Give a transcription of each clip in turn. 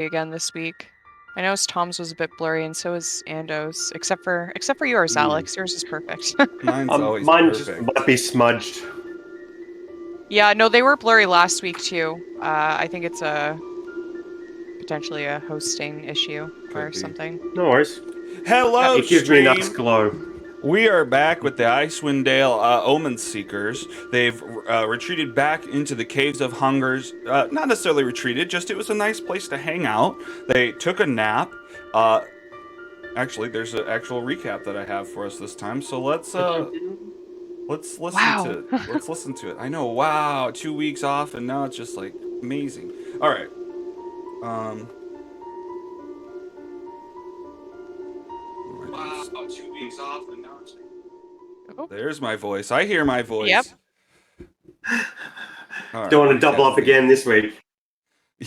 again this week. I noticed Tom's was a bit blurry, and so is Ando's, except for yours, Hmm. Alex. Yours is perfect. Mine's always Mine just perfect. might be smudged. Yeah, no, they were blurry last week too. I think it's potentially a hosting issue or Could be. something. No worries. Yep. Hello, It gives me a nice stream. glow. We are back with the Icewind Omen Seekers. They've retreated back into the Caves of Hungers. Not necessarily retreated, just it was a nice place to hang out. They took a nap. Actually, there's an actual recap that I have for us this time. So let's listen to Wow. it. Let's listen to it. I know. Wow, 2 weeks off, and now it's just like amazing. All right. Wow, 2 weeks off, and now it's. Oh, There's my voice. I hear my voice. yep. All right, Don't want to recap double up for you. again this week.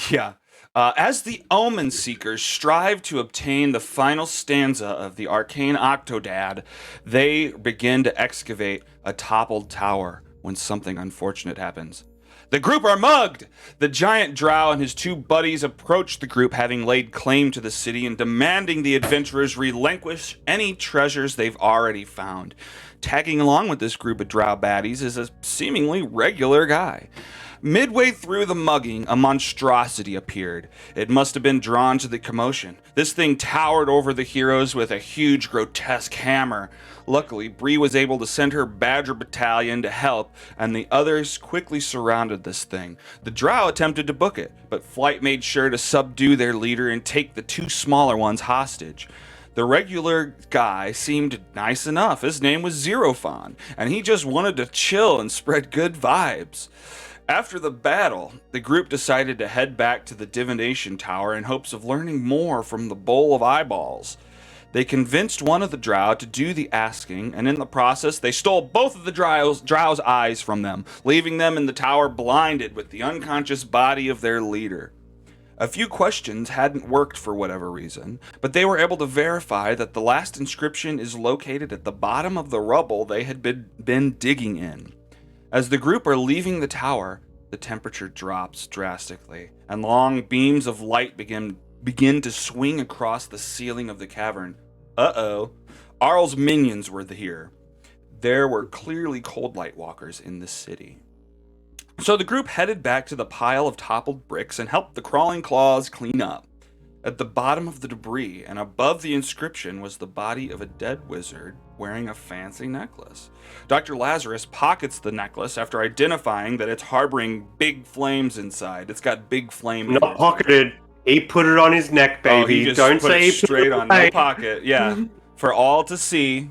Yeah. As the Omen Seekers strive to obtain the final stanza of the arcane Octodad, they begin to excavate a toppled tower when something unfortunate happens. The group are mugged! The giant drow and his two buddies approach the group, having laid claim to the city and demanding the adventurers relinquish any treasures they've already found. Tagging along with this group of drow baddies is a seemingly regular guy. Midway through the mugging, a monstrosity appeared. It must have been drawn to the commotion. This thing towered over the heroes with a huge, grotesque hammer. Luckily, Bree was able to send her Badger battalion to help, and the others quickly surrounded this thing. The drow attempted to book it, but Flight made sure to subdue their leader and take the two smaller ones hostage. The regular guy seemed nice enough. His name was Zerophon, and he just wanted to chill and spread good vibes. After the battle, the group decided to head back to the divination tower in hopes of learning more from the bowl of eyeballs. They convinced one of the drow to do the asking, and in the process, they stole both of the drow's eyes from them, leaving them in the tower blinded with the unconscious body of their leader. A few questions hadn't worked for whatever reason, but they were able to verify that the last inscription is located at the bottom of the rubble they had been digging in. As the group are leaving the tower, the temperature drops drastically, and long beams of light begin to swing across the ceiling of the cavern. Uh-oh. Arl's minions were here. There were clearly cold light walkers in the city. So the group headed back to the pile of toppled bricks and helped the crawling claws clean up. At the bottom of the debris and above the inscription was the body of a dead wizard wearing a fancy necklace. Dr. Lazarus pockets the necklace after identifying that it's harboring big flames inside. It's got big flame Not energy. pocketed. He put it on his neck, baby. Oh, he just Don't put say it he put straight it on, away. no pocket. Yeah, for all to see.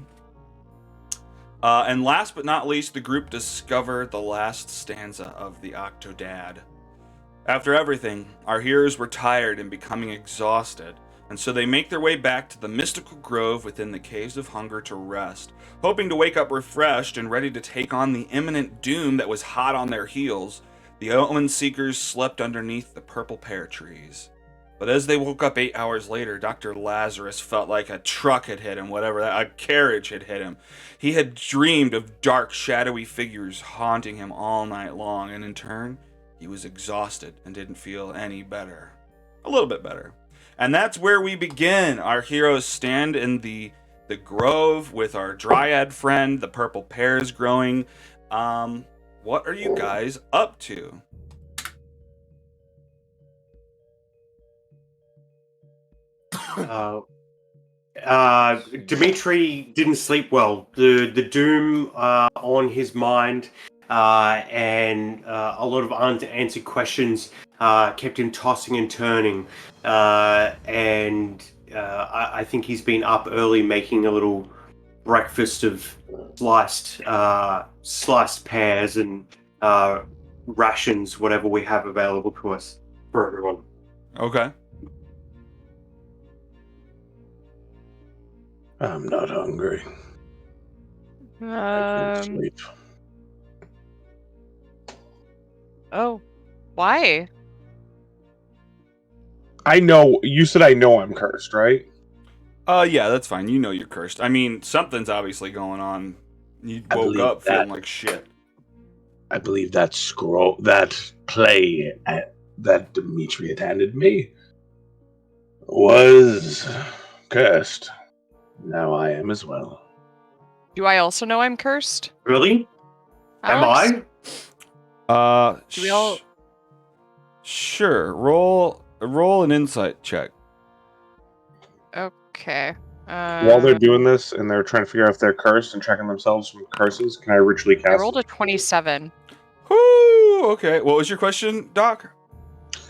And last but not least, the group discovered the last stanza of the Octodad. After everything, our heroes were tired and becoming exhausted, and so they make their way back to the mystical grove within the Caves of Hunger to rest, hoping to wake up refreshed and ready to take on the imminent doom that was hot on their heels. The Omen Seekers slept underneath the purple pear trees. But as they woke up 8 hours later, Dr. Lazarus felt like a truck had hit him, a carriage had hit him. He had dreamed of dark, shadowy figures haunting him all night long, and in turn, he was exhausted and didn't feel any better. A little bit better. And that's where we begin. Our heroes stand in the grove with our dryad friend, the purple pears growing. What are you guys up to? Dimitri didn't sleep well. The doom on his mind and a lot of unanswered questions kept him tossing and turning. I think he's been up early making a little breakfast of sliced pears and rations, whatever we have available to us for everyone. Okay. I'm not hungry. I can sleep. Oh, why? I know. You said I know I'm cursed, right? Yeah, that's fine. You know you're cursed. I mean, something's obviously going on. You woke up feeling like shit. I believe that play that Dimitri had handed me was cursed. Now I am as well. Do I also know I'm cursed? Really? Am Alex? I? Do we all- Sure. Roll an insight check. Okay. While they're doing this and they're trying to figure out if they're cursed and checking themselves from curses, can I ritually I cast? rolled a 27. Whoo! Okay. What was your question, Doc?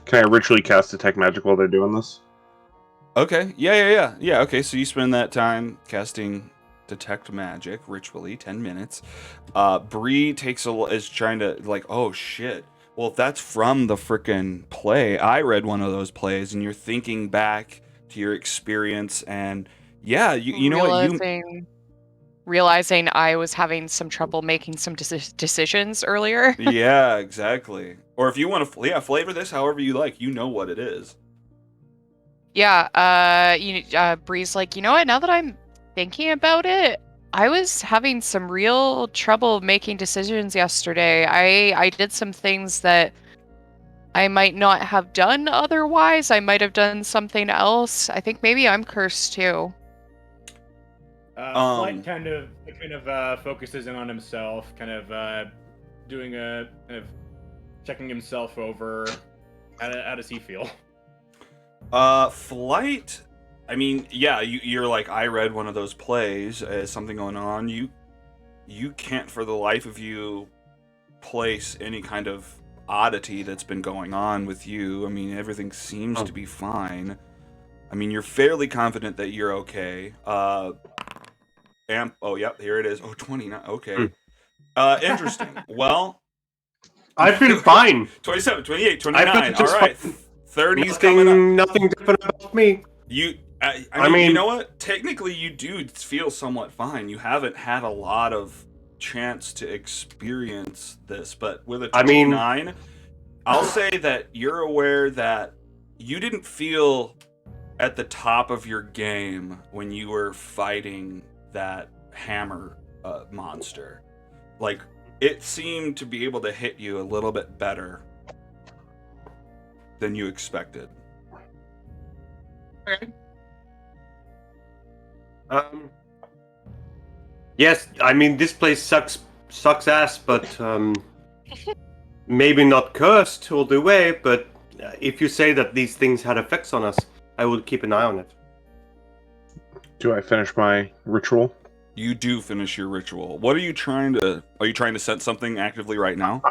Can I ritually cast detect magic while they're doing this? Okay. Yeah. Okay. So you spend that time casting detect magic ritually, 10 minutes. Bree is trying to like, oh shit. Well, if that's from the frickin' play, I read one of those plays, and you're thinking back to your experience, and yeah, you know what Realizing I was having some trouble making some decisions earlier. Yeah, exactly. Or if you want to, flavor this however you like. You know what it is. Yeah, Bree's like, you know what, now that I'm thinking about it, I was having some real trouble making decisions yesterday. I did some things that I might not have done otherwise. I might have done something else. I think maybe I'm cursed too. Flight kind of focuses in on himself, doing a checking himself over. How does he feel? Flight. I mean, yeah, you're like, I read one of those plays. Something going on. You can't for the life of you place any kind of oddity that's been going on with you. I mean, everything seems to be fine. I mean, you're fairly confident that you're okay. Oh, yep, here it is. Oh, 29. Okay. Interesting. Well, I've been fine. 27, 28, 29. All just right. 30's coming up. Nothing different about me. I mean, you know what? Technically, you do feel somewhat fine. You haven't had a lot of chance to experience this, but with a 29, I'll say that you're aware that you didn't feel at the top of your game when you were fighting that hammer monster. Like, it seemed to be able to hit you a little bit better than you expected. Okay. Yes, I mean, this place sucks ass, but maybe not cursed all the way, but if you say that these things had effects on us, I will keep an eye on it. Do I finish my ritual? You do finish your ritual. What are you trying to... Are you trying to sense something actively right now?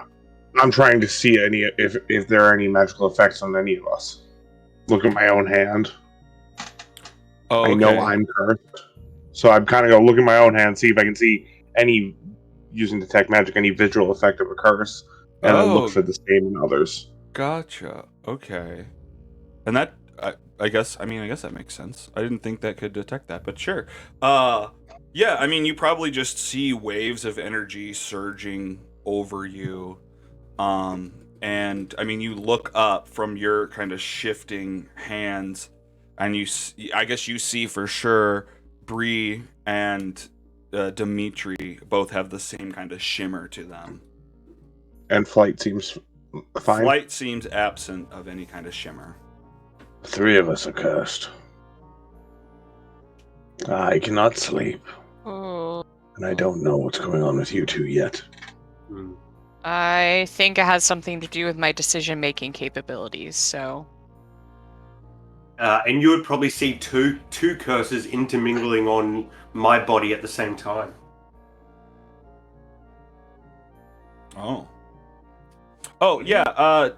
I'm trying to see if there are any magical effects on any of us. Look at my own hand. Oh, I know I'm cursed. So I'm kind of going to look at my own hand, see if I can see any, using detect magic, any visual effect of a curse, and then look for the same in others. Gotcha. Okay. And that, I guess that makes sense. I didn't think that could detect that, but sure. Yeah, I mean, you probably just see waves of energy surging over you. And I mean, you look up from your kind of shifting hands, and I guess you see for sure Bree and Dimitri both have the same kind of shimmer to them. And Flight seems fine? Flight seems absent of any kind of shimmer. The three of us are cursed. I cannot sleep. Oh. And I don't know what's going on with you two yet. I think it has something to do with my decision-making capabilities, so... And you would probably see two curses intermingling on my body at the same time. Oh, yeah.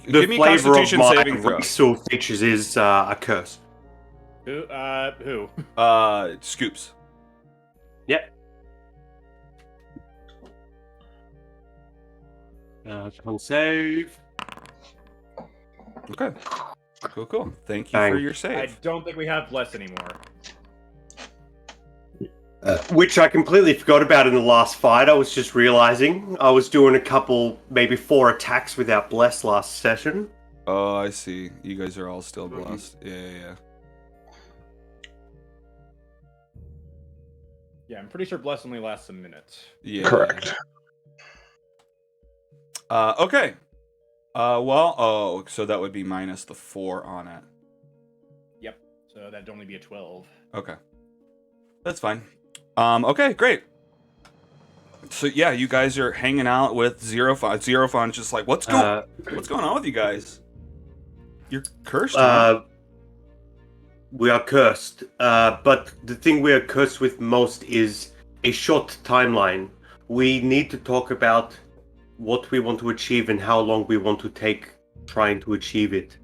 The give me flavor Constitution of my saving throw. racial features is a curse. Who? Scoops. Yep. Con save. Okay. Cool. Thank you for your save. I don't think we have bless anymore. Which I completely forgot about in the last fight. I was just realizing I was doing a couple, maybe 4 attacks without bless last session. Oh, I see. You guys are all still blessed. Yeah. Yeah, I'm pretty sure bless only lasts a minute. Yeah. Correct. Okay. So that would be minus the 4 on it. So that'd only be a 12. Okay. That's fine. Okay, great. So yeah, you guys are hanging out with Zerophon. Zerophon's just like, what's going on with you guys? You're cursed, huh? We are cursed. But the thing we are cursed with most is a short timeline. We need to talk about what we want to achieve and how long we want to take trying to achieve it.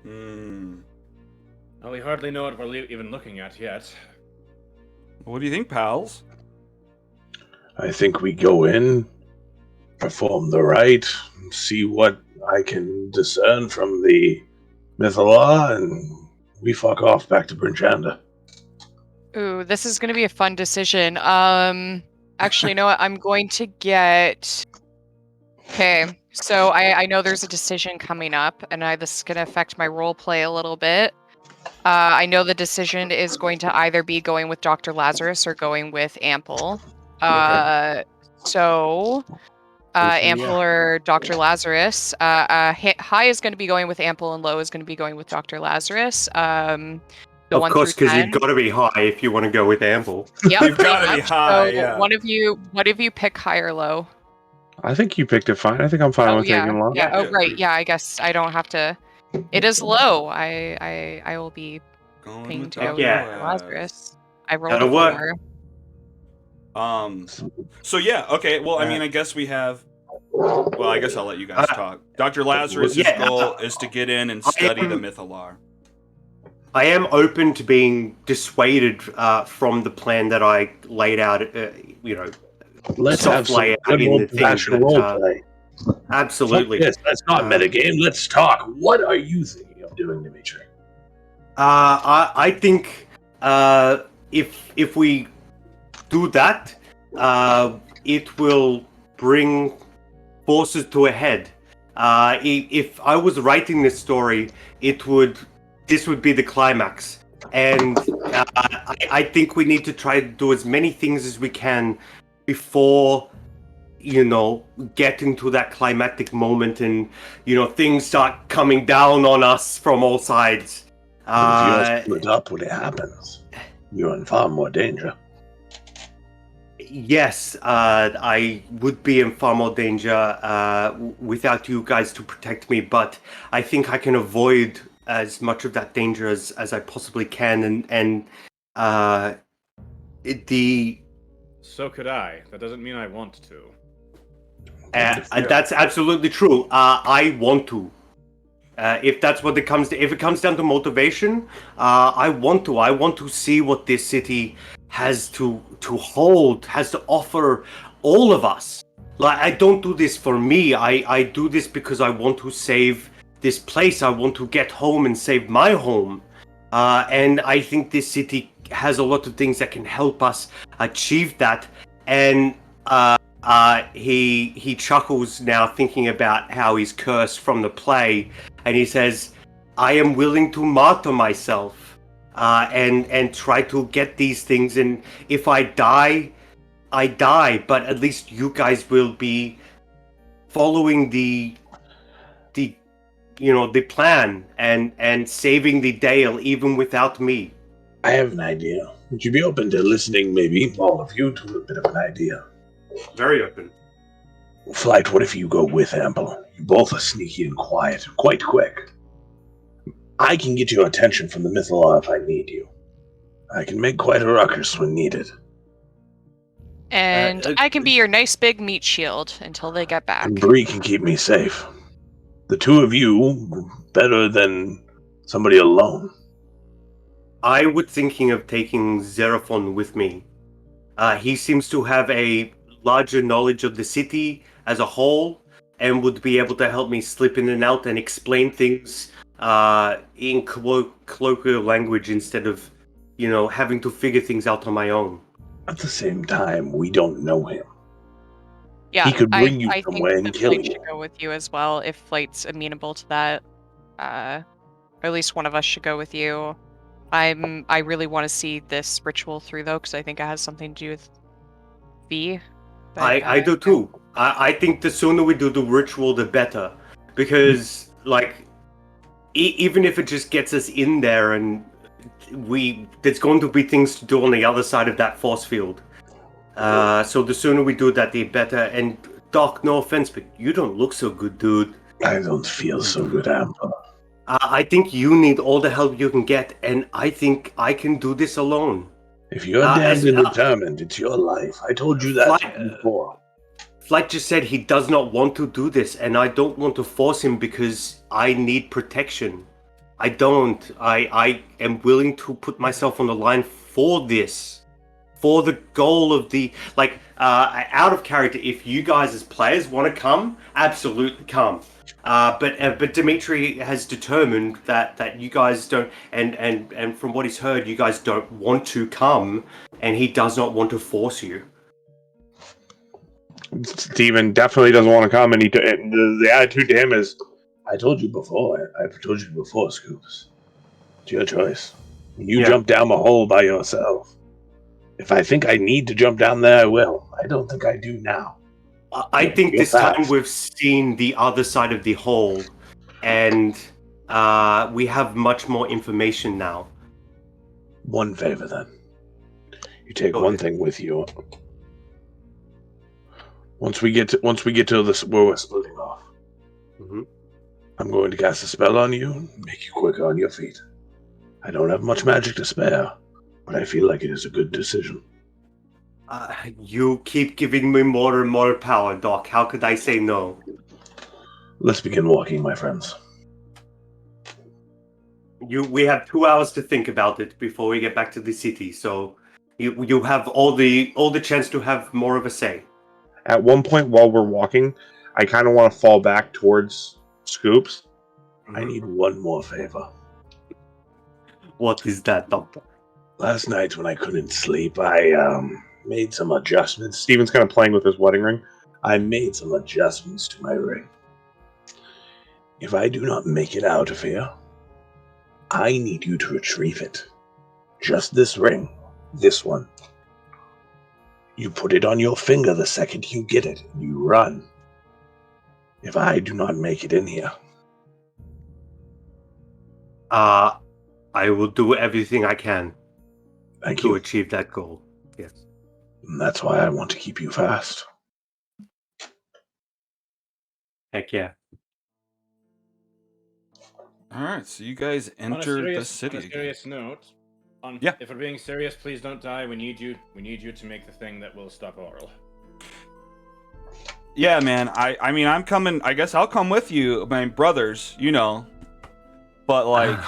Well, we hardly know what we're even looking at yet. What do you think, pals? I think we go in, perform the rite, see what I can discern from the Mythala, and we fuck off back to Brinchanda. Ooh, this is going to be a fun decision. Actually, you know what? I'm going to get... Okay, so I know there's a decision coming up, and this is going to affect my role play a little bit. I know the decision is going to either be going with Dr. Lazarus or going with Ample. So, Ample or Dr. Lazarus. High is going to be going with Ample, and low is going to be going with Dr. Lazarus. Of course, because you've got to be high if you want to go with Ample. Yep, You've got to be high. So Yeah. one of you pick high or low. I think you picked it fine. I think I'm fine with taking low. Yeah. Oh, right. Yeah, I guess I don't have to. It is low. I will be paying to go with Lazarus. I rolled a 4. So yeah, okay. Well, I mean, I guess we have. Well, I guess I'll let you guys talk. Dr. Lazarus' goal is to get in and study the Mythalar. I am open to being dissuaded from the plan that I laid out. Let's have some good old-fashioned roleplay. Absolutely. Yes, that's not metagame. Let's talk. What are you thinking of doing, Dimitri? I think if we do that, it will bring forces to a head. If I was writing this story, this would be the climax, and I think we need to try to do as many things as we can before, getting to that climactic moment, and things start coming down on us from all sides. If you're split up when it happens, you're in far more danger. Yes, I would be in far more danger without you guys to protect me, but I think I can avoid as much of that danger as I possibly can, and So could I. That doesn't mean I want to. That's absolutely true. I want to. If that's what it comes to, if it comes down to motivation, I want to. I want to see what this city has to hold, has to offer all of us. Like, I don't do this for me. I do this because I want to save this place. I want to get home and save my home. And I think this city has a lot of things that can help us achieve that. And he chuckles now, thinking about how he's cursed from the play, and he says, I am willing to martyr myself and try to get these things, and if I die, I die, but at least you guys will be following the plan and saving the Dale even without me. I have an idea. Would you be open to listening, maybe, all of you, to a bit of an idea? Very open. Flight, what if you go with Ample? You both are sneaky and quiet, quite quick. I can get your attention from the Mythalar if I need you. I can make quite a ruckus when needed. And I can be your nice big meat shield until they get back. And Bree can keep me safe. The two of you, better than somebody alone. I was thinking of taking Xerophon with me. He seems to have a larger knowledge of the city as a whole, and would be able to help me slip in and out and explain things in colloquial language instead of, having to figure things out on my own. At the same time, we don't know him. Yeah, he could bring you I somewhere think and that kill Flight you. should go with you as well, if Flight's amenable to that. Or at least one of us should go with you. I really want to see this ritual through, though, because I think it has something to do with V. But, I do too. I think the sooner we do the ritual, the better. Because, even if it just gets us in there and, there's going to be things to do on the other side of that force field. So the sooner we do that, the better. And Doc, no offense, but you don't look so good, dude. I don't feel so good, Amber. I think you need all the help you can get, and I think I can do this alone. If you're damned and determined, it's your life. I told you that before. Flight just said he does not want to do this, and I don't want to force him because I need protection. I don't. I am willing to put myself on the line for this. For the goal of the... out of character, if you guys as players want to come, absolutely come. But Dimitri has determined that you guys don't... And from what he's heard, you guys don't want to come, and he does not want to force you. Steven definitely doesn't want to come, and the attitude to him is, I told you before. I've told you before, Scoops. It's your choice. You jump down the hole by yourself. If I think I need to jump down there, I will. I don't think I do now. I think this time we've seen the other side of the hole, and we have much more information now. One favor, then. You take one thing with you. Once we get to this where we're splitting off, I'm going to cast a spell on you and make you quicker on your feet. I don't have much magic to spare, but I feel like it is a good decision. You keep giving me more and more power, Doc. How could I say no? Let's begin walking, my friends. We have 2 hours to think about it before we get back to the city, so you have all the chance to have more of a say. at one point while we're walking, I kind of want to fall back towards Scoops. I need one more favor. What is that, Doctor? Last night when I couldn't sleep, I made some adjustments. Steven's kind of playing with his wedding ring. I made some adjustments to my ring. If I do not make it out of here, I need you to retrieve it. Just this ring. This one. You put it on your finger the second you get it. You run. If I do not make it in here, I will do everything I can to achieve that goal. Yes. And that's why I want to keep you fast. Heck yeah. All right, so you guys enter the city. On a serious note, if we're being serious, please don't die. We need you. We need you to make the thing that will stop Oral. Yeah, man. I mean, I'm coming. I guess I'll come with you, my brothers. You know. But like,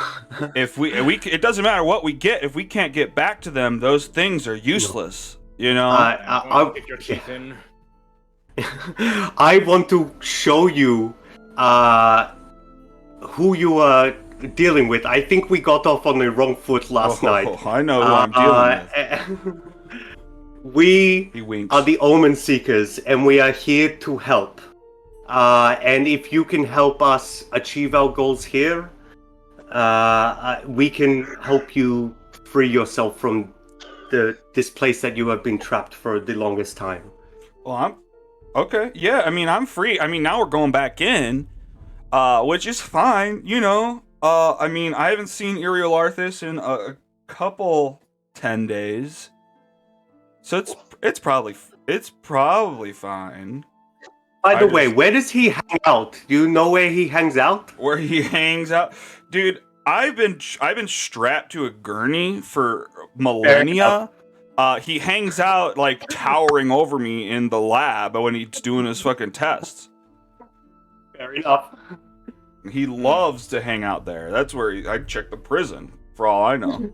if we it doesn't matter what we get if we can't get back to them. Those things are useless. You know. I'll kick your teeth in. I want to show you who you are dealing with. I think we got off on the wrong foot last night. I know who I'm dealing with. We are the Omen Seekers, and we are here to help. And if you can help us achieve our goals here, we can help you free yourself from this place that you have been trapped for the longest time. Well, okay. Yeah, I mean, I'm free. I mean, now we're going back in, which is fine, you know. I mean, I haven't seen Iriolarthas in a couple 10 days. So it's probably fine. By the way, where does he hang out? Do you know where he hangs out? Where he hangs out? Dude, I've been strapped to a gurney for millennia. He hangs out like towering over me in the lab when he's doing his fucking tests. Fair enough. He loves to hang out there. That's where I'd check the prison, for all I know.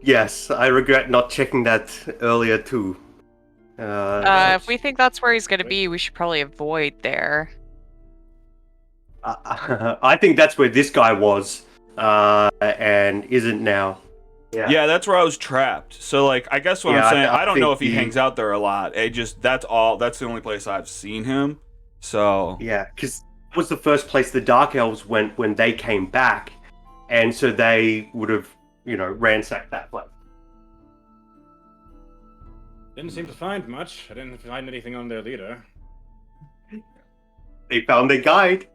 Yes, I regret not checking that earlier too. If we think that's where he's going to be, we should probably avoid there. I think that's where this guy was, and isn't now. Yeah, that's where I was trapped. So, like, I guess what I'm saying, I don't know if he hangs out there a lot. That's the only place I've seen him. So yeah, because it was the first place the Dark Elves went when they came back, and so they would have, ransacked that place. Didn't seem to find much. I didn't find anything on their leader. They found their guide.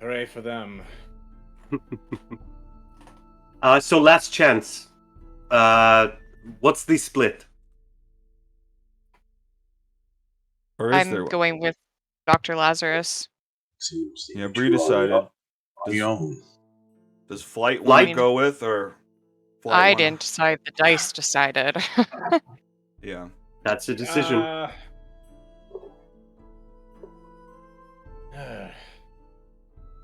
Hooray for them. So last chance. What's the split? Or is I'm there? going with Dr. Lazarus. Seems Yeah, that Bree you are decided. on your own. Does Flight want to Flight? go with, or Flight I wanna- didn't decide. The dice decided. Yeah. That's a decision.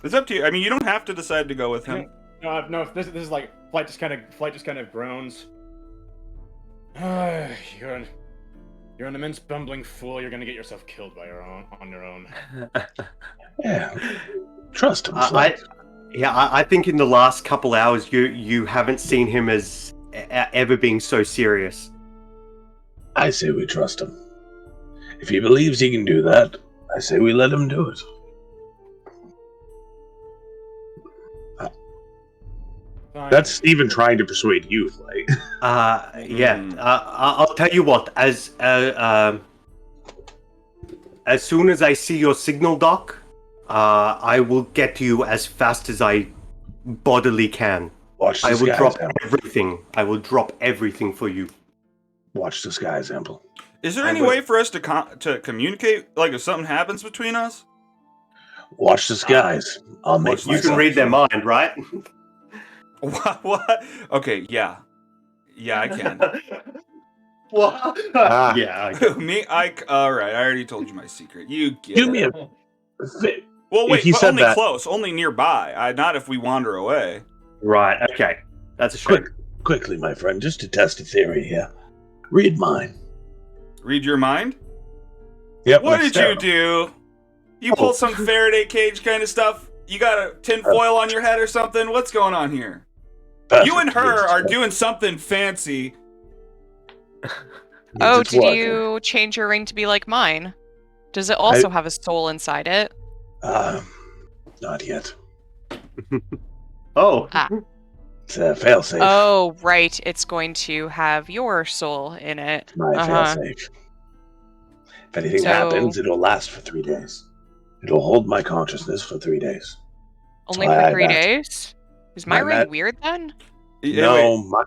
It's up to you. I mean, you don't have to decide to go with him. No. This is like Flight just kind of groans. You're an immense bumbling fool. You're gonna get yourself killed on your own. Yeah. Trust him. I think in the last couple hours, you haven't seen him as ever being so serious. I say we trust him. If he believes he can do that, I say we let him do it. Fine. That's Steven trying to persuade you, like. I'll tell you what. As soon as I see your signal, Doc, I will get to you as fast as I bodily can. Watch the I will skies, drop Ample. everything. I will drop everything for you. Watch the skies, Ample. Is there I any will. way for us to communicate? Like, if something happens between us? Watch the skies. I'll make You can myself read their sure. mind, right? What? Okay, yeah. Yeah, I can. What? Ah. Yeah. Okay. Me, alright, I already told you my secret. You get Do it. me a fit. Well, if wait, he but said only that- close, only nearby. Not if we wander away. Right. Okay. That's a shame. Quickly, my friend, just to test a theory here. Read mine. Read your mind? Yep. What let's did you go. do? You pulled some Faraday cage kind of stuff? You got a tin foil on your head or something? What's going on here? You and her are doing something fancy. Oh, did you change your ring to be like mine? Does it also have a soul inside it? Not yet. Oh. Ah. It's a failsafe. Oh, right. It's going to have your soul in it. My failsafe. If anything happens, it'll last for 3 days. It'll hold my consciousness for 3 days. Only why for I 3 match- days? Is my my ring mat- weird then? Yeah, wait. No,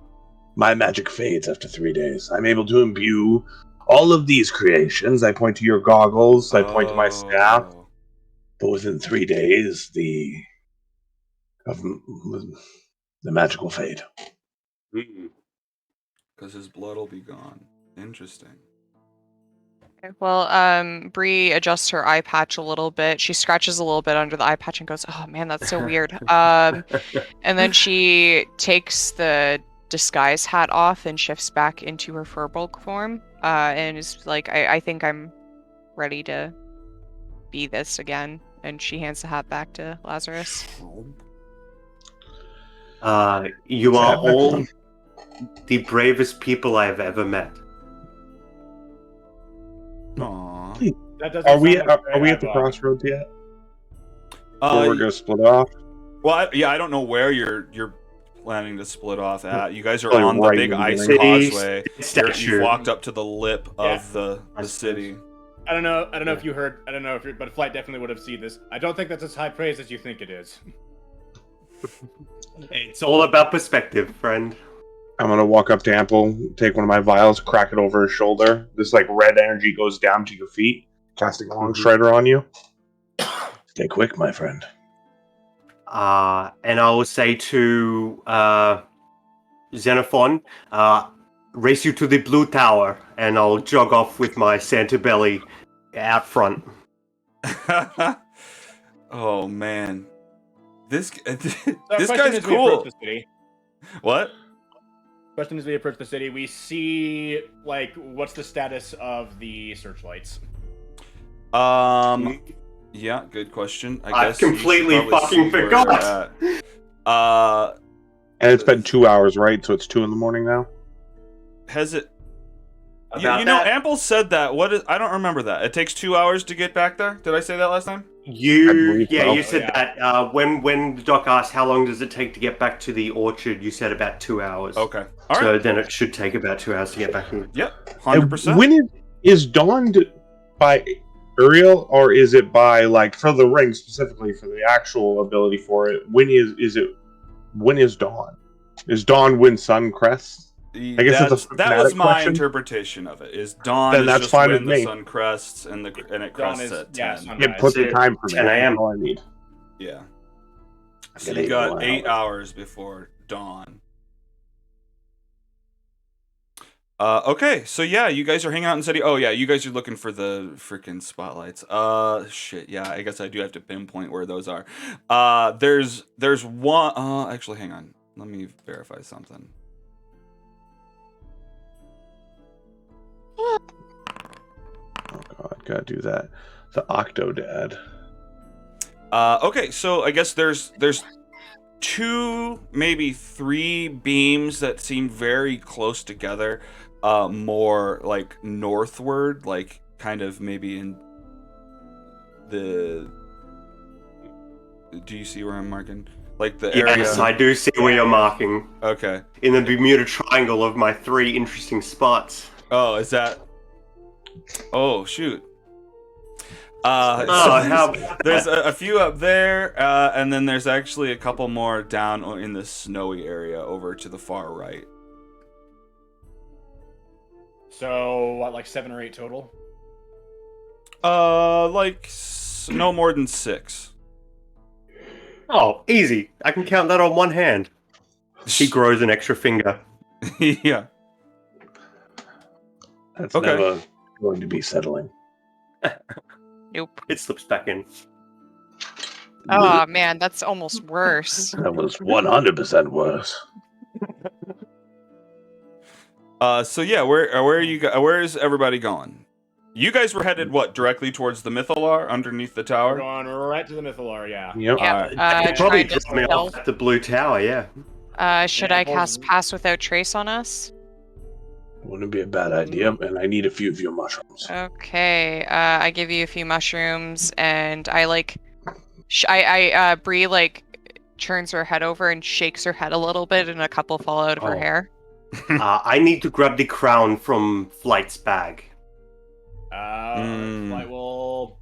my magic fades after 3 days. I'm able to imbue all of these creations. I point to your goggles. I point to my staff. Oh. But within 3 days, the magic will fade. Because his blood will be gone. Interesting. Okay, well, Bree adjusts her eye patch a little bit. She scratches a little bit under the eye patch and goes, "Oh man, that's so weird." And then she takes the disguise hat off and shifts back into her furbolg form. And is like, I think I'm ready to be this again. And she hands the hat back to Lazarus. You are all the bravest people I've ever met. Aww. That doesn't Are we sound like are we at the very crossroads yet? Or we're Uh, gonna split off? well, I don't know where you're planning to split off at. You guys are Probably on the right big in the ice beginning. causeway. Statue. You've walked up to the lip Yeah. of the city. I don't know if you heard. I don't know if but Flight definitely would have seen this. I don't think that's as high praise as you think it is. It's all about perspective, friend. I'm gonna walk up to Ample, take one of my vials, crack it over his shoulder. This like red energy goes down to your feet, casting a long strider on you. Stay quick, my friend. And I will say to Xenophon, race you to the blue tower, and I'll jog off with my Santa belly out front. Oh man, this So this question guy's as we cool. approach the city. What? Question as we approach the city, we see like what's the status of the searchlights? Yeah, good question. I guess you should completely probably fucking see where forgot. you're at. And it's been 2 hours, right? So it's 2 in the morning now. Has it? You About know, that, Ample said that. What is? I don't remember that. It takes 2 hours to get back there. Did I say that last time? I believe so. you said Yeah. that. When the doc asked how long does it take to get back to the orchard, you said about 2 hours. Okay. All right. So then it should take about 2 hours to get back here. Yep. 100%. When is dawned by Uriel, or is it by like for the ring specifically for the actual ability for it? When is dawn? Is dawn when sun crests? I guess it's a That was fanatic my question. interpretation of it. Is dawn Then is that's just fine when with the me. sun crests and it Dawn crests is at 10. yeah, Yeah, sunrise. put the time for me. 10 a.m. That's all I need. Yeah. I So get you 8 got more 8 hours. hours before dawn. Okay, so yeah, you guys are hanging out in the city. Oh yeah, you guys are looking for the freaking spotlights. Shit, yeah, I guess I do have to pinpoint where those are. There's one. Actually, hang on. Let me verify something. Oh god, gotta do that. The Octodad. Okay, so I guess there's 2, maybe 3 beams that seem very close together. More like northward, like kind of maybe in the. Do you see where I'm marking? Like the area. Yes, I do see where you're marking. Okay. In the Bermuda Triangle of my 3 interesting spots. Oh, is that? Oh, shoot. Oh, So how there's a few up there, and then there's actually a couple more down in the snowy area over to the far right. So what, like 7 or 8 total? No more than 6. Oh, easy. I can count that on one hand. He grows an extra finger. Yeah. That's Okay. never going to be settling. Nope. It slips back in. Oh man, that's almost worse. That was 100% worse. So yeah, where are you? Where is everybody going? You guys were headed directly towards the Mythalar underneath the We're tower. going right to the Mythalar, yeah. Yep. Yeah. They probably Trying to dropped me off at the Blue Tower, yeah. Should Yeah, I hold- cast Pass Without Trace on us? Wouldn't be a bad idea, and I need a few of your mushrooms. Okay. I give you a few mushrooms, and I Bree turns her head over and shakes her head a little bit, and a couple fall out of her Oh. hair. I need to grab the crown from Flight's bag. Flight will.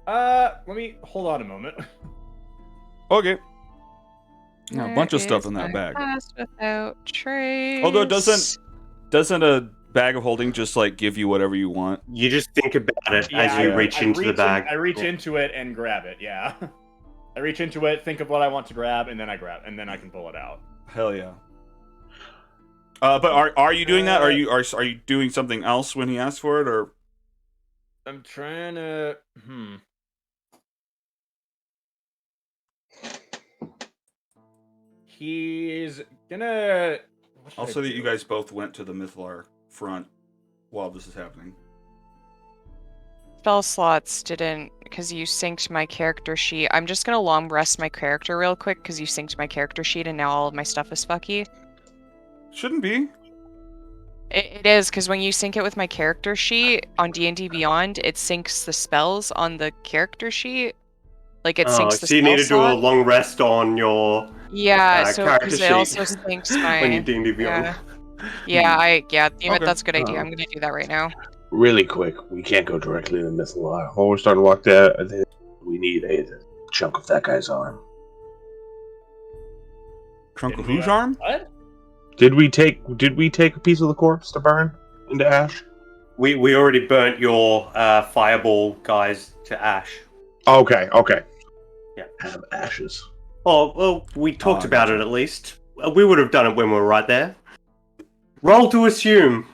Let me hold on a moment. Okay. Yeah, a Where bunch of stuff is in that my bag. Pass Without Trace. Although doesn't a bag of holding just like give you whatever you want? You just think about it Yeah, as you I reach into the bag. I reach into it and grab it. Yeah. I reach into it, think of what I want to grab, and then I grab, and then I can pull it out. Hell yeah. But are you doing that? Are you doing something else when he asks for it, or? I'm trying to. He's gonna. what should I Also, that do? you guys both went to the Mythalar front while this is happening. Spell slots didn't, because you synced my character sheet. I'm just gonna long rest my character real quick because you synced my character sheet and now all of my stuff is fucky. Shouldn't be. It is, because when you sync it with my character sheet on D&D Beyond, it syncs the spells on the character sheet. Like it syncs the So you spell need to do a slot. long rest on your Yeah, so character because sheet it also syncs my. when you D&D Beyond. Yeah, you know what, Okay. that's a good idea. I'm gonna do that right now. Really quick, we can't go directly to the Mythalar. While we're starting to walk there, I think we need a chunk of that guy's arm. Trunk of Didn't we, whose arm? What? Did we take a piece of the corpse to burn into ash? We already burnt your fireball guys to ash. Okay. Yeah. Have ashes. Oh, well, we talked I about gotcha. it at least. We would have done it when we were right there. Roll to assume.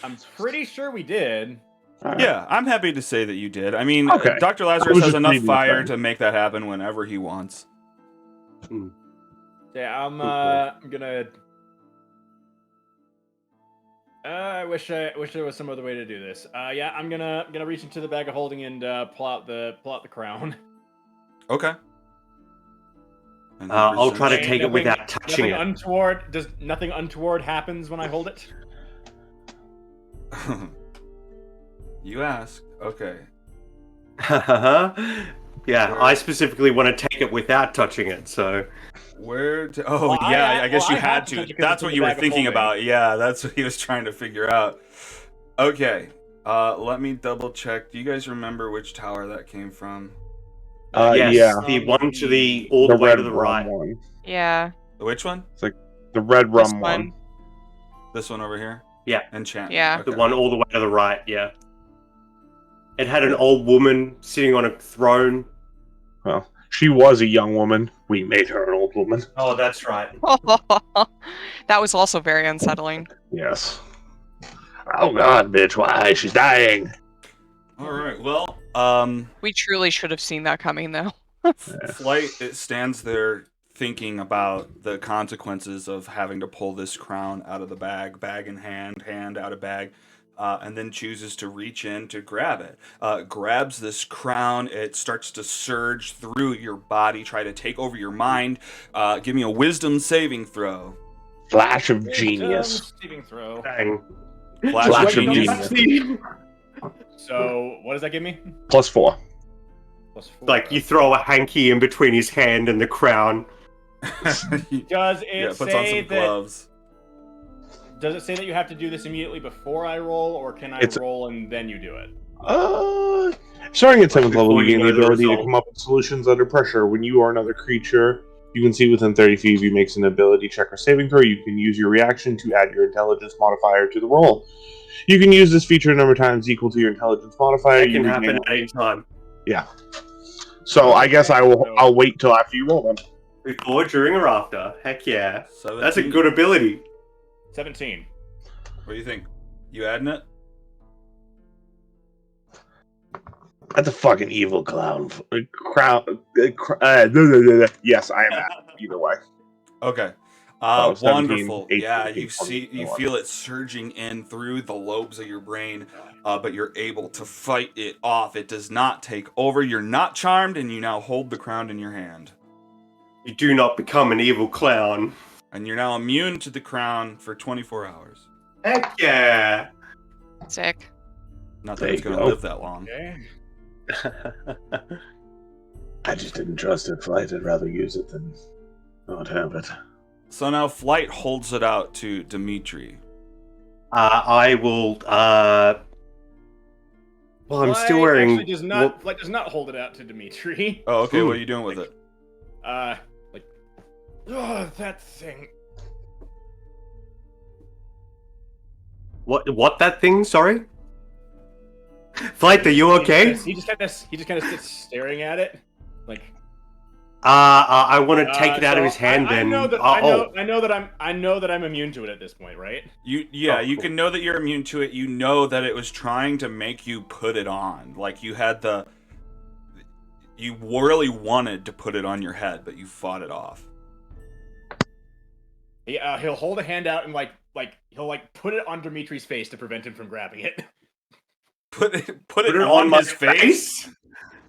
I'm pretty sure we did. All right. Yeah, I'm happy to say that you did. I mean, Okay. Dr. I Lazarus was has just enough reading the fire thing. to make that happen whenever he wants. Yeah, I'm gonna. I wish there was some other way to do this. Yeah, I'm gonna reach into the bag of holding and pull out the crown. Okay. And he I'll try to presents- take it without touching it. Nothing untoward happens when I hold it. You ask. Okay. Yeah, I specifically want to take it without touching it, so... Oh, Well, yeah, I guess you I had have to to. touch it 'cause That's it's in what the you were bag of thinking holding. about. Yeah, that's what he was trying to figure out. Okay. Let me double check. Do you guys remember which tower that came from? Yes, Yeah, the one to the all the way red to the rum right. one. Yeah. Which one? The red This rum one. one. This one over here? Yeah. Enchantment. Yeah. Okay. The one all the way to the right. Yeah. It had an old woman sitting on a throne. Well, she was a young woman. We made her an old woman. Oh, that's right. That was also very unsettling. Yes. Oh god, bitch! Why? She's dying. All right. Well, We truly should have seen that coming, though. Flight it stands there thinking about the consequences of having to pull this crown out of the bag, bag in hand, hand out of bag, and then chooses to reach in to grab it. Grabs this crown. It starts to surge through your body, try to take over your mind. Give me a wisdom saving throw. Flash of genius. Saving throw. Bang. Flash of of genius. So, what does that give me? +4. +4. Like you throw a hanky in between his hand and the crown. Does it Yeah, puts on say some that? gloves. Does it say that you have to do this immediately before I roll, or can I It's- roll and then you do it? Starting at 7th level, Before you you gain the know the ability to result. come up with solutions under pressure. When you or another creature you can see within 30 feet of you makes an ability check or saving throw, you can use your reaction to add your intelligence modifier to the roll. You can use this feature a number of times equal to your intelligence modifier. It can You happen regain- at any time. Yeah. So I guess I'll wait till after you roll then. Before, during, or after. Heck yeah. 17. That's a good ability. 17. What do you think? You adding it? That's a fucking evil clown. Yes, I am at either way. Okay. 17, Wonderful. 18, Yeah, 18, you see, 20, you feel it surging in through the lobes of your brain, but you're able to fight it off. It does not take over. You're not charmed, and you now hold the crown in your hand. You do not become an evil clown. And you're now immune to the crown for 24 hours. Heck yeah. Sick. Not that There it's you going to go. live that long. Okay. I just didn't trust it. Flight. I'd rather use it than not have it. So now Flight holds it out to Dimitri. I will. Well, I'm still Flight wearing. actually does not, Flight does not hold it out to Dimitri. Oh, okay. Ooh. What are you doing with it? That thing. What that thing? Sorry. Flight, are you okay? He just kind of sits staring at it, like. I want to take it out of his hand. I then. know that I know that I'm immune to it at this point, right? You Cool. can know that you're immune to it. You know that it was trying to make you put it on. Like you really wanted to put it on your head, but you fought it off. He'll hold a hand out and he'll put it on Dimitri's face to prevent him from grabbing it. Put it Put it on my his face.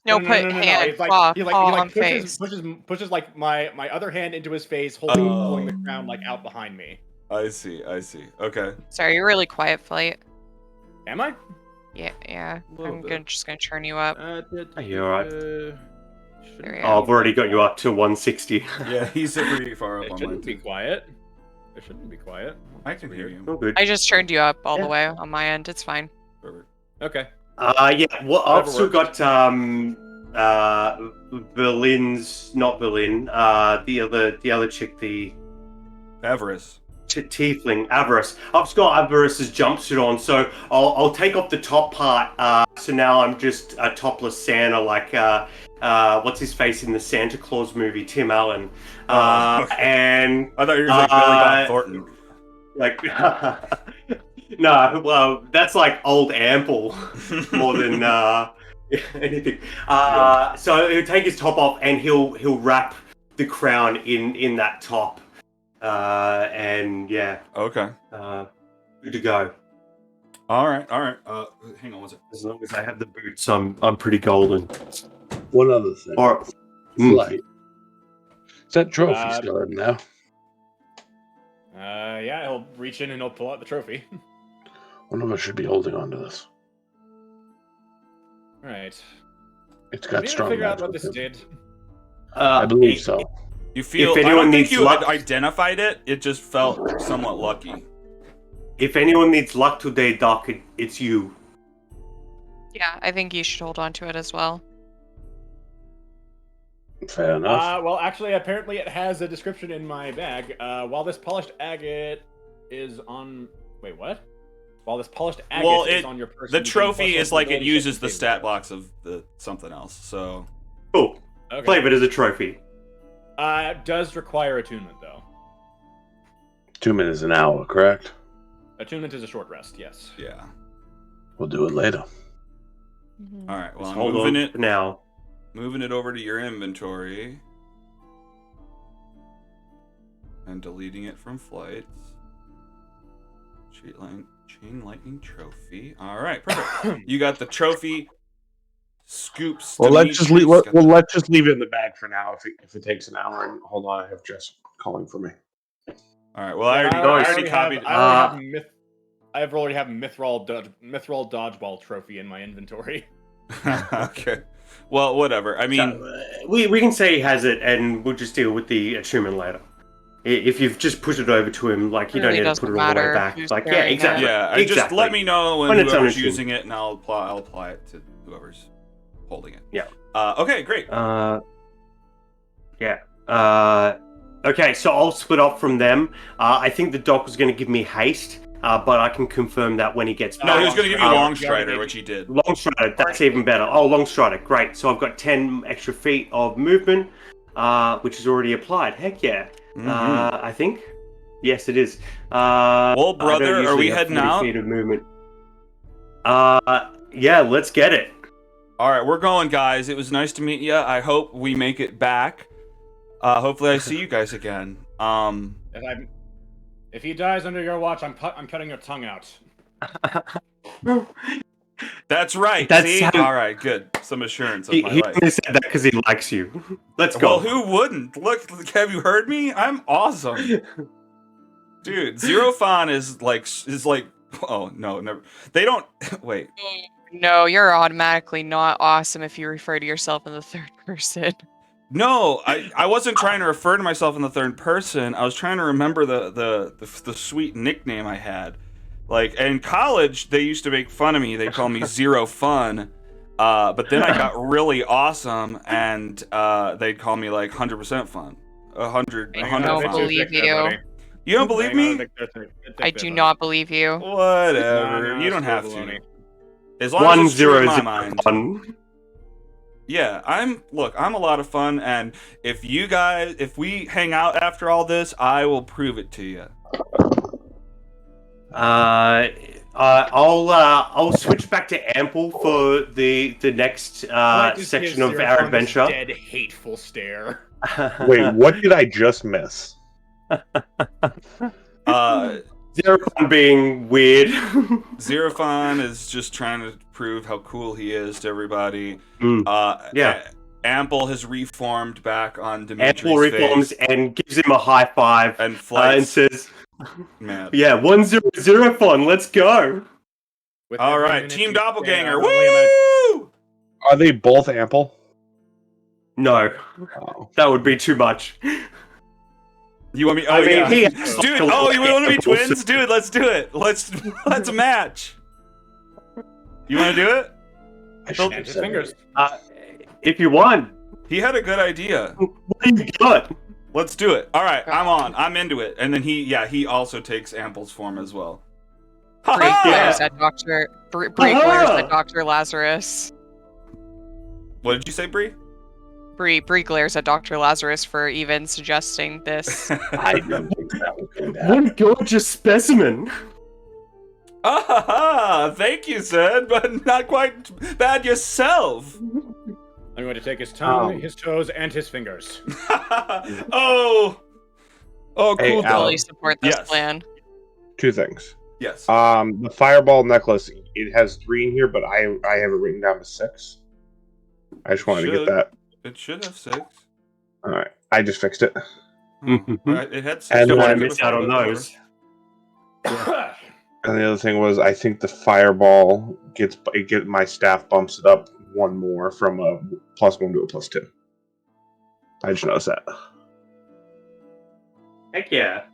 No, put hand, It's paw, he paw on pushes face. pushes like my other hand into his face, holding the crown like out behind me. I see. Okay. Sorry, you're really quiet, Flight. Am I? Yeah. Little I'm bit. just gonna turn you up. Are you alright? There we Oh, go. I've already got you up to 160. Yeah, he's pretty far up It on shouldn't mine be too. quiet. It shouldn't be quiet. I can hear you. All good. I just turned you up all Yeah. the way on my end. It's fine. Perfect. Okay. Yeah. Well, I've Whatever still works. got Berlin's not Berlin. The other chick, the Avarice. tiefling, Avarice. I've just got Avarice's jumpsuit on, so I'll take off the top part. So now I'm just a topless Santa, like what's his face in the Santa Claus movie, Tim Allen. Okay. And I thought you were like Billy Bob Thornton. like, no, well, that's like old Ample more than anything. So he'll take his top off and he'll wrap the crown in that top. And yeah, Okay. good to go. All right. Hang on one second. As long as I have the boots, I'm pretty golden. One other thing. Or Flight. Is that trophy Uh, still in now? Yeah, he'll reach in and he'll pull out the trophy. One of us should be holding on to this. All right. It's Have got you strong figure out magic what this with it. did? I believe so. You feel? If I anyone don't think needs you luck- identified it. It just felt somewhat lucky. If anyone needs luck today, Doc, it's you. Yeah, I think you should hold on to it as well. Fair enough. Well, actually, apparently it has a description in my bag. While this polished agate is on... Wait, what? While this polished agate is on your person... The trophy is like it uses the stat blocks of the something else, so... Cool. Okay. Flavored as a trophy. It does require attunement, though. Attunement is an hour, correct? Attunement is a short rest, yes. Yeah. We'll do it later. All right, well, Just I'm hold moving on it for now. Moving it over to your inventory. And deleting it from flights. Chain lightning trophy. Alright, perfect. You got the trophy. Scoops. Well, let's just leave. Dimitri's got Well, let's just leave it in the bag for now. If it takes an hour, and hold on, I have Jess calling for me. Alright, well, I already copied. I already have Mithril dodgeball trophy in my inventory. Okay. Well, whatever. I mean, So, we can say he has it, and we'll just deal with the attunement later. If you've just put it over to him, like, you Really don't need to put it all the way back. who's Like, yeah, carrying it. exactly. yeah, exactly. just let me know when When it's whoever's unattune. using it, and I'll apply it to whoever's holding it. Yeah. Okay, great. Yeah. Okay, so I'll split up from them. I think the doc was going to give me haste, but I can confirm that when he gets back. No, he was going to give you Long He already Strider, did. which he did. Long Strider, that's even better. Oh, Long Strider, great. So I've got 10 extra feet of movement, which is already applied. Heck yeah. I think. Yes, it is. Well, I brother, don't are we usually have heading 40 out? feet of movement. Yeah, let's get it. All right, we're going, guys. It was nice to meet you. I hope we make it back. Hopefully, I see you guys again. If he dies under your watch, I'm cutting your tongue out. That's right. That's see? how- All right, good. Some assurance of He my life. only said that because he likes you. Let's go. Well, who wouldn't? Look, have you heard me? I'm awesome. Dude, Zerofon is like oh no, never. They don't wait. No, you're automatically not awesome if you refer to yourself in the third person. No, I wasn't trying to refer to myself in the third person. I was trying to remember the sweet nickname I had. Like in college, they used to make fun of me. They call me Zero Fun. But then I got really awesome, and they'd call me like 100% fun. 100 I don't fun. believe you. You don't believe me? I do not believe you. Whatever. No, you don't it's have baloney. to. As long as it's true in my 1-0-0 mind. fun. Yeah, I'm a lot of fun, and if we hang out after all this, I will prove it to you. I'll switch back to Ample for the next section of our adventure. Dead, hateful stare. Wait, what did I just miss? Zero Fun being weird. Zerofon is just trying to prove how cool he is to everybody. Yeah. Ample has reformed back on Dimitri's Ample reforms face and gives him a high five and and flights. says, Man. "Yeah, 1-0-0 fun. Let's go." With All every right, minute Team you Doppelganger. stay, I Woo! Are they both ample? No, Oh. that would be too much. You want me? Oh I mean, yeah, he dude. has Oh, you want to be Ample twins, dude? Let's do it. Let's match. You want to do it? I Snap should have his said fingers. If you want, He had a good idea. what do you got? Let's do it. All right, I'm on. I'm into it. And then he also takes Ample's form as well. Bree Ha-ha! glares at Bree glares at Dr. Lazarus. What did you say, Bree? Bree glares at Dr. Lazarus for even suggesting this. I don't think that was going to happen. What a gorgeous specimen. Ah, thank you, Zed, but not quite bad yourself. I'm going to take his tongue, Oh. his toes, and his fingers. Oh, cool. Hey, dog. Al. Fully support this Yes. plan. Two things. Yes. The fireball necklace, it has 3 in here, but I have it written down to 6. I just wanted to Should. get that. It should have 6. All right, I just fixed it. Right, it had 6. And Don't want then- to miss out on those. And the other thing was, I think the fireball my staff bumps it up 1 more from a +1 to a +2. I just noticed that. Heck yeah.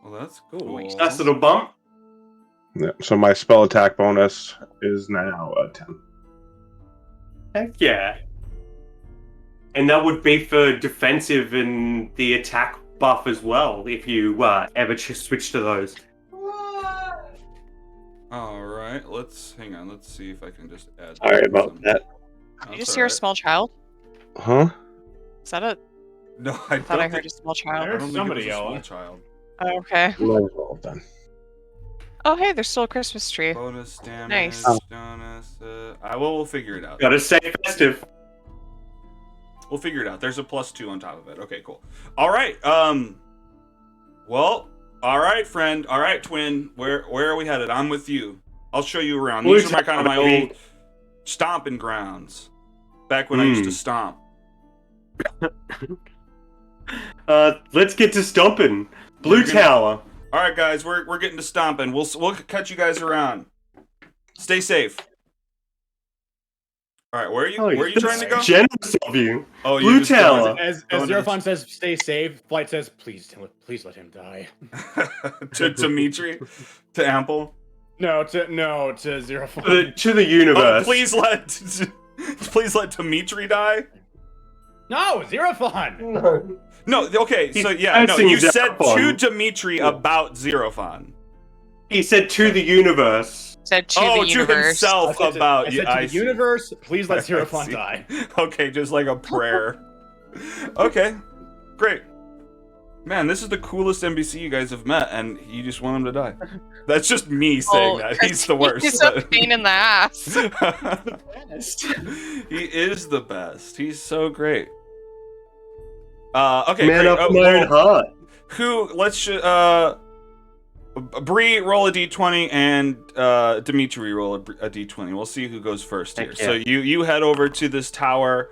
Well, that's cool. Nice little bump. Yeah, so my spell attack bonus is now a 10. Heck yeah. And that would be for defensive and the attack buff as well, if you ever switch to those. All right, hang on. Let's see if I can just add. Sorry about some. that. Did you just hear a small child? Huh? Is that a? No, I Thought I don't heard think. a small I child. don't think Somebody it was a small yelling. child. Oh, okay. Might as well have done. Oh, hey, there's still a Christmas tree. Bonus damage. Nice. Bonus. We'll figure it out. Gotta stay festive. We'll figure it out. There's a +2 on top of it. Okay, cool. All right. Well. All right, friend. All right, twin. Where are we headed? I'm with you. I'll show you around. These are my old stomping grounds. Back when I used to stomp. Let's get to stomping. Blue Tower. All right, guys. We're getting to stomping. We'll catch you guys around. Stay safe. All right, where are you? Where are you trying to go? Generous of you. Oh, Blue you're just Tower. As Zerophon says, "Stay safe." Flight says, "Please let him die." to Dimitri, to Ample. No, to Zerophon. To the universe. Oh, please let Dimitri die. No, Zerophon. No. No, okay, so yeah, no, you said to Dimitri about Zerophon. He said to the universe. Said to the universe. To himself about. I said to the universe, please let Zerophon die. Okay, just like a prayer. Okay, great. Man, this is the coolest NPC you guys have met, and you just want him to die. That's just me saying that. He's the worst. He's a pain in the ass. The best. He is the best. He's so great. Okay, Man great. of my own heart. Bree roll a d20 and Dimitri roll a d20. We'll see who goes first here. Yeah. So you head over to this tower.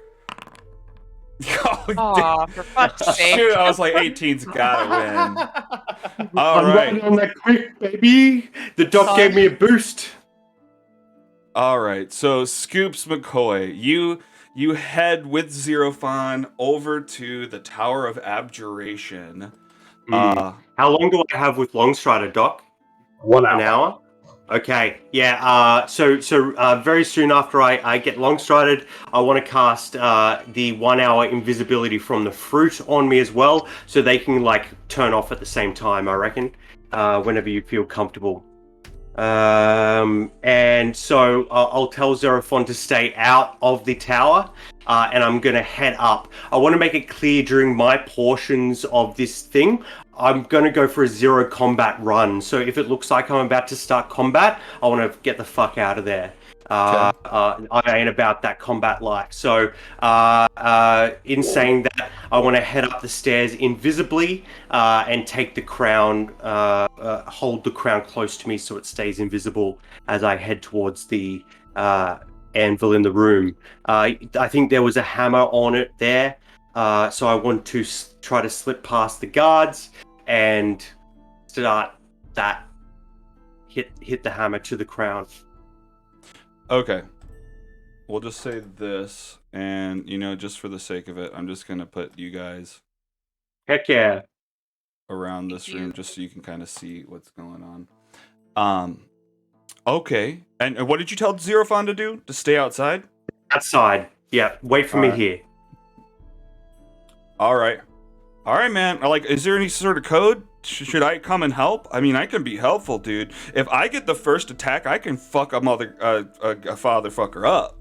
Aw, for fuck's sake. Shoot, I was like 18's gotta win. All I'm right. running on that quick, baby. The doc gave me a boost. All right. So Scoops McCoy, you head with Zerophon over to the Tower of Abjuration. How long do I have with Longstrider, Doc? 1 hour. An hour? Okay, yeah, so very soon after I get Longstrided, I want to cast the 1 hour invisibility from the fruit on me as well, so they can, like, turn off at the same time, I reckon, whenever you feel comfortable. And so I'll tell Zerophon to stay out of the tower, and I'm going to head up. I want to make it clear during my portions of this thing, I'm going to go for a zero combat run. So if it looks like I'm about to start combat, I want to get the fuck out of there. I ain't about that combat life. So in saying that, I want to head up the stairs invisibly and take the crown, hold the crown close to me so it stays invisible as I head towards the anvil in the room. I think there was a hammer on it there, so I want to try to slip past the guards and start that. Hit the hammer to the crown. Okay. We'll just say this, and, just for the sake of it, I'm just going to put you guys Heck yeah. around this room just so you can kind of see what's going on. Okay. And what did you tell Zerophon to do? To stay outside? Outside. Yeah, wait for me here. All right. All right, man. Is there any sort of code? Should I come and help? I mean, I can be helpful, dude. If I get the first attack, I can fuck a fatherfucker up.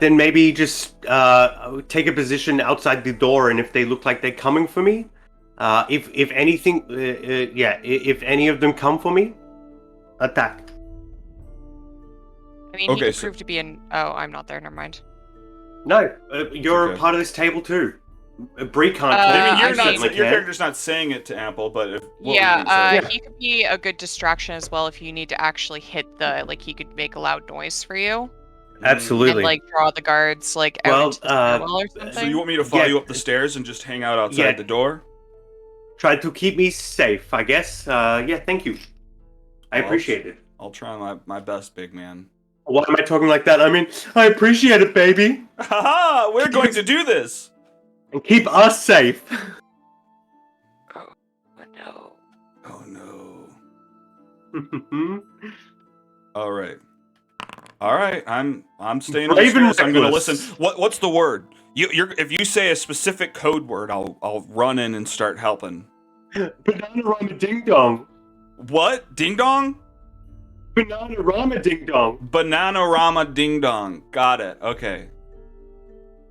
Then maybe just take a position outside the door, and if they look like they're coming for me, if anything, if any of them come for me, attack. I mean, he could prove to be an... Oh, I'm not there. Never mind. No, you're a part of this table too. Bree can't. Your character's not saying it to Ample, but he could be a good distraction as well if you need to actually hit the... Like, he could make a loud noise for you. Absolutely. And, draw the guards, out into the stairwell or something. So you want me to follow you up the stairs and just hang out outside the door? Try to keep me safe, I guess. Thank you. I appreciate it. I'll try my best, big man. Why am I talking like that? I mean, I appreciate it, baby. Haha! We're going to do this! And keep us safe. Oh no. Oh no. All right. All right, I'm staying on Brave and serious. I'm gonna reckless. listen. What's the word? If you say a specific code word, I'll run in and start helping. Banana Rama Ding Dong. What? Ding dong? Banana Rama Ding Dong. Banana Rama ding dong. Got it. Okay.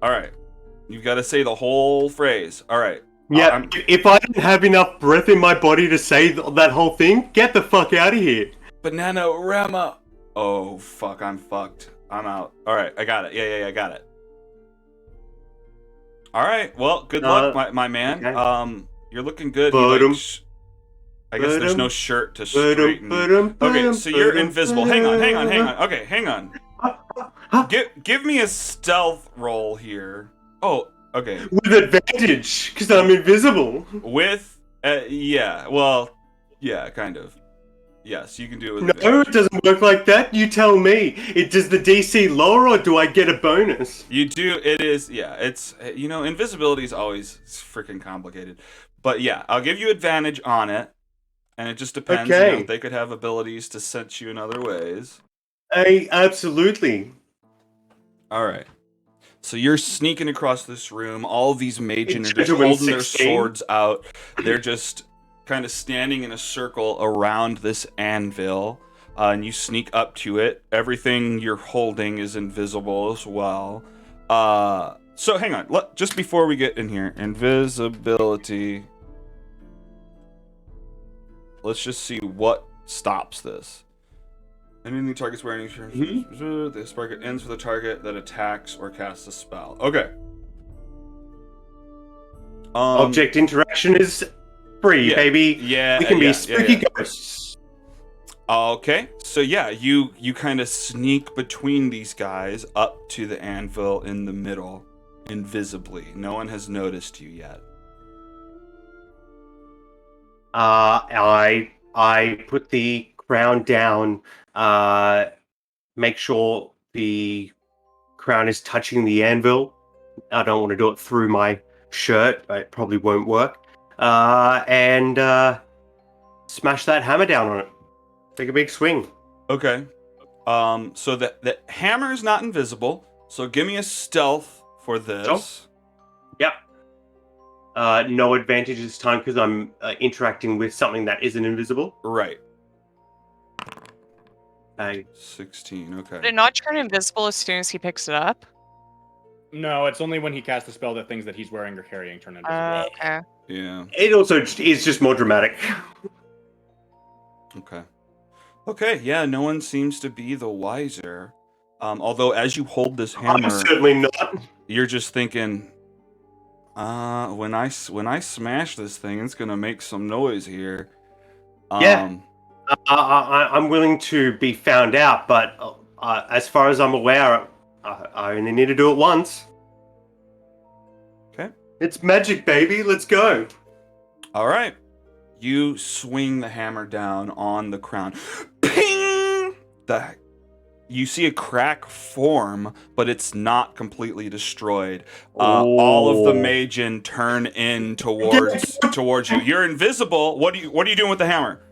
All right. You've got to say the whole phrase. All right. Yeah, if I don't have enough breath in my body to say that whole thing, get the fuck out of here. Banana Rama. Oh fuck! I'm fucked. I'm out. All right. I got it. Yeah. I got it. All right. Well, good luck, my man. Okay. You're looking good. I guess there's no shirt to straighten. Okay, so you're invisible. Hang on. Okay, hang on. Give me a stealth roll here. Oh, okay. With advantage, because I'm invisible. With, yeah, well, yeah, kind of. Yes, you can do it with No, advantage. it doesn't work like that. You tell me. Does the DC lower or do I get a bonus? You do, it is, yeah, it's, invisibility is always freaking complicated. But yeah, I'll give you advantage on it. And it just depends. Okay. They could have abilities to sense you in other ways. Absolutely. All right. So you're sneaking across this room. All of these mages are just Gentleman holding their 16. swords out. They're just kind of standing in a circle around this anvil. And you sneak up to it. Everything you're holding is invisible as well. So hang on. Just before we get in here, invisibility. Let's just see what stops this. Anything targets wearing the spark ends for the target that attacks or casts a spell. Okay. Object interaction is free, baby. Yeah. We can be spooky ghosts. Okay. So yeah, you kind of sneak between these guys up to the anvil in the middle, invisibly. No one has noticed you yet. I put the crown down, make sure the crown is touching the anvil. I don't want to do it through my shirt. It probably won't work. And smash that hammer down on it. Take a big swing. Okay. So the hammer is not invisible. So give me a stealth for this. Stealth? Yep. No advantage this time because I'm interacting with something that isn't invisible. Right. Okay. 16, okay. Did it not turn invisible as soon as he picks it up? No, it's only when he casts a spell that things that he's wearing or carrying turn invisible. Okay. Yeah. It also is just more dramatic. Okay. Okay, yeah, no one seems to be the wiser. Although as you hold this hammer, I'm certainly not. you're just thinking, when I smash this thing, it's gonna make some noise here. Yeah. I'm willing to be found out, but as far as I'm aware, I only need to do it once. Okay. It's magic, baby. Let's go. All right. You swing the hammer down on the crown. Ping! You see a crack form, but it's not completely destroyed. All of the Magian turn in towards you. You're invisible. What are you doing with the hammer?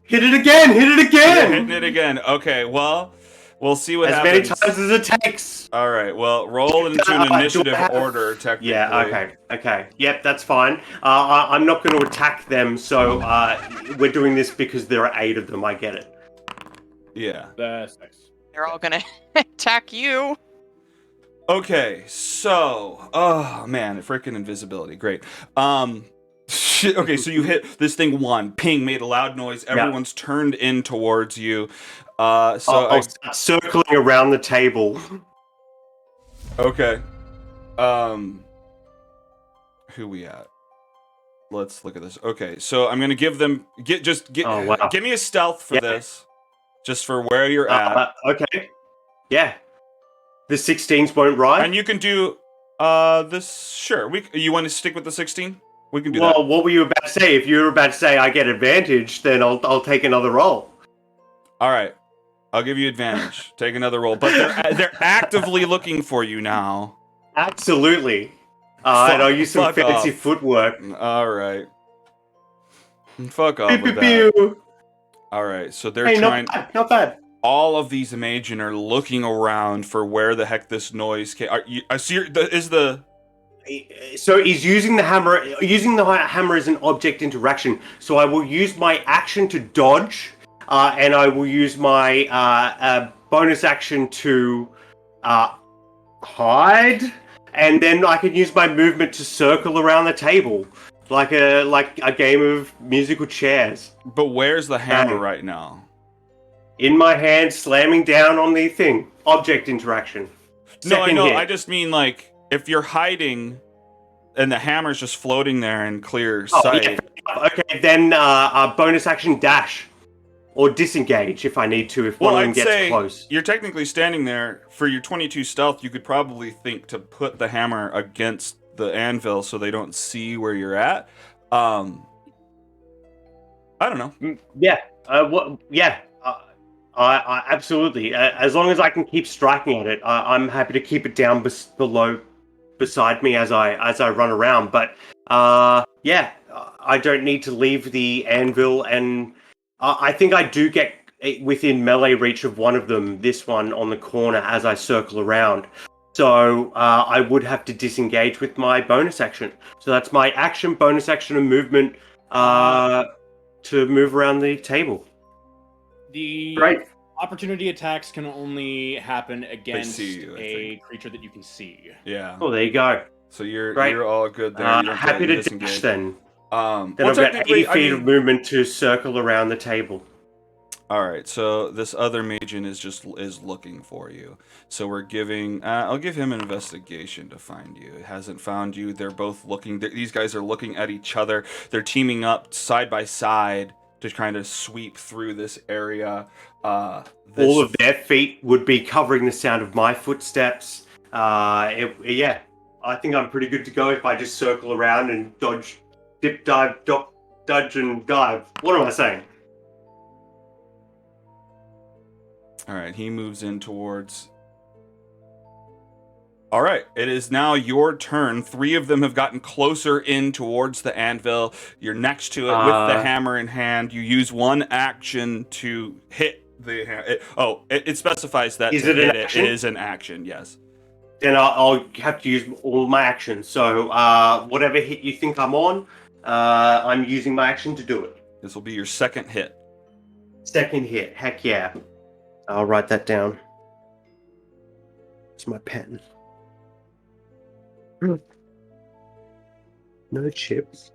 Hit it again! Hit it again! You're hitting it again. Okay, well, we'll see what happens. As many times as it takes. All right, well, roll into an initiative order, technically. Yeah, okay. Yep, that's fine. I'm not going to attack them, so we're doing this because there are 8 of them. I get it. Yeah. That's nice. They're all gonna attack you. Okay, so, oh man, freaking invisibility, great. Okay, so you hit this thing 1, ping, made a loud noise. Everyone's turned in towards you. I'll start circling around the table. Okay. Who we at? Let's look at this. Okay, so I'm gonna give them give me a stealth for this, just for where you're at. Okay. Yeah. The 16s won't ride. And you can do this. Sure. You want to stick with the 16? We can do that. Well, what were you about to say? If you were about to say I get advantage, then I'll take another roll. All right. I'll give you advantage. Take another roll. But they're actively looking for you now. Absolutely. And I'll use some fancy footwork. All right. Fuck off with that. All right. So they're trying. Not bad. all of these Imagian are looking around for where the heck this noise came. I see. So he's using the hammer. Using the hammer as an object interaction. So I will use my action to dodge, and I will use my bonus action to hide, and then I can use my movement to circle around the table, like a game of musical chairs. But where's the hammer right now? In my hand, slamming down on the thing. Object interaction. No, I know. Hit. I just mean, like, if you're hiding and the hammer's just floating there in clear sight. Yeah. Okay, then a bonus action dash. Or disengage if I need to, if one of them gets close. You're technically standing there. For your 22 stealth, you could probably think to put the hammer against the anvil so they don't see where you're at. I don't know. Yeah. I absolutely. As long as I can keep striking at it, I'm happy to keep it down beside me as I run around. But I don't need to leave the anvil, and I think I do get within melee reach of one of them. This one on the corner as I circle around. So I would have to disengage with my bonus action. So that's my action, bonus action, and movement to move around the table. The Great. opportunity attacks can only happen against you, a creature that you can see. Yeah. Oh, there you go. So you're all good there. You don't Happy to disengage. dash then. Then Well, I've got 80 feet I of movement to circle around the table. All right, so this other Magian is looking for you. So we're giving. I'll give him an investigation to find you. It hasn't found you. They're both looking. These guys are looking at each other. They're teaming up side by side to kind of sweep through this area. All of their feet would be covering the sound of my footsteps. I think I'm pretty good to go if I just circle around and dodge, dip, dive, dodge, and dive. What am I saying? All right, he moves in towards. All right, it is now your turn. 3 of them have gotten closer in towards the anvil. You're next to it with the hammer in hand. You use one action to hit the hammer. It specifies that is to it hit an it action? is an action, yes. Then I'll have to use all my actions. So whatever hit you think I'm on, I'm using my action to do it. This will be your second hit. Second hit, heck yeah. I'll write that down. It's my pen. No chips.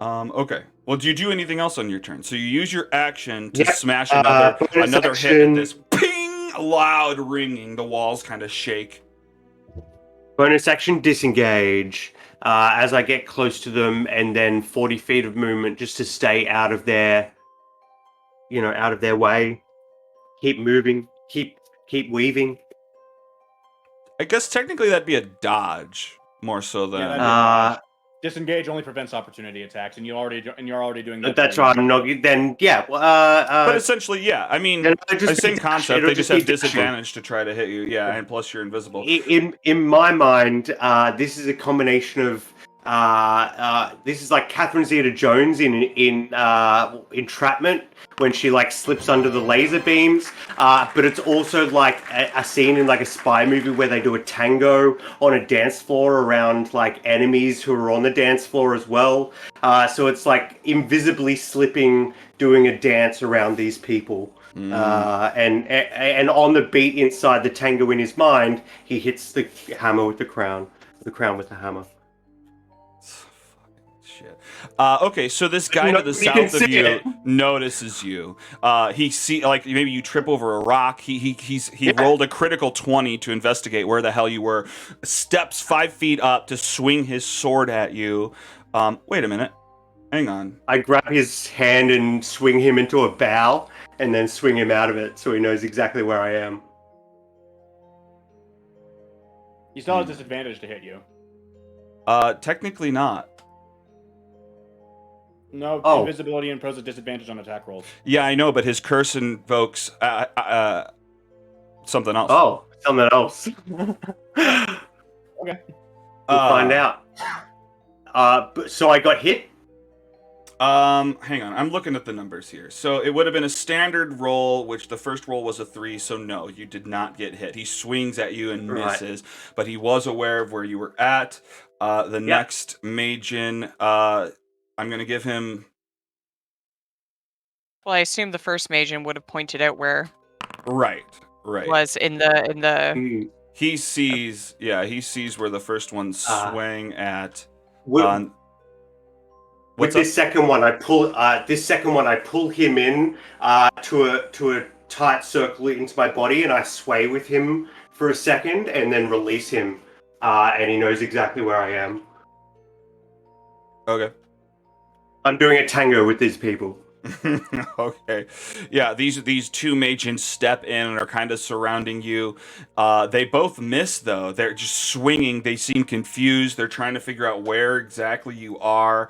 Okay. Well, do you do anything else on your turn? So you use your action to Yep. smash another hit, action. and this ping, loud ringing. The walls kind of shake. Bonus action, disengage. As I get close to them, and then 40 feet of movement just to stay out of their way. Keep moving. Keep weaving. I guess technically that'd be a dodge more so than. Yeah, disengage only prevents opportunity attacks, and you're already doing that. That's right. I'm not. Then yeah. But essentially, yeah. I mean, the same concept. They just have disadvantage to try to hit you. Yeah, and plus you're invisible. In my mind, this is a combination of. This is like Catherine Zeta-Jones in Entrapment when she like slips under the laser beams. But it's also like a scene in like a spy movie where they do a tango on a dance floor around like enemies who are on the dance floor as well. So it's like invisibly slipping, doing a dance around these people. And on the beat inside the tango in his mind, he hits the hammer with the crown with the hammer. Shit. Okay, so this guy to the south of you notices you. He see like maybe you trip over a rock. He rolled a critical 20 to investigate where the hell you were. Steps 5 feet up to swing his sword at you. Wait a minute. Hang on. I grab his hand and swing him into a bow, and then swing him out of it so he knows exactly where I am. You still have disadvantage to hit you. Technically not. No, invisibility imposes a disadvantage on attack rolls. Yeah, I know, but his curse invokes something else. Oh, something else. Okay. We'll find out. So I got hit? Hang on. I'm looking at the numbers here. So it would have been a standard roll, which the first roll was a 3. So no, you did not get hit. He swings at you and Right. misses, but he was aware of where you were at. The next Magian, I'm gonna give him. Well, I assume the first Magian would have pointed out where Right. was in the. Mm. He sees. Yeah, he sees where the first one swang at. With What's this second one, I pull. This second one, I pull him in to a tight circle into my body, and I sway with him for a second, and then release him. And he knows exactly where I am. Okay. I'm doing a tango with these people. Okay. Yeah, these two Magians step in and are kind of surrounding you. They both miss, though. They're just swinging. They seem confused. They're trying to figure out where exactly you are.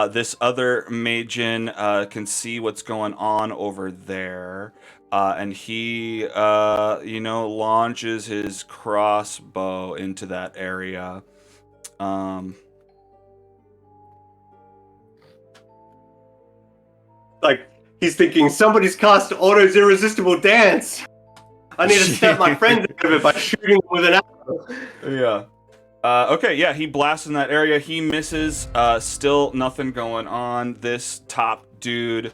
This other Magian can see what's going on over there. And he, launches his crossbow into that area. Like, he's thinking, somebody's cast Otto's Irresistible Dance. I need to snap my friend out of it by shooting him with an arrow. Yeah. Okay, yeah, he blasts in that area. He misses. Still nothing going on. This top dude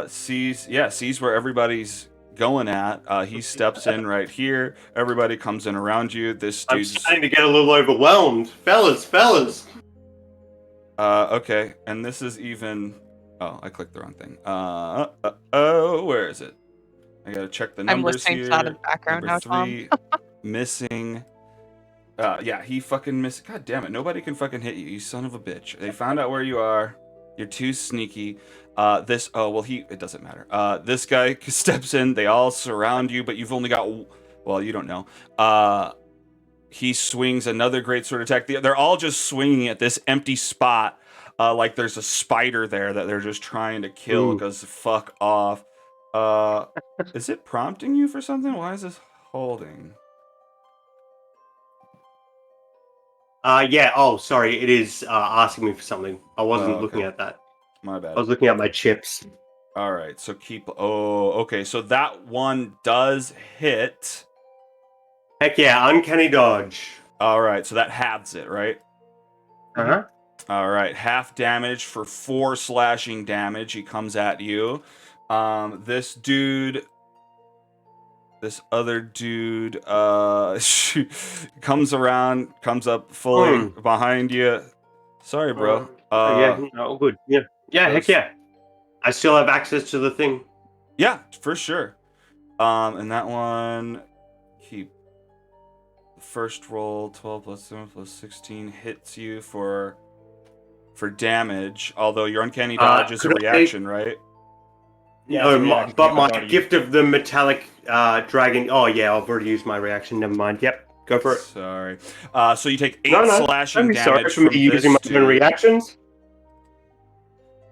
sees where everybody's going at. He steps in right here. Everybody comes in around you. This I'm dude's... starting to get a little overwhelmed. Fellas. Okay, and this is even... Oh, I clicked the wrong thing. Where is it? I gotta check the numbers I'm listening here. to that in the background Number now, 3, missing. Yeah, he fucking missed. God damn it! Nobody can fucking hit you, you son of a bitch. They found out where you are. You're too sneaky. This. Oh well, it doesn't matter. This guy steps in. They all surround you, but you've only got. Well, you don't know. He swings another great sword attack. They're all just swinging at this empty spot. Like there's a spider there that they're just trying to kill because fuck off. Is it prompting you for something? Why is this holding? Yeah. Oh, sorry. It is asking me for something. I wasn't okay. looking at that. My bad. I was looking at my chips. All right. So keep. Oh, okay. So that one does hit. Heck yeah! Uncanny dodge. All right. So that halves it, right? Uh-huh. All right, half damage for 4 slashing damage. He comes at you. This other dude, comes up fully behind you. Sorry, bro. Yeah, no, good. Yeah, heck yeah. I still have access to the thing. Yeah, for sure. And that one, keep the first roll, 12 plus 7 plus 16 hits you for damage, although your uncanny dodge is a reaction, right? Yeah, No, but my gift of the metallic dragon. Oh yeah, I've already used my reaction. Never mind. Yep, go for it. Sorry. So you take 8 No, slashing don't be sorry damage for me from using this my own dude. reactions.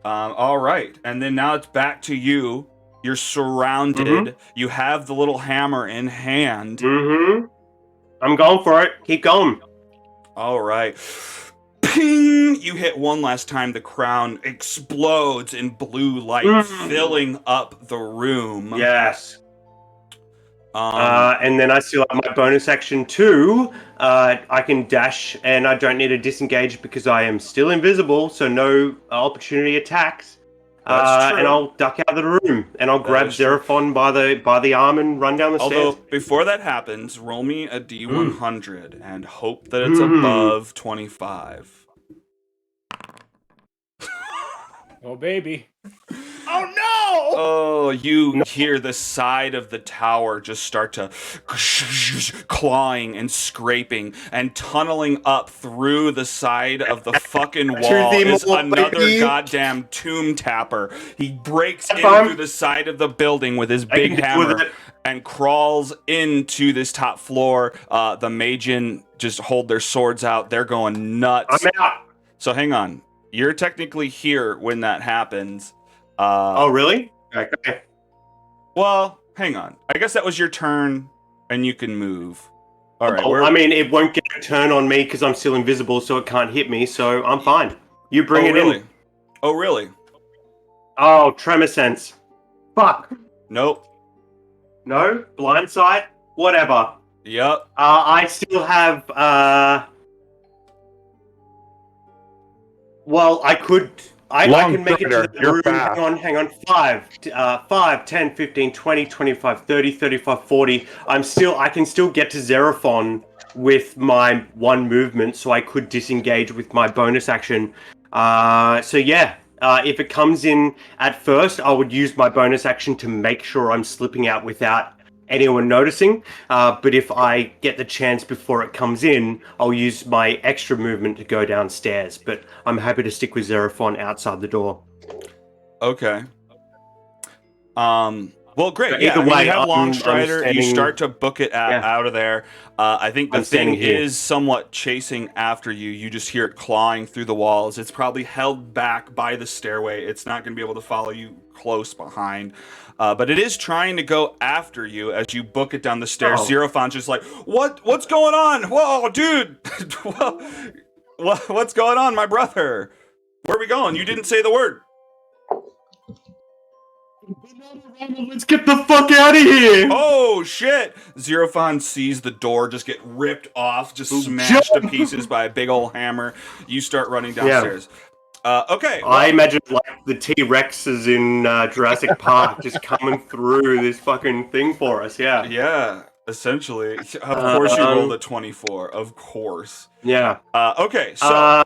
All right, and then now it's back to you. You're surrounded. Mm-hmm. You have the little hammer in hand. Mm-hmm. I'm going for it. Keep going. All right. Ping! You hit one last time. The crown explodes in blue light, filling up the room. Yes. And then I still have my bonus action too. I can dash, and I don't need to disengage because I am still invisible, so no opportunity attacks. That's true. And I'll duck out of the room, and I'll grab Xeraphon by the arm and run down the stairs. Before that happens, roll me a D100 and hope that it's above 25. Oh, baby. Oh, no! Oh, you hear the side of the tower just start to clawing and scraping and tunneling up through the side of the fucking wall is another goddamn tomb tapper. He breaks in through the side of the building with his big hammer and crawls into this top floor. The Magian just hold their swords out. They're going nuts. I'm out. So hang on. You're technically here when that happens. Oh, really? Okay. Well, hang on. I guess that was your turn, and you can move. All right. I mean, it won't get a turn on me because I'm still invisible, so it can't hit me. So I'm fine. You bring it in. Oh, really? Oh, tremor sense. Fuck. Nope. No? Blind sight? Whatever. Yep. I still have, well, I Long can make it to strider, the you're room. fast. Hang on. 5, 10, 15, 20, 25, 30, 35, 40. I can still get to Xerophon with my one movement, so I could disengage with my bonus action. So yeah, if it comes in at first, I would use my bonus action to make sure I'm slipping out without anyone noticing. But if I get the chance before it comes in, I'll use my extra movement to go downstairs. But I'm happy to stick with Xerophon outside the door. Okay. Well, great. But Yeah, either I mean, way, you have Long I'm Strider. You standing- start to book it Yeah. out of there. I think the I'm thing standing here. is somewhat chasing after you. You just hear it clawing through the walls. It's probably held back by the stairway. It's not going to be able to follow you close behind. But it is trying to go after you as you book it down the stairs. Oh. Xerophon's just like, what's going on? Whoa, dude. What's going on, my brother? Where are we going? You didn't say the word. Let's get the fuck out of here! Oh shit! Xerophon sees the door just get ripped off, just smashed to pieces by a big old hammer. You start running downstairs. Okay. Well, I imagine like the T-Rexes in Jurassic Park just coming through this fucking thing for us. Yeah. yeah, essentially. Of course you rolled a 24. Of course. Yeah. Okay, so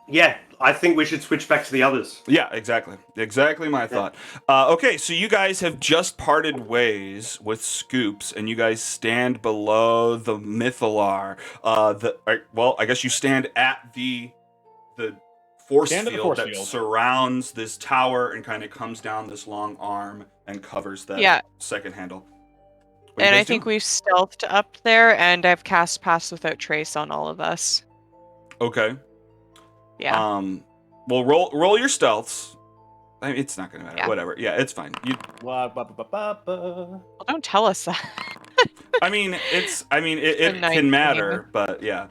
Yeah, I think we should switch back to the others. yeah, exactly. Exactly my thought. Okay, so you guys have just parted ways with Scoops, and you guys stand below the Mythalar. Well, I guess you stand at the force Stand at the field force that field. surrounds this tower and kind of comes down this long arm and covers that Yeah. second handle. What are you And I guys think doing? we've stealthed up there, and I've cast Pass Without Trace on all of us. Okay. Yeah. Well, roll your stealths. I mean, it's not gonna matter. Yeah. Whatever. Yeah, it's fine. Well, Well, don't tell us that. I mean, it A can 19. matter, but yeah.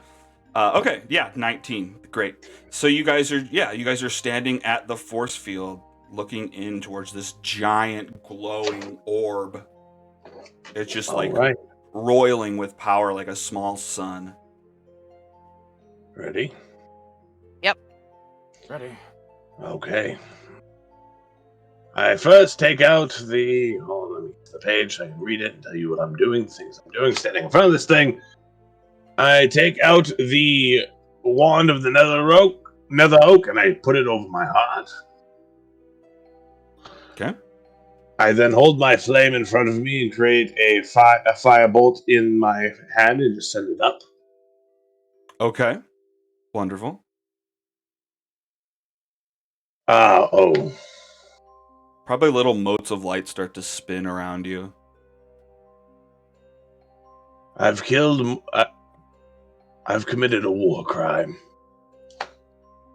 Okay, yeah, 19. Great. So you guys are standing at the force field, looking in towards this giant glowing orb. It's just like All right. roiling with power like a small sun. Ready? ready. Okay. I first take out the. Oh, let me get the page so I can read it and tell you what I'm doing, things I'm doing, standing in front of this thing. I take out the wand of the nether oak, and I put it over my heart. Okay. I then hold my flame in front of me and create a fire bolt in my hand and just send it up. Okay. Wonderful. Oh. Probably little motes of light start to spin around you. I've committed a war crime.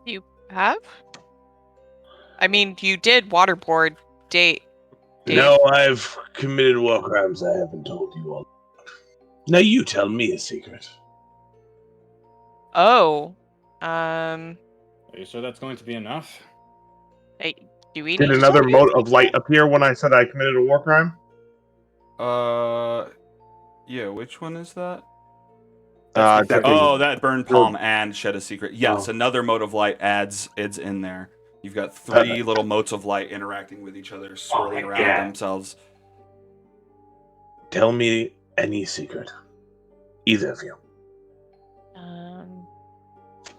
You have? I mean, you did waterboard Dave. No, I've committed war crimes I haven't told you all. Now you tell me a secret. Oh. Are you sure that's going to be enough? Hey, do we Did need another to mote of light appear when I said I committed a war crime? Yeah, which one is that? That's Oh, that burned palm and shed a secret. Yes, another mote of light adds in there. You've got three little motes of light interacting with each other, swirling around themselves. Tell me any secret. Either of you.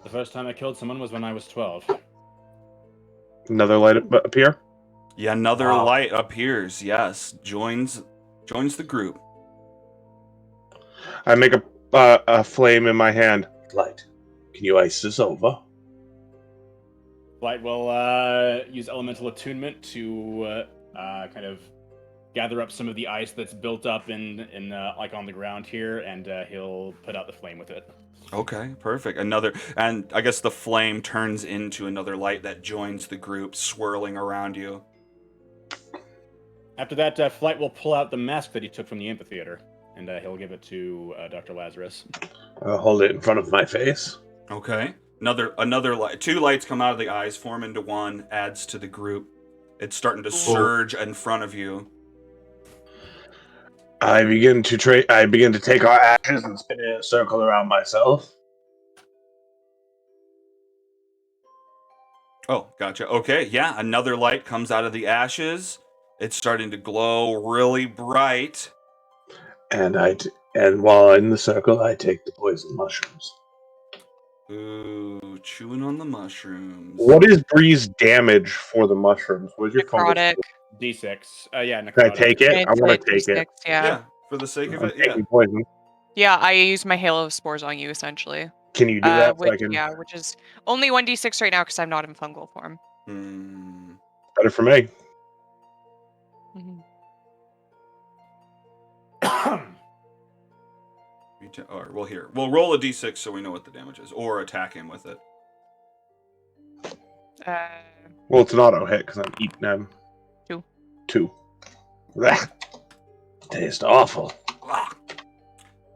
The first time I killed someone was when I was 12. Another light appear? Yeah, another light appears. Yes, joins the group. I make a flame in my hand. Light. Can you ice this over? Flight will use elemental attunement to kind of gather up some of the ice that's built up in like on the ground here, and he'll put out the flame with it. Okay, perfect. And I guess the flame turns into another light that joins the group, swirling around you. After that, Flight will pull out the mask that he took from the amphitheater, and he'll give it to Dr. Lazarus. I'll hold it in front of my face. Okay. Another light. Two lights come out of the eyes, form into one, adds to the group. It's starting to Cool. surge in front of you. I begin to take our ashes and spin in a circle around myself. Oh, gotcha. Okay, yeah. Another light comes out of the ashes. It's starting to glow really bright. And while in the circle, I take the poison mushrooms. Ooh, chewing on the mushrooms. What is Bree's damage for the mushrooms? What is your Necrotic. D6. Yeah, necrotic. Can I take it? I It's want a to take it. D6, yeah. Yeah, for the sake of I'm it, yeah. taking poison. Yeah, I use my Halo of Spores on you, essentially. Can you do that? So I Which, can. yeah, which is only 1d6 right now because I'm not in fungal form. Hmm. Better for me. Mhm. Or we'll roll a d6 so we know what the damage is, or attack him with it. Well, it's an auto hit because I'm eating them. 2. 2. That tastes awful.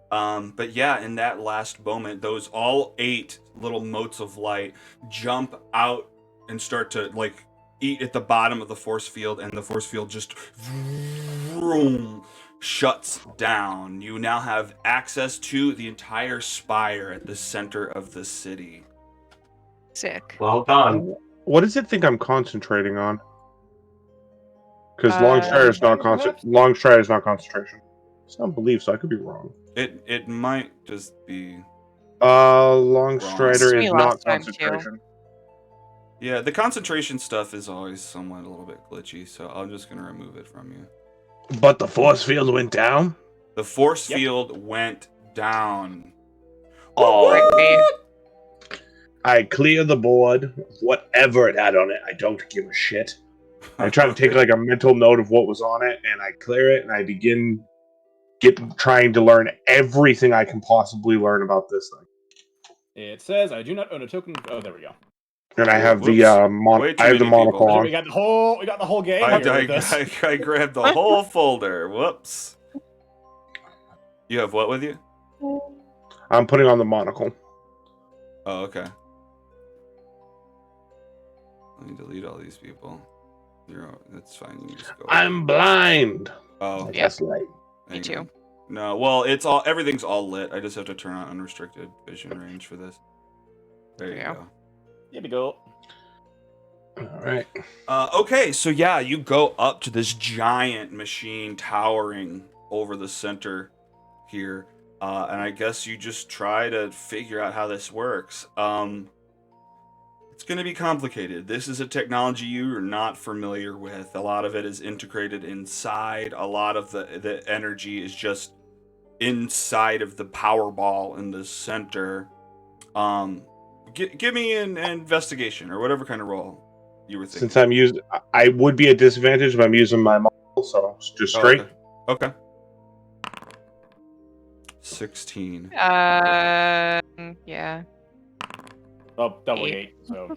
But yeah, in that last moment, those all 8 little motes of light jump out and start to like eat at the bottom of the force field, and the force field just vroom, shuts down. You now have access to the entire spire at the center of the city. Sick. Well done. What does it think I'm concentrating on? Because long stride is not concentration. I don't believe so. I could be wrong. It might just be Long Wrong. strider Me is last not time, too. concentration. yeah. The concentration stuff is always somewhat a little bit glitchy, so I'm just gonna remove it from you. But the force field went down. The force Yep. field went down. Right, right. I clear the board. Whatever it had on it, I don't give a shit. I try to take like a mental note of what was on it, and I clear it, and I begin trying to learn everything I can possibly learn about this thing. It says I do not own a token. Oh, there we go. And I have Whoops. the Way too I have the many people. monocle on. We got the whole gang I, here with us. I grabbed the whole folder. Whoops. You have what with you? I'm putting on the monocle. Oh, okay. Let me delete all these people. That's fine. You can just go. I'm blind. Oh, I Yeah. guess light. Me hang too. on. No, well, everything's all lit. I just have to turn on unrestricted vision range for this. There you Yeah. go. Here we go. All right. Okay, so yeah, you go up to this giant machine towering over the center here, and I guess you just try to figure out how this works. It's going to be complicated. This is a technology you are not familiar with. A lot of it is integrated inside. A lot of the energy is just inside of the power ball in the center. Give me an investigation or whatever kind of roll you were thinking. Since I'm using, I would be at disadvantage if I'm using my monocle, so just straight. Okay. 16. Yeah. Oh, double 8. 8. So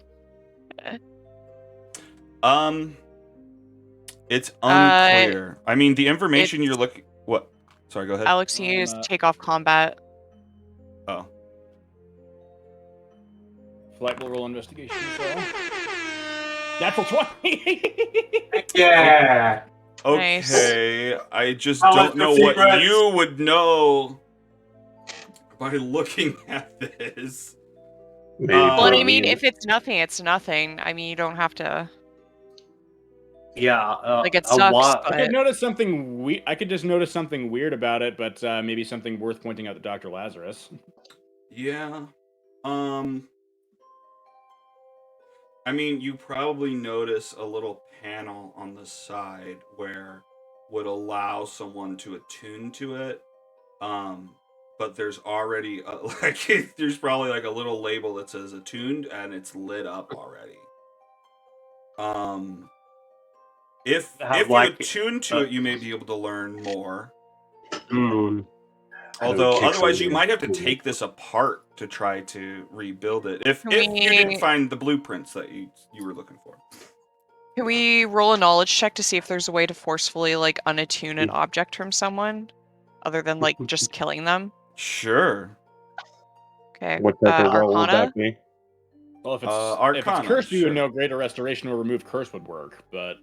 It's unclear. I mean, the information you're looking. What? Sorry, go ahead. Alex, you use take off combat. Oh. Flight will roll investigation as well. Natural 20. Yeah. Okay. I just Tell us don't the know what secrets. you would know by looking at this. Maybe Well, put I it mean, in. if it's nothing, it's nothing. I mean, you don't have to. Yeah. Like, it a sucks, lot- I but- could notice something I could just notice something weird about it, but maybe something worth pointing out to Dr. Lazarus. Yeah. I mean, you probably notice a little panel on the side where would allow someone to attune to it. But there's already there's probably like a little label that says attuned and it's lit up already. If you attune to it, you may be able to learn more. Although otherwise you might have to take this apart to try to rebuild it. If you didn't find the blueprints that you were looking for. Can we roll a knowledge check to see if there's a way to forcefully like unattune an object from someone, other than like just killing them? Sure. Okay. What type of roll would Arcana? that be? Well, if it's Arcana, cursed, we sure. would know greater restoration or remove curse would work, but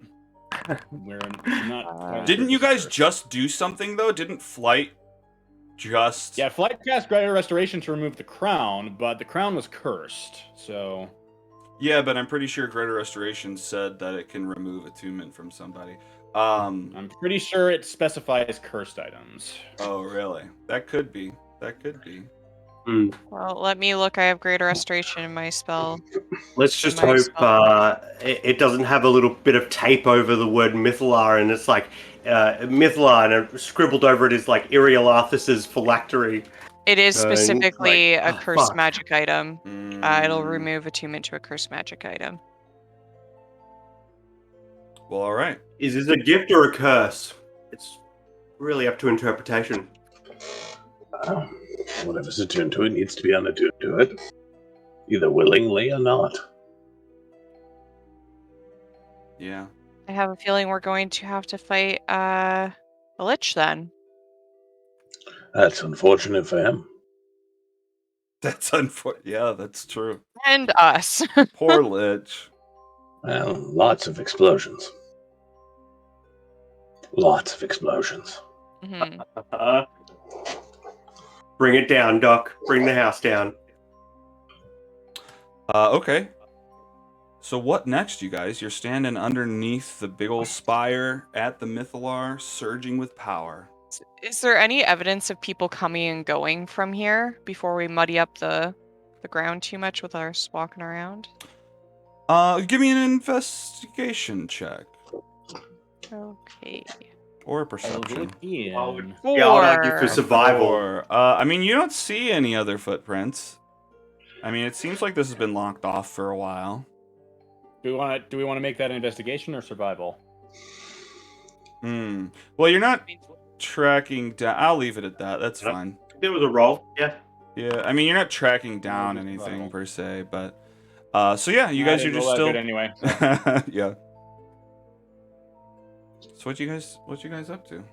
we're not quite sure Didn't you this is guys cursed. just do something though? Didn't Flight just? Yeah, Flight cast greater restoration to remove the crown, but the crown was cursed, so. Yeah, but I'm pretty sure Greater Restoration said that it can remove attunement from somebody. I'm pretty sure it specifies cursed items. Oh, really? That could be. That could be. Well, let me look. I have greater restoration in my spell. Let's just My hope spell. it doesn't have a little bit of tape over the word Mythalar, and it's like Mythalar, and scribbled over it is like Iriolarthas's phylactery. It is And, specifically like, a cursed fuck. magic item. It'll Mm, remove attunement to a cursed magic item. Well, all right. Is this a gift or a curse? It's really up to interpretation. Whatever's attuned to it needs to be unattuned to it, either willingly or not. Yeah. I have a feeling we're going to have to fight a lich then. That's unfortunate for him. That's unfortunate. Yeah, that's true. And us. Poor Lich. Well, lots of explosions. Lots of explosions. Mhm. Bring it down, Doc. Bring the house down. Okay. So what next, you guys? You're standing underneath the big old spire at the Mythalar, surging with power. Is there any evidence of people coming and going from here before we muddy up the ground too much with us walking around? Give me an investigation check Okay. or a I will perception. go in. Yeah, I would argue for Four. survival. Or, I mean, you don't see any other footprints. I mean, it seems like this has been locked off for a while. Do we want to make that an investigation or survival? Well, you're not tracking down. I'll leave it at that. That's fine. There was a roll. Yeah. Yeah, I mean, you're not tracking down anything per se, but so yeah, you guys are just still anyway. So. yeah. So what you guys up to?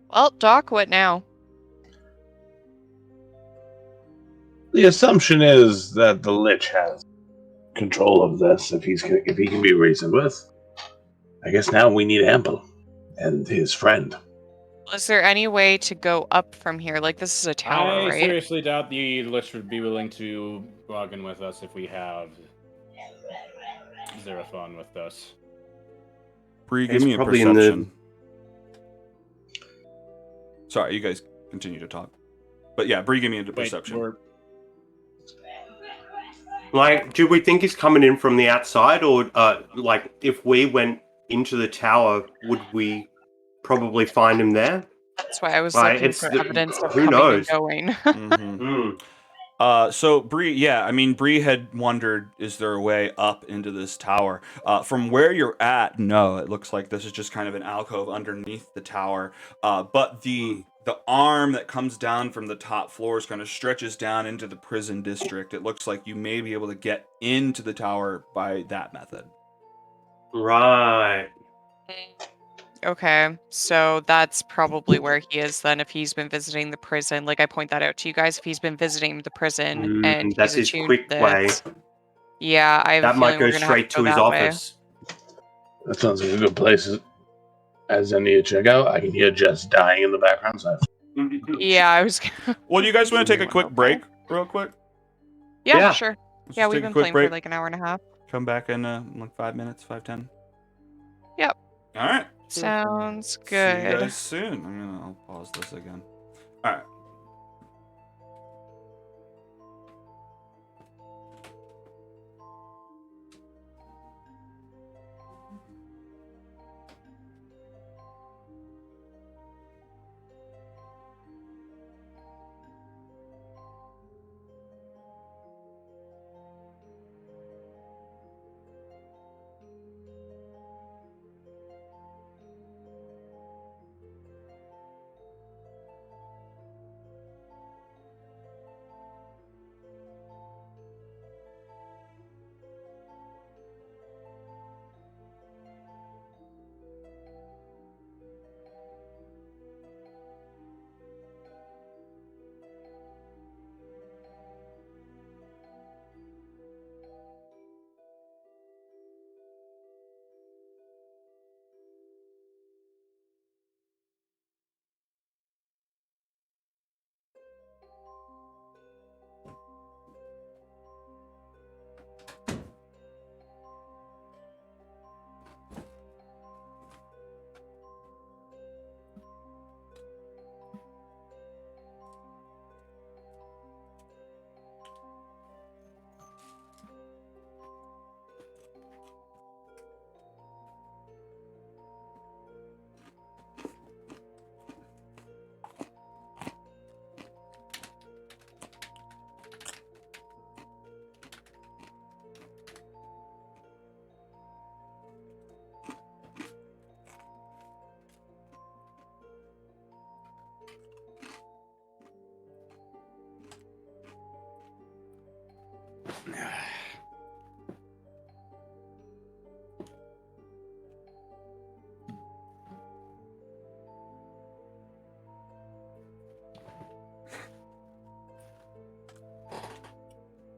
Well, Doc, what now? The assumption is that the Lich has control of this if he can be reasoned with. I guess now we need Ample and his friend. Is there any way to go up from here? Like, this is a tower, I right? seriously doubt the Lich would be willing to bargain with us if we have Xerathon with us. Bree, give It's me a probably in the- perception. Sorry, you guys continue to talk. But yeah, Bree, give me a perception. Like, do we think he's coming in from the outside, or like if we went into the tower, would we probably find him there? That's why I was Right, looking it's for the- evidence of who coming knows? and going. Mhm. So Bree, yeah, I mean, Bree had wondered, is there a way up into this tower? From where you're at, no, it looks like this is just kind of an alcove underneath the tower. But the arm that comes down from the top floors kind of stretches down into the prison district. It looks like you may be able to get into the tower by that method. Right. Okay, so that's probably where he is then if he's been visiting the prison. Like, I point that out to you guys, if he's been visiting the prison and That's he's his attuned quick to way. this. Yeah, I have a That might feeling go we're gonna have straight to go to his that way. office. That sounds like a good place as any to check out. I can hear Jess dying in the background. So Yeah, I was. Well, do you guys want to take a Anyone quick okay? break, real quick? Yeah, Yeah. sure. Let's Yeah, just we've take a been quick playing break. for like an hour and a half. Come back in like 5 minutes, 5-10. Yep. All right. Sounds See you good. guys soon. I'll pause this again. All right.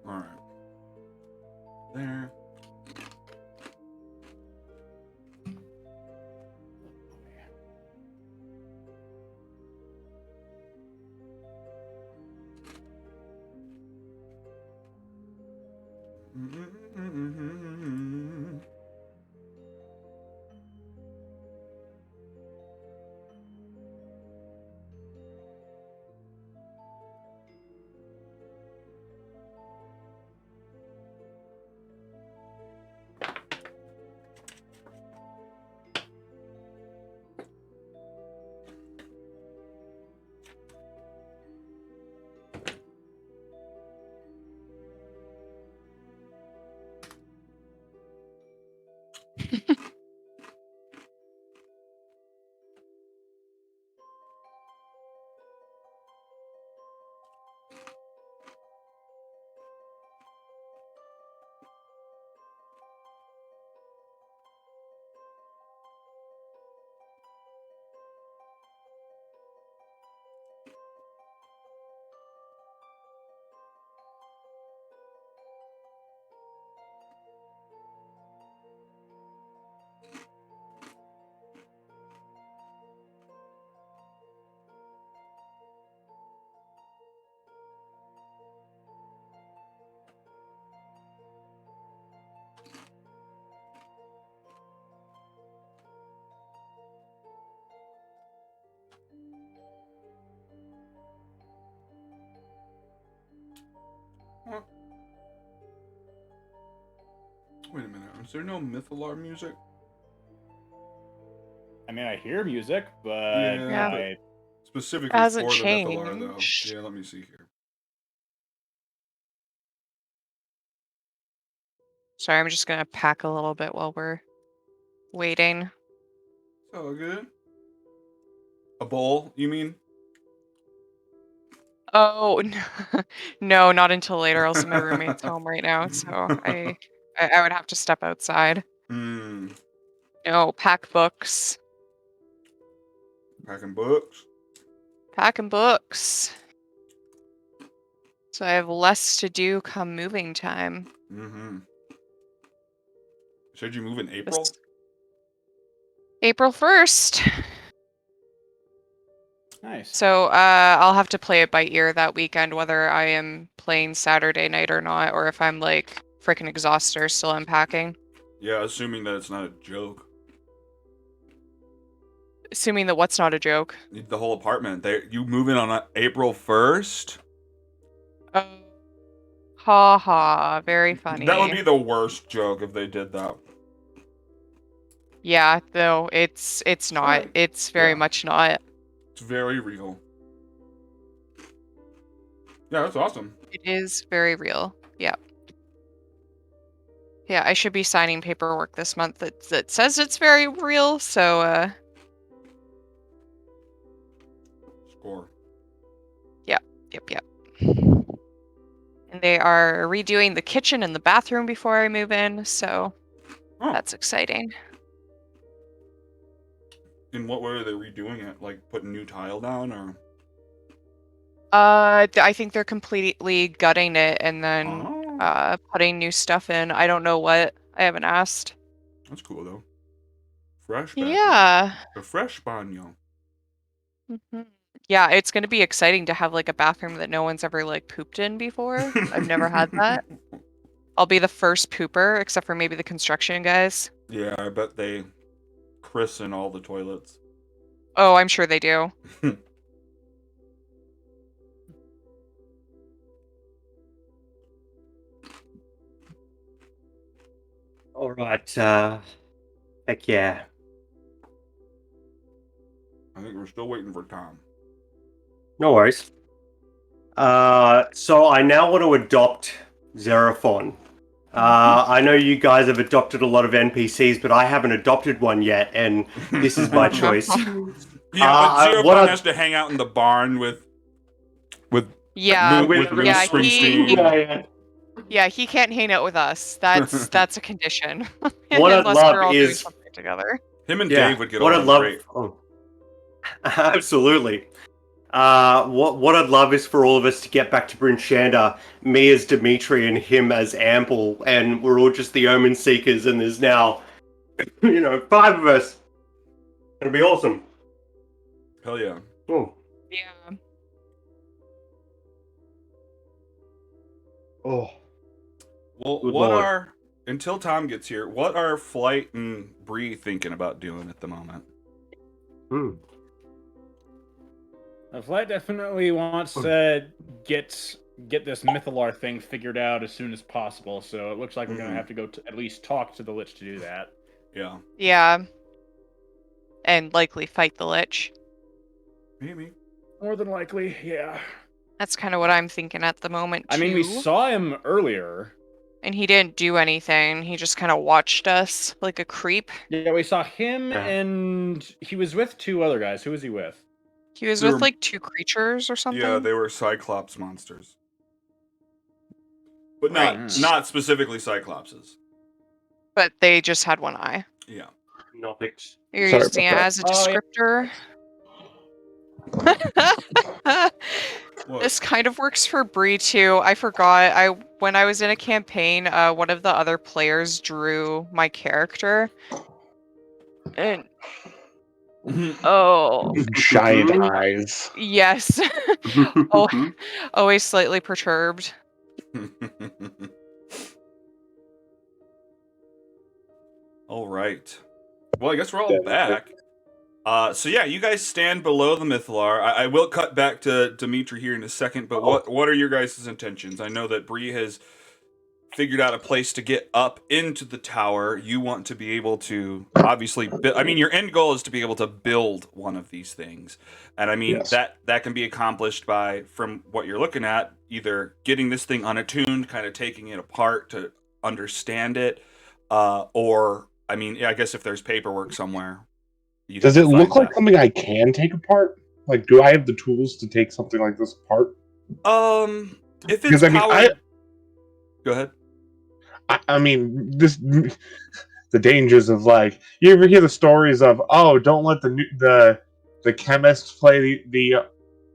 All right. There. Wait a minute. Is there no Mythalar music? I mean, I hear music, but Yeah, but I specifically Hasn't for the Mythalar, though. changed. Yeah, let me see here. Sorry, I'm just gonna pack a little bit while we're waiting. It's all good. A bowl, you mean? Oh no, not until later. Also, my roommate's home right now, so I would have to step outside. Hmm. No, pack books. Packing books. Packing books. So I have less to do come moving time. Mm-hmm. Said you move in This April? April 1st. nice. So I'll have to play it by ear that weekend, whether I am playing Saturday night or not, or if I'm like freaking exhausted or still unpacking. Yeah, assuming that it's not a joke. Assuming that what's not a joke. The whole apartment. You move in on April 1st? Oh, ha ha, very That would funny. be the worst joke if they did that. Yeah, though it's not. Alright. It's very Yeah. much not. It's very real. Yeah, that's awesome. It is very real. Yeah. Yeah, I should be signing paperwork this month that says it's very real, so Score. yep. And they are redoing the kitchen and the bathroom before I move in, so Oh. that's exciting. In what way are they redoing it? Like putting new tile down or? I think they're completely gutting it and then Oh. putting new stuff in. I don't know what. I haven't asked. That's cool though. Fresh bathroom. Yeah. A fresh banyo. Mhm. Yeah, it's gonna be exciting to have like a bathroom that no one's ever like pooped in before. I've never had that. I'll be the first pooper, except for maybe the construction guys. Yeah, I bet they christen all the toilets. Oh, I'm sure they do. All right. Heck yeah. I think we're still waiting for Tom. No worries. So I now want to adopt Xeraphon. I know you guys have adopted a lot of NPCs, but I haven't adopted one yet, and this is my choice. Yeah, but what Xerophon I- has to hang out in the barn with Yeah, with yeah, Springsteen. he- yeah. Yeah, he can't hang out with us. That's a condition. What I'd Unless we're love all doing is, something together. Him and yeah, Dave would get what I'd along love, great. oh, absolutely. What I'd love is for all of us to get back to Bryn Shander, me as Dimitri and him as Ample, and we're all just the Omen Seekers, and there's now, 5 of us. It'll be awesome. Hell yeah. Oh, Yeah. oh. Well, Good lord. until Tom gets here, what are Flight and Bree thinking about doing at the moment? Flight definitely wants to get this Mythalar thing figured out as soon as possible. So it looks like we're gonna have to go to at least talk to the Lich to do that. Yeah. Yeah. And likely fight the Lich. Maybe. More than likely, yeah. That's kind of what I'm thinking at the moment, too. I mean, we saw him earlier. And he didn't do anything. He just kind of watched us like a creep. Yeah, we saw him, Yeah. and he was with 2 other guys. Who was he with? He was They with were- like 2 creatures or something. Yeah, they were Cyclops monsters. But Right. not specifically Cyclopses. But they just had 1 eye. Yeah. Nothings. You're Sorry using it about that. as a Oh, yeah. descriptor. What? This kind of works for Bree too. I forgot. When I was in a campaign, one of the other players drew my character. And oh Giant Mhm. eyes. yes. Oh, always slightly perturbed. All right. Well, I guess we're all back. So yeah, you guys stand below the Mythalar. I will cut back to Dimitri here in a second, but what are your guys' intentions? I know that Bree has figured out a place to get up into the tower. You want to be able to obviously I mean, your end goal is to be able to build one of these things. And I mean, Yes. that can be accomplished by, from what you're looking at, either getting this thing unattuned, kind of taking it apart to understand it, or I mean, I guess if there's paperwork somewhere. Does it look like something I can take apart? Like, do I have the tools to take something like this apart? If it's Because I mean, powered... Go ahead. I mean, the dangers of, like, you ever hear the stories of, oh, don't let the chemist play the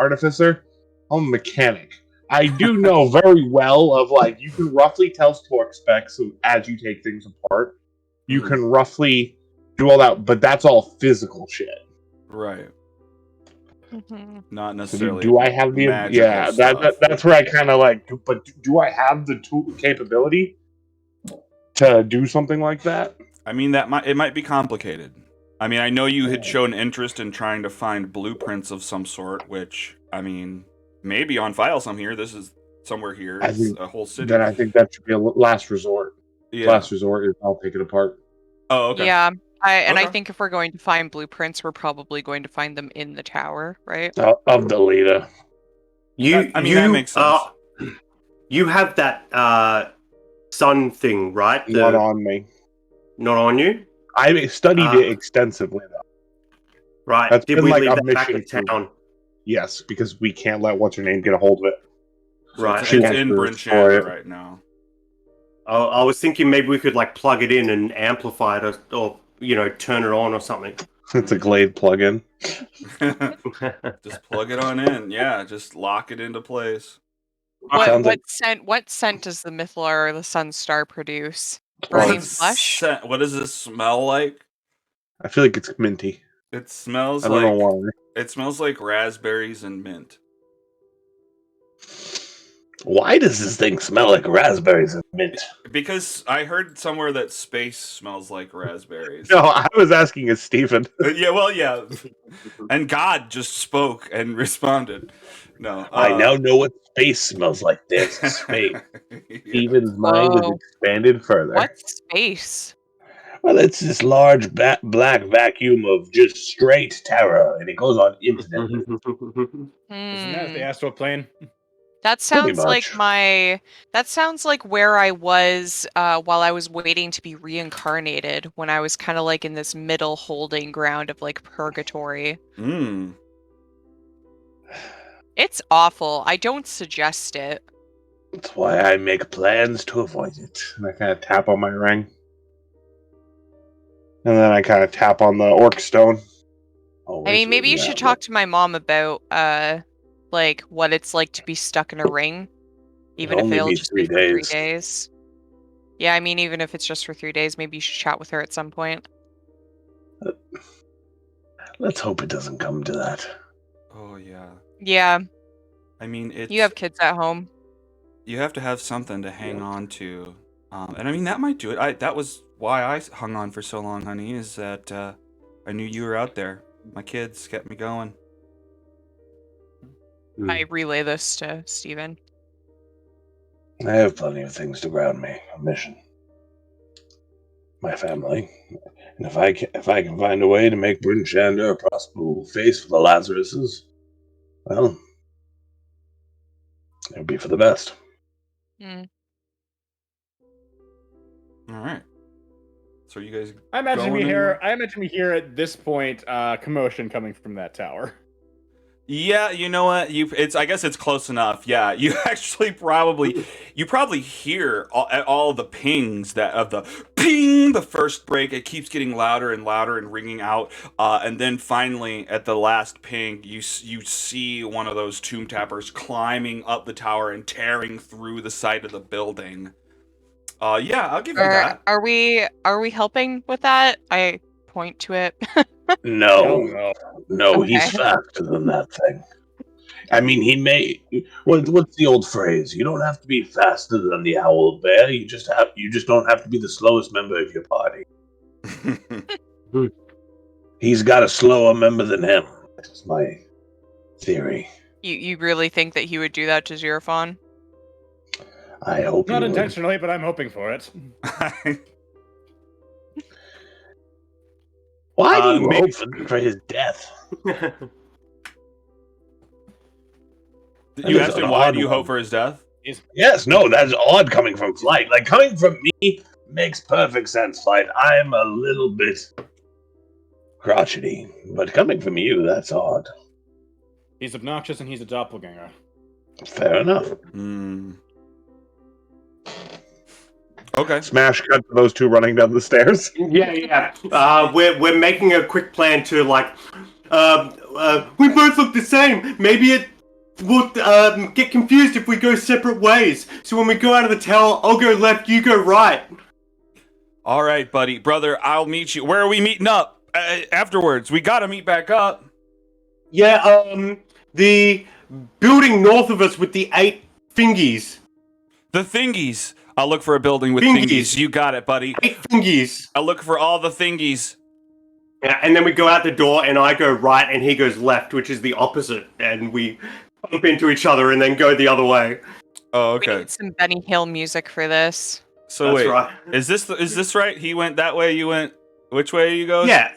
artificer? I'm a mechanic. I do know very well of, like, you can roughly tell torque specs as you take things apart. You can roughly do all that, but that's all physical shit. Right. Mm-hmm. Not necessarily. Do I have the magical stuff. that's where I kind of like. But do I have the tool capability to do something like that? I mean, it might be complicated. I mean, I know you had shown interest in trying to find blueprints of some sort, which, I mean, maybe on file somewhere. This is somewhere here. It's a whole city. Then I think that should be a last resort. Yeah. Last resort is I'll take it apart. Oh, okay. Yeah. I Okay. think if we're going to find blueprints, we're probably going to find them in the tower, right? Of the leader. That makes sense. You have that sun thing, right? Not on me. Not on you? I studied it extensively, though. Right. That's Did been we like leave a that back in mission town? Yes, because we can't let what's her name get a hold of it. So Right. It's She in wants to Bryn destroy Shander it. right now. I was thinking maybe we could like plug it in and amplify it, or turn it on or something. It's a Glade plugin. Just plug it on in. Yeah, just lock it into place. Sounds What scent does the Mythalar or the Sun Star produce? What Burning does flesh? What does this smell like? I feel like it's minty. It smells I don't know like why. it smells like raspberries and mint. Why does this thing smell like raspberries and mint? Because I heard somewhere that space smells like raspberries. No, I was asking as Stephen. Yeah, well, yeah. And God just spoke and responded. No. I now know what space smells like. There's space. Yeah. Stephen's mind is Whoa. expanded further. What space? Well, it's this large black vacuum of just straight terror, and it goes on infinitely. Isn't that the Hmm. astral plane? That sounds like much. that sounds like where I was while I was waiting to be reincarnated, when I was kind of like in this middle holding ground of like purgatory. It's awful. I don't suggest it. That's why I make plans to avoid it. And I kind of tap on my ring. And then I kind of tap on the orc stone. I mean, maybe you should talk to my mom about like what it's like to be stuck in a ring, even if only it'll be just be 3 for 3 days. days. Yeah, I mean, even if it's just for 3 days, maybe you should chat with her at some point. Let's hope it doesn't come to that. Oh yeah. Yeah, I mean, it's you have kids at home. you have to have something to hang on to, and I mean that might do it. That was why I hung on for so long, honey. Is that I knew you were out there. My kids kept me going. I relay this to Steven. I have plenty of things to ground me. A mission. My family. And if I can find a way to make Bryn Shander a prosperous face for the Lazaruses, well, it would be for the best. Mm. All right. So you guys. I imagine going we anywhere? hear at this point commotion coming from that tower. Yeah, you know what? I guess it's close enough. Yeah, you actually probably hear all the pings that of the ping, the first break. It keeps getting louder and louder and ringing out, and then finally at the last ping, you see one of those tomb tappers climbing up the tower and tearing through the side of the building. Yeah, I'll give you that. Are we helping with that? I point to it. No, Okay. he's faster than that thing. I mean, he may. What's the old phrase? You don't have to be faster than the owl bear. You just don't have to be the slowest member of your party. He's got a slower member than him. That's my theory. You really think that he would do that to Xerophon? I hope Not he would. intentionally, but I'm hoping for it. Why do you maybe- hope for his death? You That is asked an him why odd do you one. hope for his death? Yes, no, that's odd coming from Flight. Like, coming from me makes perfect sense, Flight. I'm a little bit crotchety, but coming from you, that's odd. He's obnoxious and he's a doppelganger. Fair enough. Hmm. Okay. Smash cut to those two running down the stairs. Yeah. We're making a quick plan to we both look the same. Maybe we'll get confused if we go separate ways. So when we go out of the tower, I'll go left, you go right. All right, buddy, brother. I'll meet you. Where are we meeting up? Afterwards, we gotta meet back up. Yeah. The building north of us with the 8 fingies. The thingies. I'll look for a building with Thingies. thingies. You got it, buddy. 8 fingies. I'll look for all the thingies. Yeah, and then we go out the door, and I go right, and he goes left, which is the opposite, and we bump into each other, and then go the other way. Oh, We okay. need some Benny Hill music for this. So That's wait, right. is this right? He went that way. You went which way? You go? Yeah,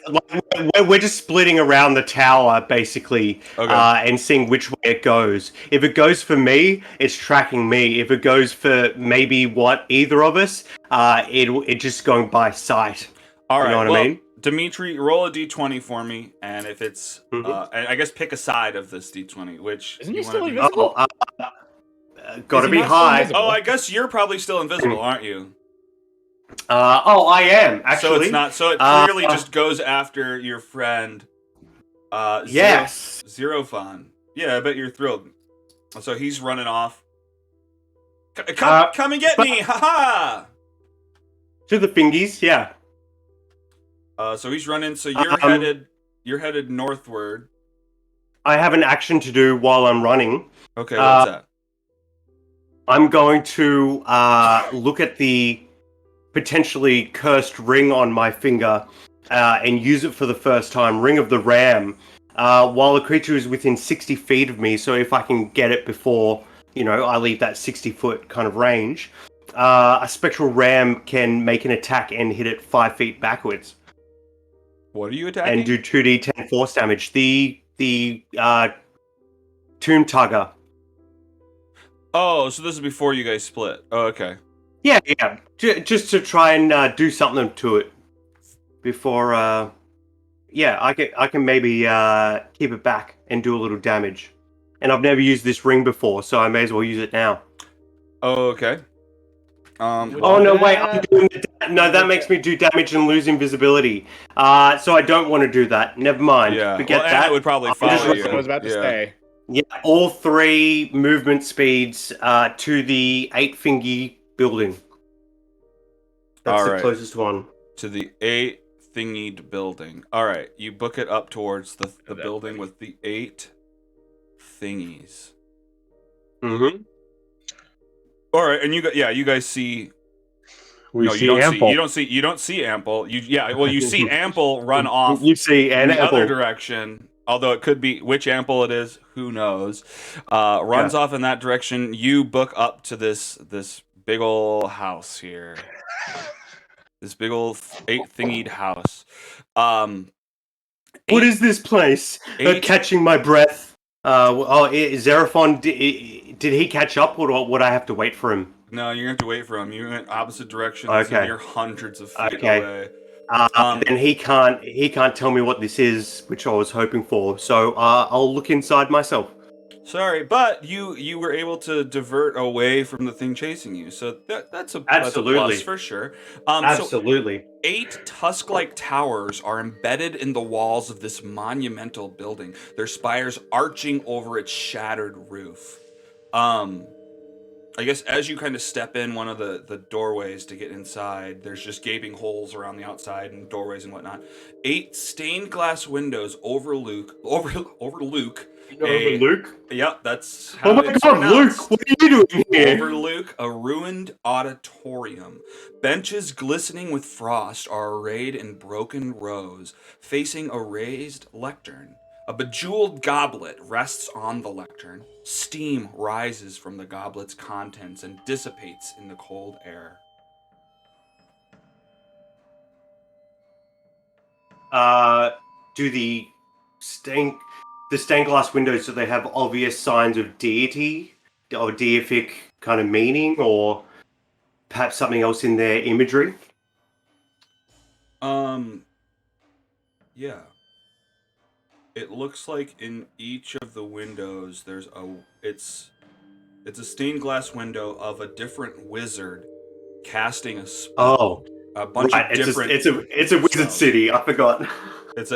we're just splitting around the tower, basically, Okay. and seeing which way it goes. If it goes for me, it's tracking me. If it goes for maybe either of us, it's just going by sight. All right. You know what well, I mean? Dimitri, roll a d20 for me, and if it's, Mhm. I guess pick a side of this d20. Which Isn't you he wanna still do? invisible? Gotta Is he be not still high. invisible? Oh, I guess you're probably still invisible, aren't you? I am actually. So it's not. So it clearly just goes after your friend. Yes. Xerophon. Yeah, I bet you're thrilled. So he's running off. Come and get me! Ha To the fingies, yeah. ha! So he's running. So you're headed northward. I have an action to do while I'm running. Okay, what's that? I'm going to look at the potentially cursed ring on my finger and use it for the first time. Ring of the Ram. While the creature is within 60 feet of me, so if I can get it before, I leave that 60-foot kind of range, a spectral ram can make an attack and hit it 5 feet backwards. What are you attacking? And do 2d10 force damage. The Tomb Tugger. Oh, so this is before you guys split. Oh, okay. Yeah. Just to try and do something to it before. I can maybe keep it back and do a little damage. And I've never used this ring before, so I may as well use it now. Oh, okay. Oh no! Wait, I'm doing no. That makes me do damage and lose invisibility. So I don't want to do that. Never mind. Yeah. Forget Well, that. Anna would probably I'm follow just That's you. what I was about to say. Yeah, all 3 movement speeds to the 8-fingy building. That's All the right. closest one. To the 8 thingied building. All right, you book it up towards the building with the 8 thingies. Mm-hmm. All right, and you guys see. We No, see you don't Ample. You don't see Ample. You see Ample run off You see an the other apple. direction. Although it could be which Ample it is, who knows? Runs off in that direction. You book up to this big ol' house here. This big old 8 thingied house. What is this place? 8 Catching my breath. Xeraphon, did he catch up, or would I have to wait for him? No, you're gonna have to wait for him. You went opposite directions, Okay. and you're hundreds of feet Okay. away. Then he can't tell me what this is, which I was hoping for. So I'll look inside myself. Sorry, but you were able to divert away from the thing chasing you, so that's a Absolutely. plus for sure. So Absolutely. 8 tusk-like towers are embedded in the walls of this monumental building. Their spires arching over its shattered roof. I guess as you kind of step in one of the doorways to get inside, there's just gaping holes around the outside and doorways and whatnot. 8 stained glass windows overlook. Luke? Yep, that's how Oh my it's God, pronounced. Luke! What are you doing here? Overlook a ruined auditorium. Benches glistening with frost are arrayed in broken rows, facing a raised lectern. A bejeweled goblet rests on the lectern. Steam rises from the goblet's contents and dissipates in the cold air. Do the stained glass windows, do they have obvious signs of deity or deific kind of meaning, or perhaps something else in their imagery? Yeah. It looks like in each of the windows there's it's a stained glass window of a different wizard casting a spell. Oh, A bunch right. of different It's a wizard spells. city. I forgot. It's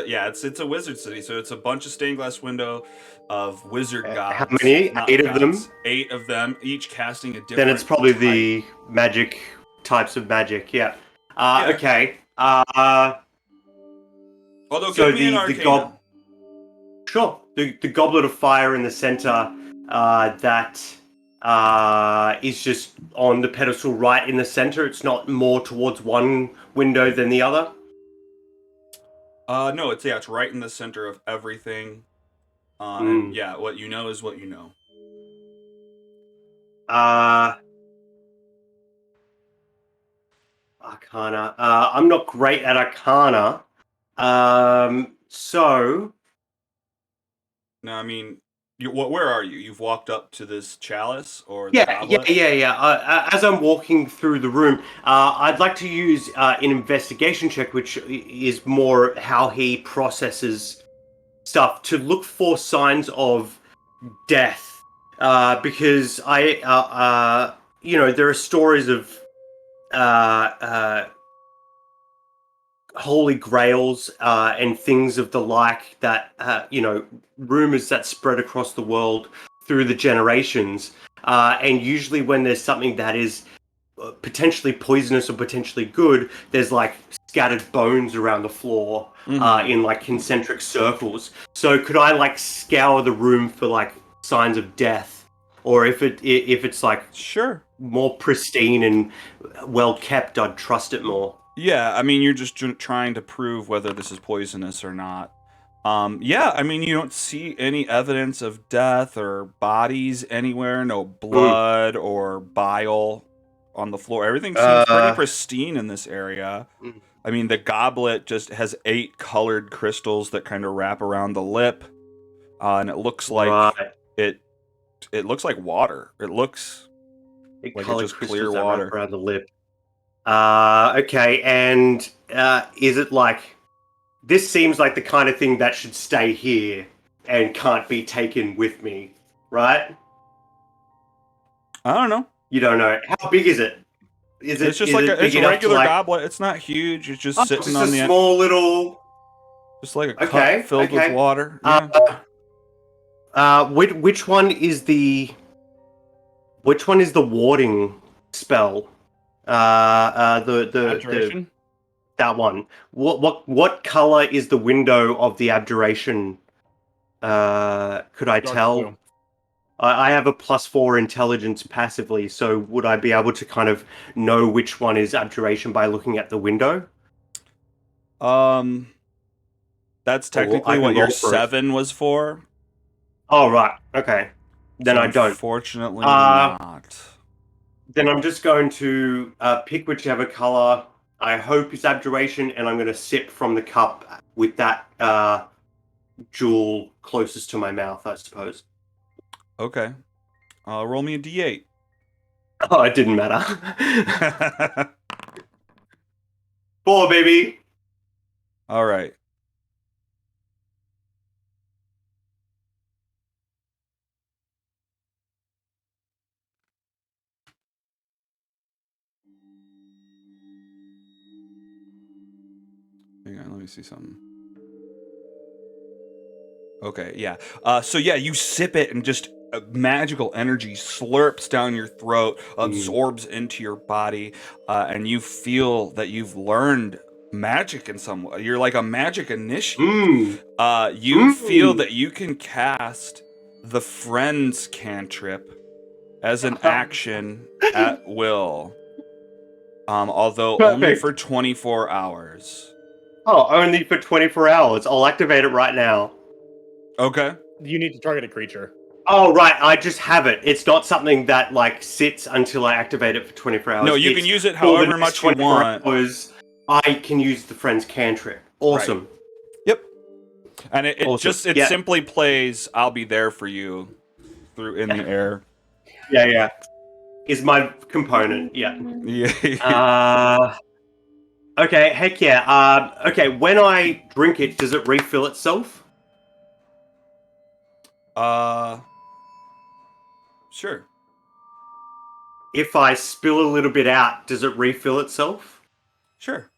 a wizard city, so it's a bunch of stained glass window of wizard gods. How many? Not 8 of them? gods. 8 of them, each casting a different. Then it's probably type. the magic types of magic. Yeah. Yeah. Okay. Although So give me an arcana. Sure. The goblet of fire in the center, that is just on the pedestal right in the center. It's not more towards one window than the other. No, it's right in the center of everything. And yeah, what you know is what you know. Arcana. I'm not great at Arcana. So No, I mean, where are you? You've walked up to this chalice or the yeah. goblet? As I'm walking through the room, I'd like to use an investigation check, which is more how he processes stuff, to look for signs of death, because there are stories of holy grails and things of the like that rumors that spread across the world through the generations, and usually when there's something that is potentially poisonous or potentially good, there's like scattered bones around the floor in like concentric circles. So could I like scour the room for like signs of death, or if it's like Sure. more pristine and well kept, I'd trust it more. Yeah, I mean, you're just trying to prove whether this is poisonous or not. Yeah, I mean, you don't see any evidence of death or bodies anywhere, no blood or bile on the floor. Everything seems pretty pristine in this area. I mean, the goblet just has 8 colored crystals that kind of wrap around the lip, and it looks like it looks like water. It looks like it's just clear water around the lip. Okay, and is it like, this seems like the kind of thing that should stay here and can't be taken with me, right? I don't know. You don't know. How big is it? It's just is like it it's big a enough regular to, like, goblet. It's not huge. It's just oh, sitting just on a the end, small little. just like a Okay, cup filled with okay. water. Yeah. Which one is the warding spell? The Abjuration? that one. What color is the window of the abjuration? Could I Dark tell? blue. I have a +4 intelligence passively, so would I be able to kind of know which one is abjuration by looking at the window? That's Or I technically can what your roll for it. 7 was for. Oh, right. Okay. Then So I don't. Unfortunately, Uh, not. Then I'm just going to pick whichever color I hope is abjuration, and I'm going to sip from the cup with that jewel closest to my mouth, I suppose. Okay. Roll me a d8. Oh, it didn't matter. 4, baby. All right. Hang on, let me see something. Okay, yeah. So yeah, you sip it and just magical energy slurps down your throat, absorbs into your body, and you feel that you've learned magic in some way. You're like a magic initiate. You feel that you can cast the Friends cantrip as an action at will. Although only Perfect. for 24 hours. Oh, only for 24 hours. I'll activate it right now. Okay. You need to target a creature. Oh, right. I just have it. It's not something that, like, sits until I activate it for 24 hours. No, you It's can use it for the however next much you 24 want. hours, I can use the Friend's cantrip. Awesome. Yep. And it Awesome. just Yeah. simply plays "I'll be there for you" through in the air. Yeah. Is my component. Yeah. Yeah. Okay, heck yeah. Okay, when I drink it, does it refill itself? Sure. If I spill a little bit out, does it refill itself? Sure.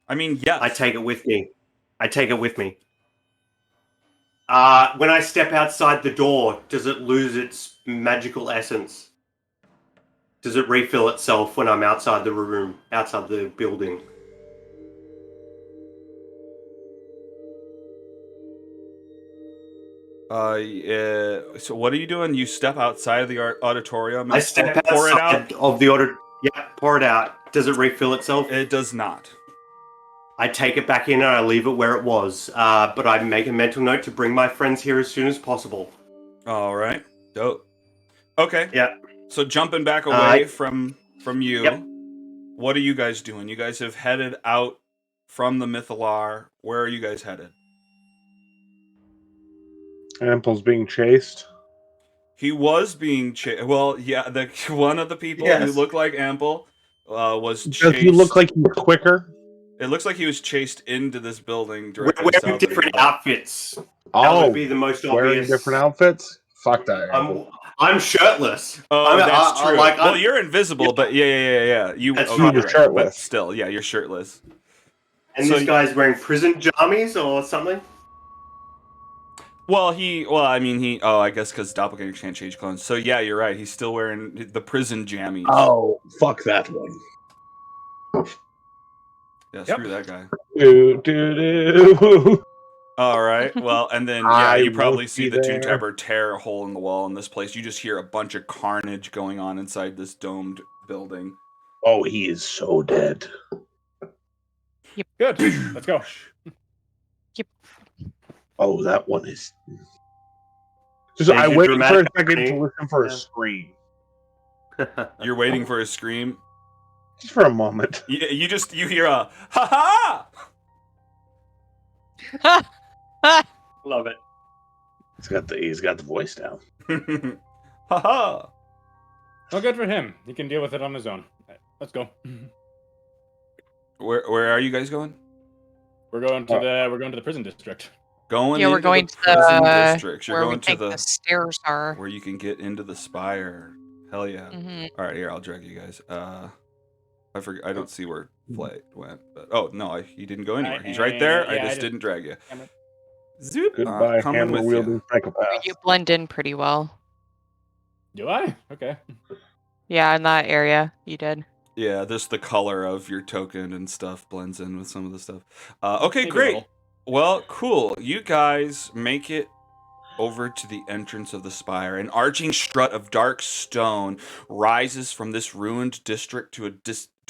I mean, yes. I take it with me. When I step outside the door, does it lose its magical essence? Does it refill itself when I'm outside the room, outside the building? Yeah. So what are you doing? You step outside of the auditorium and I step pour it out? outside of the order. Yeah, pour it out. Does it refill itself? It does not. I take it back in and I leave it where it was. But I make a mental note to bring my friends here as soon as possible. All right. Dope. Okay. Yeah. So jumping back away from you, Yep. what are you guys doing? You guys have headed out from the Mythalar. Where are you guys headed? Ample's being chased. He was being chased. Well, yeah, one of the people who looked like Ample was chased. Does he look like he's quicker? It looks like he was chased into this building We're directly wearing south of different you. outfits. Oh, That would be the most wearing obvious. different outfits? Fuck that. Ample. I'm shirtless. Oh, that's true. Well, well, you're invisible, but yeah. You That's okay, right. You're shirtless. But still, yeah, you're shirtless. And So this guy's wearing prison jammies or something? Well, I guess because doppelgangers can't change clones. So yeah, you're right. He's still wearing the prison jammies. Oh, fuck that one. Yeah, screw that guy. Do. All right. Well, and then you probably see the Toon Tapper tear a hole in the wall in this place. You just hear a bunch of carnage going on inside this domed building. Oh, he is so dead. Yep. Good. Let's go. Yep. Oh, that one is. Just I waited for a second to listen for a scream. You're waiting for a scream. Just for a moment. You hear a ha Ha! Love it. He's got the voice down. ha ha. Well, good for him. He can deal with it on his own. Let's go. Where are you guys going? We're going to the prison district. We're going to prison district. You're where going we think to the stairs are. where you can get into the Spire. Hell yeah. Mhm. All right, here, I'll drag you guys. I forget. I don't see where Flight went, but oh no, he didn't go anywhere. He's right there. I just didn't drag you. Zoop. Goodbye, Coming hammer with wielding you. psychopath. You blend in pretty well. Do I? Okay. Yeah, in that area, you did. Yeah, just the color of your token and stuff blends in with some of the stuff. Okay, Maybe a great. little. Well, cool. You guys make it over to the entrance of the spire. An arching strut of dark stone rises from this ruined district to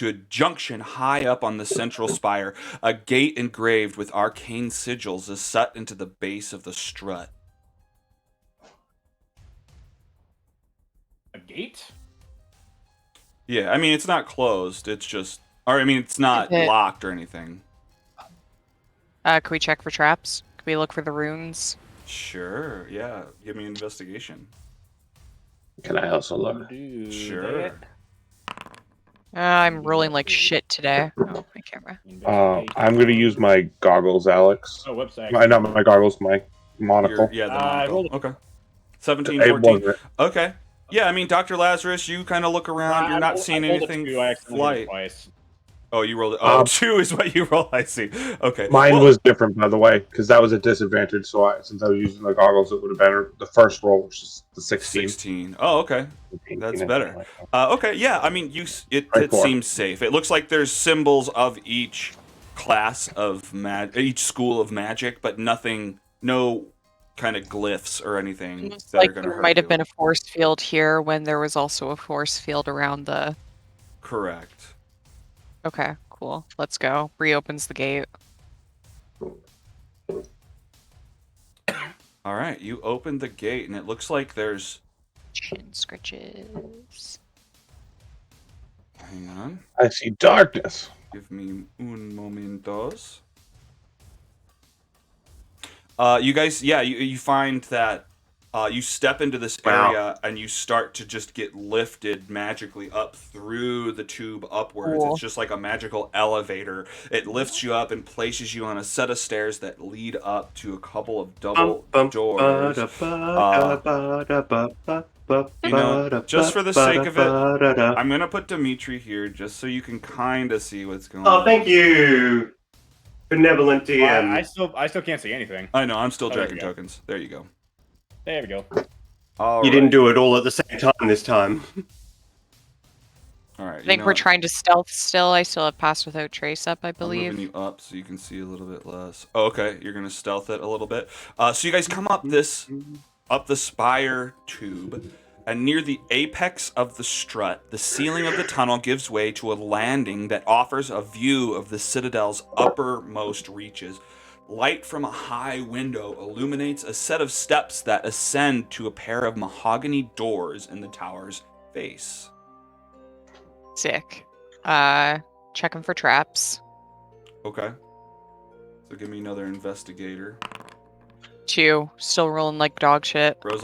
a junction high up on the central spire. A gate engraved with arcane sigils is set into the base of the strut. A gate? Yeah, I mean, it's not closed. It's just, or I mean, it's not Is it- locked or anything. Can we check for traps? Can we look for the runes? Sure, yeah. Give me an investigation. Can I also look? Sure. I'm rolling like shit today. Oh, my camera. I'm going to use my goggles, Alex. Oh, whoops. Not my goggles, my monocle. Yeah, the I monocle. rolled Okay. 17, It 14. wasn't. Okay. Yeah, I mean, Dr. Lazarus, you kind of look around. You're not seeing anything flight. Twice. Oh, you rolled it. Oh, 2 is what you roll. I see. Okay. Mine Well, was different, by the way, because that was a disadvantage. So since I was using the goggles, it would have been the first roll, which is the 16. 16. Oh, okay. That's better. Okay, yeah. I mean, it Four. seems safe. It looks like there's symbols of each class of each school of magic, but nothing, no kind of glyphs or anything Looks that are like going to there hurt might have you. been a force field here when there was also a force field around the. Correct. Okay, cool. Let's go. Bree opens the gate. All right, you open the gate, and it looks like there's. Chin scratches. Hang on. I see darkness. Give me un momentos. You guys, yeah, you find that you step into this area and you start to just get lifted magically up through the tube upwards. Cool. It's just like a magical elevator. It lifts you up and places you on a set of stairs that lead up to a couple of double doors. You know, just for the sake of it, I'm gonna put Dimitri here just so you can kind of see what's going on. Oh, thank you, benevolent DM. I still can't see anything. I know, I'm still there we dragging go. tokens. There you go. There we go. All You right. didn't do it all at the same time this time. All right. I think we're trying to stealth still. I still have pass without trace up, I I'm believe. moving you up so you can see a little bit less. Oh, okay, you're gonna stealth it a little bit. So you guys come up the spire tube, and near the apex of the strut, the ceiling of the tunnel gives way to a landing that offers a view of the citadel's uppermost reaches. Light from a high window illuminates a set of steps that ascend to a pair of mahogany doors in the tower's face. Sick. Checking for traps. Okay. So give me another investigator. 2. Still rolling like dog shit. Rose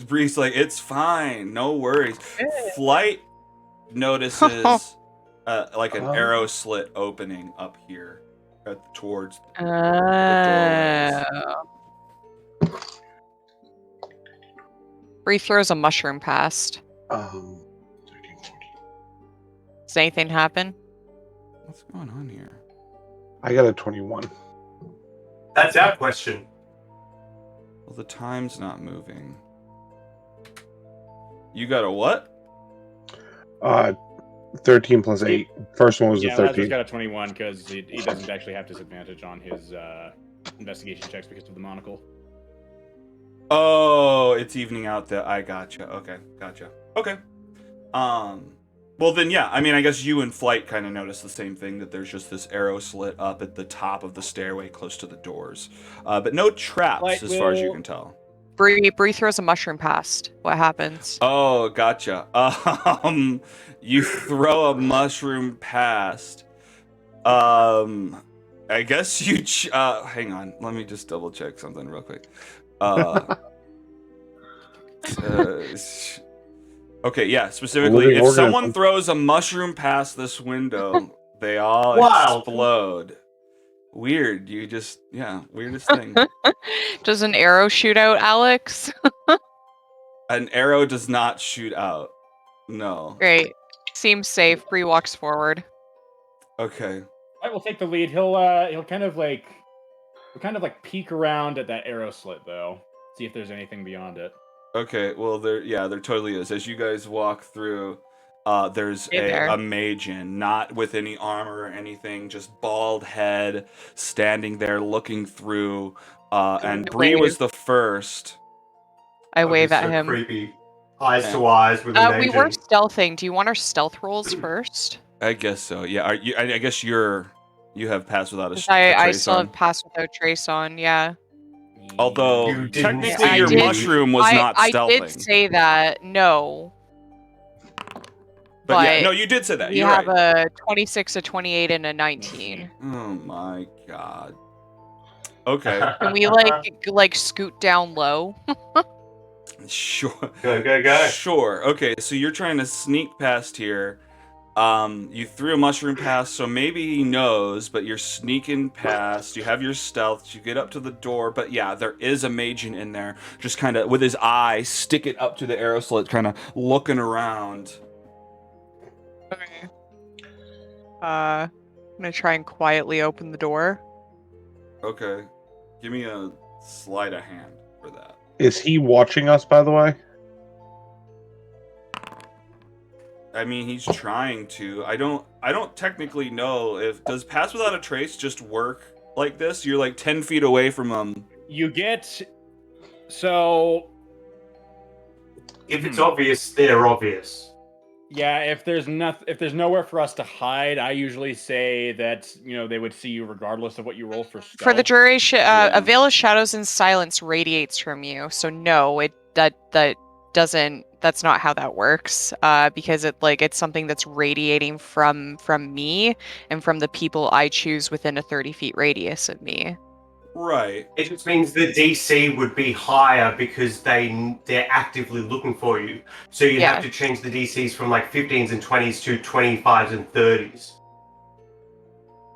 Bree's like, it's fine, no worries. Flight notices like an arrow slit opening up here towards the doors. Bree throws a mushroom past. 13, 14. Does anything happen? What's going on here? I got a 21. That's our question. Well, the time's not moving. You got a what? 13 plus 8. First one was a Lazarus 13. got a 21 because he doesn't actually have disadvantage on his investigation checks because of the monocle. Oh, it's evening out that I gotcha. Okay, gotcha. Okay. Well then, yeah. I mean, I guess you and Flight kind of notice the same thing, that there's just this arrow slit up at the top of the stairway close to the doors, but no traps Flight as far as you can tell. Bree throws a mushroom past. What happens? Oh, gotcha. You throw a mushroom past. I guess you. Hang on. Let me just double check something real quick. Okay, yeah. Specifically, if someone throws a mushroom past this window, they all explode. Weird. You just, weirdest thing. Does an arrow shoot out, Alex? An arrow does not shoot out. No. Great. Seems safe. Bree walks forward. Okay. I will take the lead. He'll kind of like peek around at that arrow slit though. See if there's anything beyond it. Okay, well there totally is. As you guys walk through, there's Hey there. a Magein, not with any armor or anything, just bald head, standing there looking through. And Bree was the first. I wave That'd at be so him. Creepy. Eyes Yeah. to eyes with an We agent. were stealthing. Do you want our stealth rolls first? I guess so. Yeah. Are you? I guess you have passed without a, 'Cause a I trace still on. have pass without trace on. Yeah. Although You didn't technically I your did- mushroom was not I stealthing. did say that. No. but yeah, but no, you did say that. We You're have right. a 26, a 28, and a 19. Oh my god. Okay. Can we like scoot down low? Sure. Go. Sure. Okay, so you're trying to sneak past here. You threw a mushroom past, so maybe he knows, but you're sneaking past. You have your stealth. You get up to the door, but yeah, there is a Magein in there, just kind of with his eye stick it up to the arrow slit, kind of looking around. Okay. I'm gonna try and quietly open the door. Okay. Give me a sleight of hand for that. Is he watching us, by the way? I mean, he's trying to. I don't technically know if does pass without a trace just work like this. You're like 10 feet away from him. You get so If it's obvious, they're obvious. yeah. If there's nowhere for us to hide, I usually say that they would see you regardless of what you roll for stealth. For the duration, Yeah. a veil of shadows and silence radiates from you. So no, that doesn't. That's not how that works. Because it's something that's radiating from me and from the people I choose within a 30 feet radius of me. Right. It just means the DC would be higher because they're actively looking for you. So you'd Yeah. have to change the DCs from like 15s and 20s to 25s and 30s.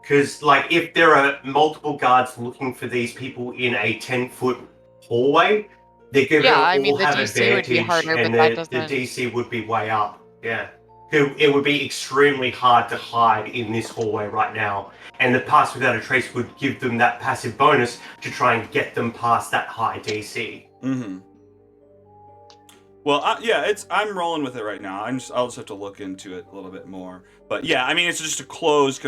Because like if there are multiple guards looking for these people in a 10-foot hallway, they're going to Yeah, I all mean, the have DC would be advantage, harder, and but that the doesn't- DC would be way up. Yeah. It would be extremely hard to hide in this hallway right now, and the pass without a trace would give them that passive bonus to try and get them past that high DC. Mm-hmm. Well, I'm rolling with it right now. I'll just have to look into it a little bit more. But yeah, I mean, it's just a closed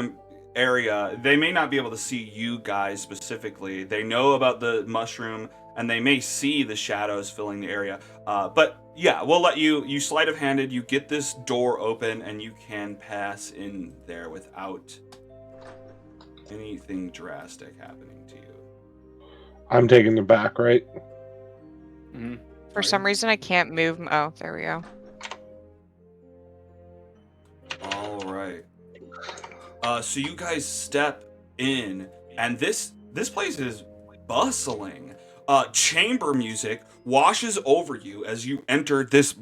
area. They may not be able to see you guys specifically. They know about the mushroom, and they may see the shadows filling the area. But yeah, we'll let you sleight of handed. You get this door open, and you can pass in there without anything drastic happening to you. I'm taking the back, right? Mm-hmm. For some reason, I can't move. Oh, there we go. All right. So you guys step in, and this place is bustling. Chamber music washes over you as you enter this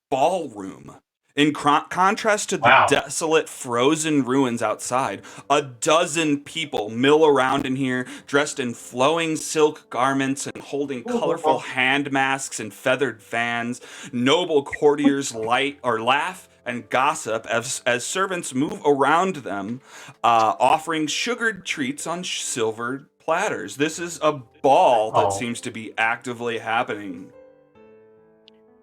ballroom. In contrast to the Wow. desolate, frozen ruins outside, a dozen people mill around in here, dressed in flowing silk garments and holding colorful hand masks and feathered fans. Noble courtiers laugh and gossip as servants move around them, offering sugared treats on silver platters. This is a ball that seems to be actively happening.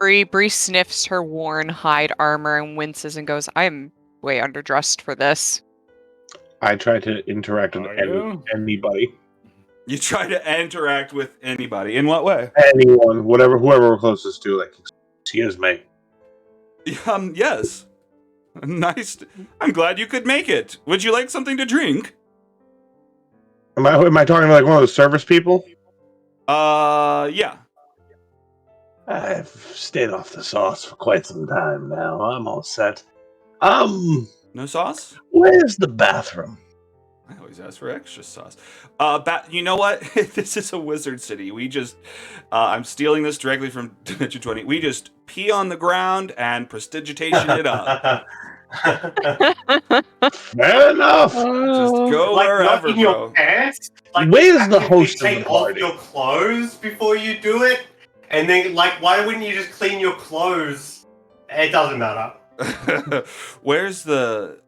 Bree sniffs her worn hide armor and winces and goes, "I'm way underdressed for this." I try to interact with Are you? anybody. You try to interact with anybody. In what way? Anyone, whoever we're closest to, like, excuse me. Yes. Nice. I'm glad you could make it. Would you like something to drink? Am I talking to like one of the service people? Yeah. I've stayed off the sauce for quite some time now. I'm all set. No sauce? Where's the bathroom? I always ask for extra sauce. You know what? This is a wizard city. We just, I'm stealing this directly from Dimension 20. We just pee on the ground and prestidigitation it up. Fair enough. Just go Like wherever, not in your bro. pants. Like Where's the actively host of the take off party? your clothes before you do it, and then like why wouldn't you just clean your clothes? It doesn't matter. Where's the...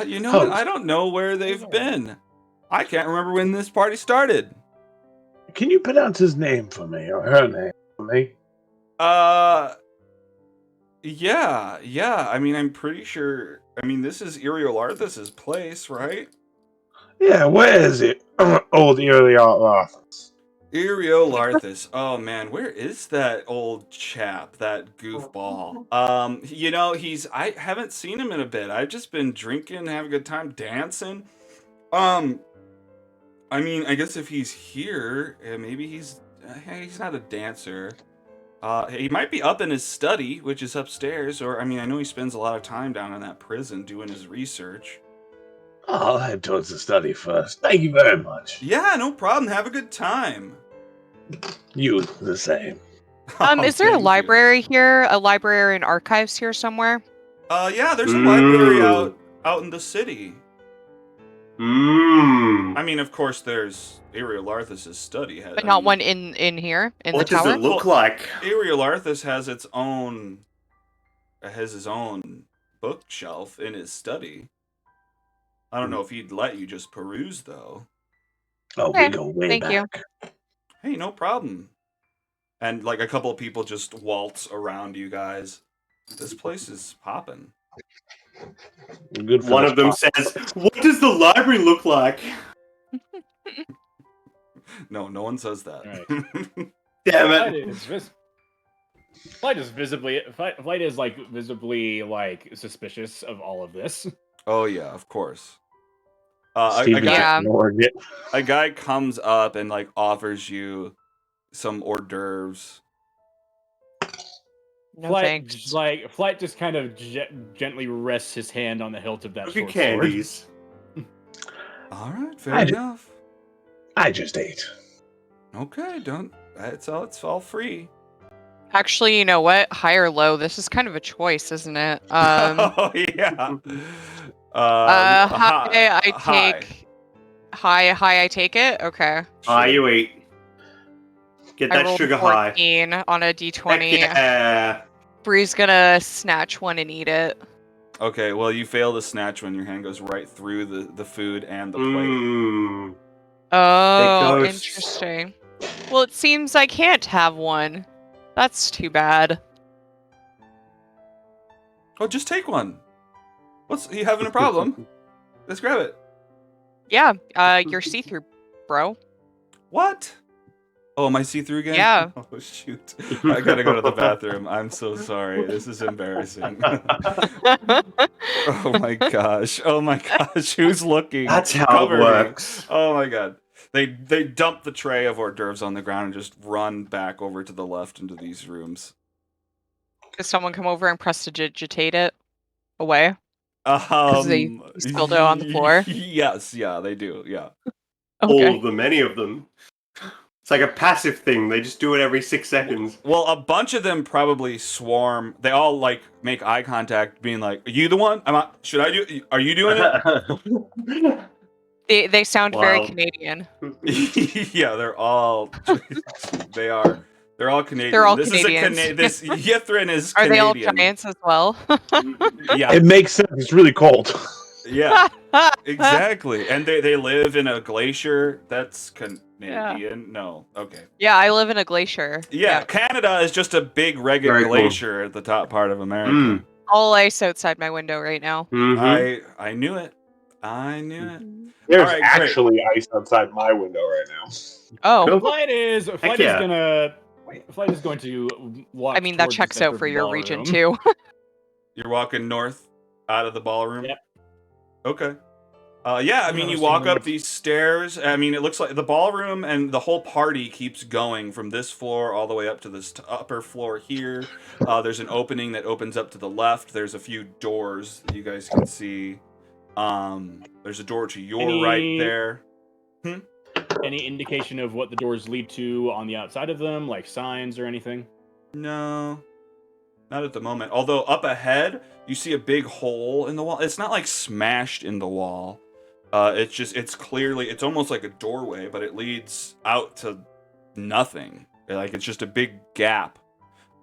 you know what? I don't know where they've been. I can't remember when this party started. Can you pronounce his name for me, or her name for me? Yeah. I mean, I'm pretty sure... I mean, this is Iriolarthas' place, right? Yeah, where is it? Old Iriolarthas. Iriolarthas. Oh man, where is that old chap? That goofball. You know, I haven't seen him in a bit. I've just been drinking, having a good time, dancing. I mean, I guess if he's here, maybe he's not a dancer. He might be up in his study, which is upstairs, or I mean, I know he spends a lot of time down in that prison doing his research. I'll head towards the study first. Thank you very much. Yeah, no problem. Have a good time. You the same. Is there a Thank you. library here? A library and archives here somewhere? Yeah, there's a library out in the city. I mean, of course, there's Iriolarthas' study. But not one in here, in What the tower? does it look like? Iriolarthas has his own bookshelf in his study. I don't know if he'd let you just peruse, though. Oh, Okay, we go way thank back. you. Hey, no problem. And like a couple of people just waltz around you guys. This place is popping. Good for One the of them spot. says, "What does the library look like?" No one says that. Damn Flight it! is visibly like suspicious of all of this. Oh yeah, of course. Steven Yeah. ignored it. A guy comes up and like offers you some hors d'oeuvres. No thanks. Flight just kind of gently rests his hand on the hilt of that Look at short sword. candies. All right, fair enough. I just ate. Okay, it's all free. Actually, you know what? High or low? This is kind of a choice, isn't it? Oh yeah. High, I high. take. High, I take it. Okay. High you eat. Get I that rolled sugar a high. 14 on a d20. Heck yeah. Bree's gonna snatch one and eat it. Okay, well you fail to snatch when your hand goes right through the food and the plate. Mmm. Oh, ghosts. interesting. Well, it seems I can't have one. That's too bad. Oh, just take one. What's you having a problem? Let's grab it. Yeah, you're see-through, bro. What? Oh, am I see-through again? Yeah. Oh, shoot. I gotta go to the bathroom. I'm so sorry. This is embarrassing. Oh my gosh. Who's looking? That's how Cover it me. works. Oh my god. They dump the tray of hors d'oeuvres on the ground and just run back over to the left into these rooms. Does someone come over and prestidigitate it away? Because they spilled it on the floor? Yes, yeah, they do, yeah. Okay. All of them, any of them. It's like a passive thing. They just do it every 6 seconds. Well, a bunch of them probably swarm. They all like make eye contact, being like, "Are you the one? Should I do? Are you doing it?" They sound very Wow. Canadian. Yeah, they're all. They are. They're all Canadian. They're all this Canadians. This Ythryn is Are Canadian. they all giants as well? Yeah. It makes sense. It's really cold. Yeah. Exactly. And they live in a glacier. That's Canadian. Yeah. No. Okay. Yeah, I live in a glacier. Yeah, Canada is just a big rugged Very cool. glacier at the top part of America. Mm. All ice outside my window right now. Mm-hmm. I knew it. I knew it. There's All right, great. actually ice outside my window right now. Oh, Cool. Flight is yeah. going to walk. I mean, that towards the checks center out of for the your region ballroom. too. You're walking north out of the ballroom? Yep. Okay. Yeah, I mean, you walk up these stairs. I mean, it looks like the ballroom and the whole party keeps going from this floor all the way up to this upper floor here. There's an opening that opens up to the left. There's a few doors that you guys can see. There's a door to your right there. Any indication of what the doors lead to on the outside of them, like signs or anything? No, not at the moment. Although up ahead, you see a big hole in the wall. It's not like smashed in the wall. It's almost like a doorway, but it leads out to nothing. Like it's just a big gap.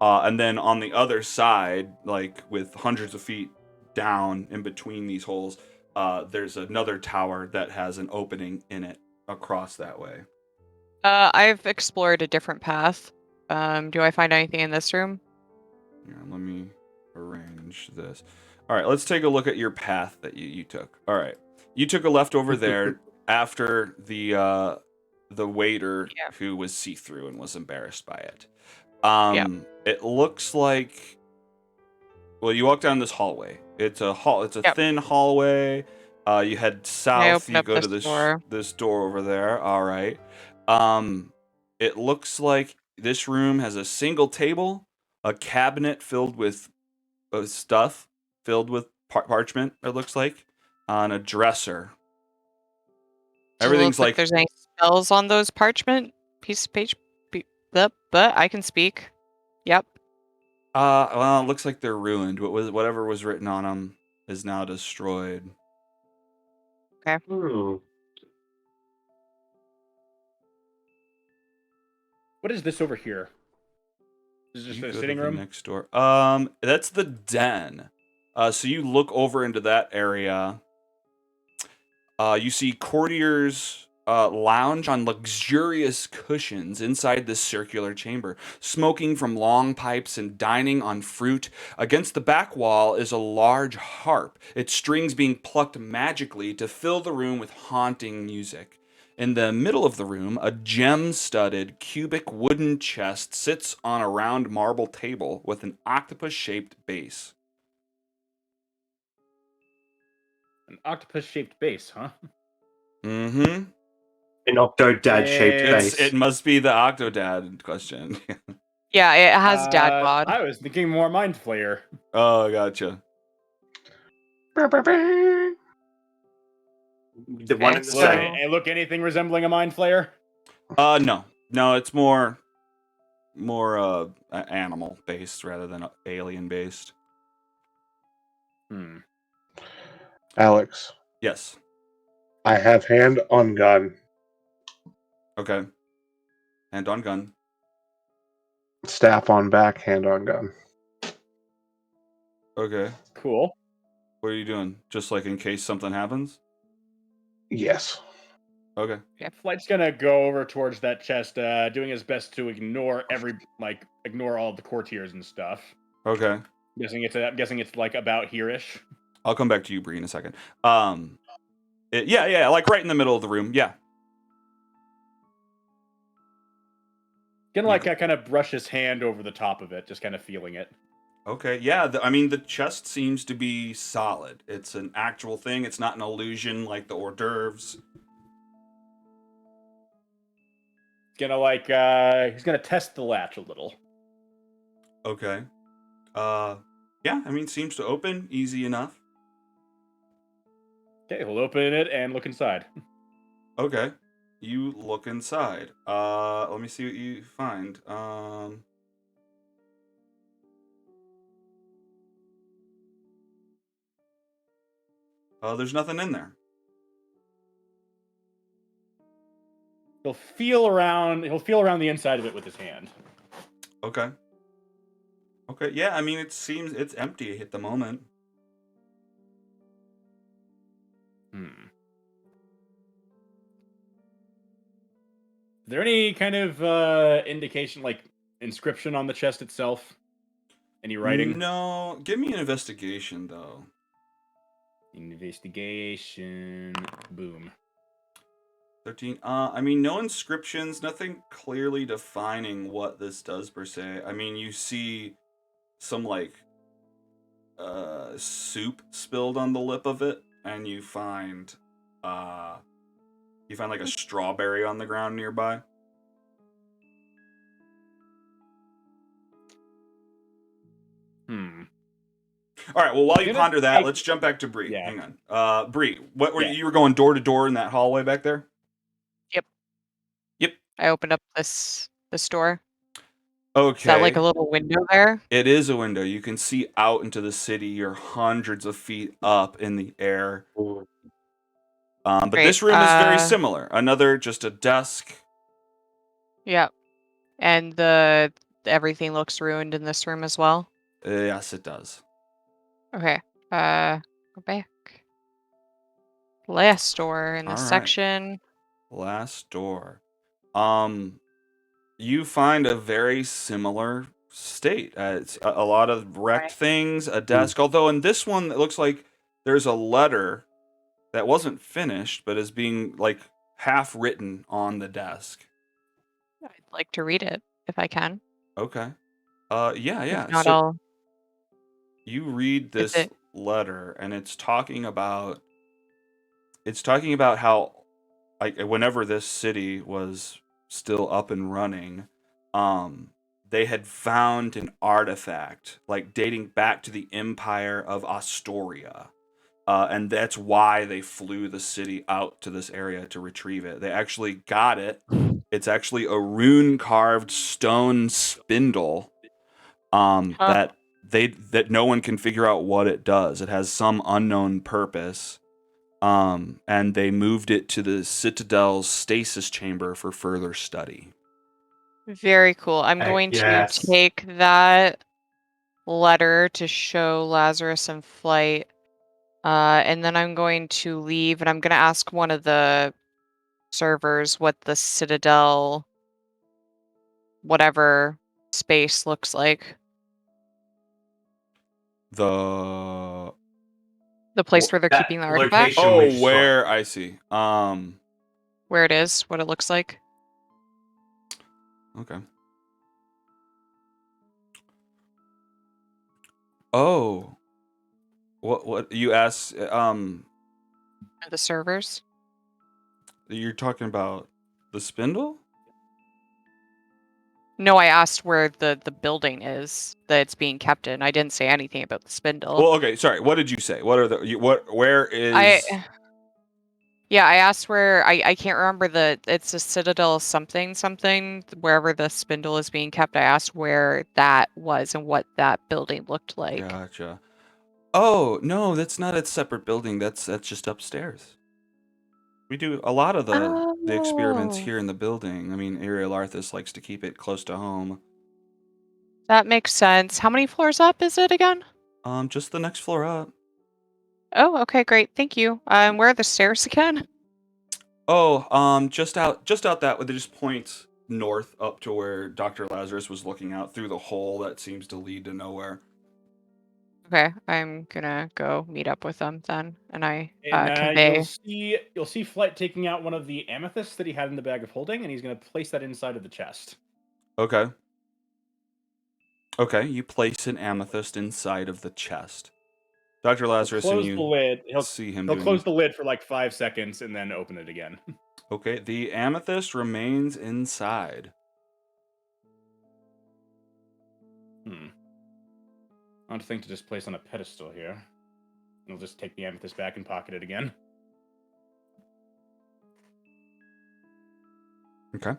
And then on the other side, like with hundreds of feet down in between these holes, there's another tower that has an opening in it across that way. I've explored a different path. Do I find anything in this room? Yeah, let me arrange this. All right, let's take a look at your path that you took. All right, you took a left over there after the waiter Yeah. who was see-through and was embarrassed by it. Yeah. It looks like, well, you walk down this hallway. It's a Yep. thin hallway. You head south. open You up go to this door. this door over there. All right. It looks like this room has a single table, a cabinet filled with stuff, filled with parchment. It looks like on a dresser. Doesn't Everything's look like like, there's any spells on those parchment piece of page. But I can speak. Yep. well, it looks like they're ruined. Whatever was written on them is now destroyed. Hmm. What is this over here? Is this You just a go to sitting the room? next door. That's the den. So you look over into that area. You see courtiers lounge on luxurious cushions inside this circular chamber, smoking from long pipes and dining on fruit. Against the back wall is a large harp, its strings being plucked magically to fill the room with haunting music. In the middle of the room, a gem-studded cubic wooden chest sits on a round marble table with an octopus-shaped base. An octopus-shaped base, huh? Mm-hmm. An Octodad shaped base. It must be the Octodad question. Yeah, it has dad bod. I was thinking more Mind Flayer. Oh, gotcha. The one in the So- same. Look anything resembling a Mind Flayer? No, it's more animal based rather than alien based. Alex, Yes. I have hand on gun. Okay. Hand on gun. Staff on back, hand on gun. Okay. Cool. What are you doing? Just like in case something happens? Yes. Okay. Flight's gonna go over towards that chest, doing his best to ignore ignore all the courtiers and stuff. Okay. I'm guessing it's like about here-ish. I'll come back to you, Bree, in a second. Yeah, like right in the middle of the room. Yeah. Gonna like kind of brush his hand over the top of it, just kind of feeling it. Okay. Yeah. The chest seems to be solid. It's an actual thing. It's not an illusion like the hors d'oeuvres. He's gonna test the latch a little. Okay. Yeah, seems to open easy enough. Okay, he'll open it and look inside. Okay. You look inside. Let me see what you find. There's nothing in there. He'll feel around the inside of it with his hand. Okay. Okay, yeah, it seems it's empty at the moment. Is there any kind of indication, like inscription on the chest itself? Any writing? No. Give me an investigation, though. Investigation. Boom. 13. No inscriptions, nothing clearly defining what this does per se. You see some soup spilled on the lip of it, and you find like a strawberry on the ground nearby. All right, well, while you ponder that, let's jump back to Bree. Yeah. Hang on. Bree, what were you were going door to door in that hallway back there? Yep. I opened up this door. Okay. Is that like a little window there? It is a window. You can see out into the city. You're hundreds of feet up in the air. But Great. this room is very similar. Just a desk. Yeah. And the everything looks ruined in this room as well? Yes, it does. Okay. Go back. Last door in this All right. section. Last door. You find a very similar state. It's a lot of wrecked Right. things, a desk. Although in this one, it looks like there's a letter that wasn't finished, but is being like half written on the desk. I'd like to read it if I can. Okay. Yeah. If not, So I'll. you read Is this it? letter, and it's talking about how, like, whenever this city was still up and running, they had found an artifact like dating back to the Empire of Astoria. And that's why they flew the city out to this area to retrieve it. They actually got it. It's actually a rune carved stone spindle Huh. that no one can figure out what it does. It has some unknown purpose. And they moved it to the Citadel's stasis chamber for further study. Very cool. I'm going to Yes. take that letter to show Lazarus and Flight. And then I'm going to leave, and I'm going to ask one of the servers what the Citadel, whatever space looks like. The The place Wh- where they're That keeping the artifact. location we just saw. where I see. Where it is, what it looks like. Okay. Oh, what you asked? The servers. You're talking about the spindle? No, I asked where the building is that it's being kept in. I didn't say anything about the spindle. Well, okay. Sorry. What did you say? What are the Where is? Yeah, I asked where I can't remember it's a Citadel something wherever the spindle is being kept. I asked where that was and what that building looked like. Gotcha. Oh no, that's not a separate building. That's just upstairs. We do a lot of the experiments Oh, here in the building. I mean, Iriolarthas likes to keep it close to home. that makes sense. How many floors up is it again? Just the next floor up. Oh, okay, great. Thank you. Where are the stairs again? Oh, just out that way. They just point north up to where Dr. Lazarus was looking out through the hole that seems to lead to nowhere. Okay, I'm gonna go meet up with them then, and I And convey. you'll see Flight taking out one of the amethysts that he had in the bag of holding, and he's going to place that inside of the chest. Okay. Okay, you place an amethyst inside of the chest. Dr. Lazarus and you the lid. see him He'll doing close the lid for like 5 seconds and then open it again. Okay, the amethyst remains inside. I don't think to just place on a pedestal here. I'll just take the amethyst back and pocket it again. Okay.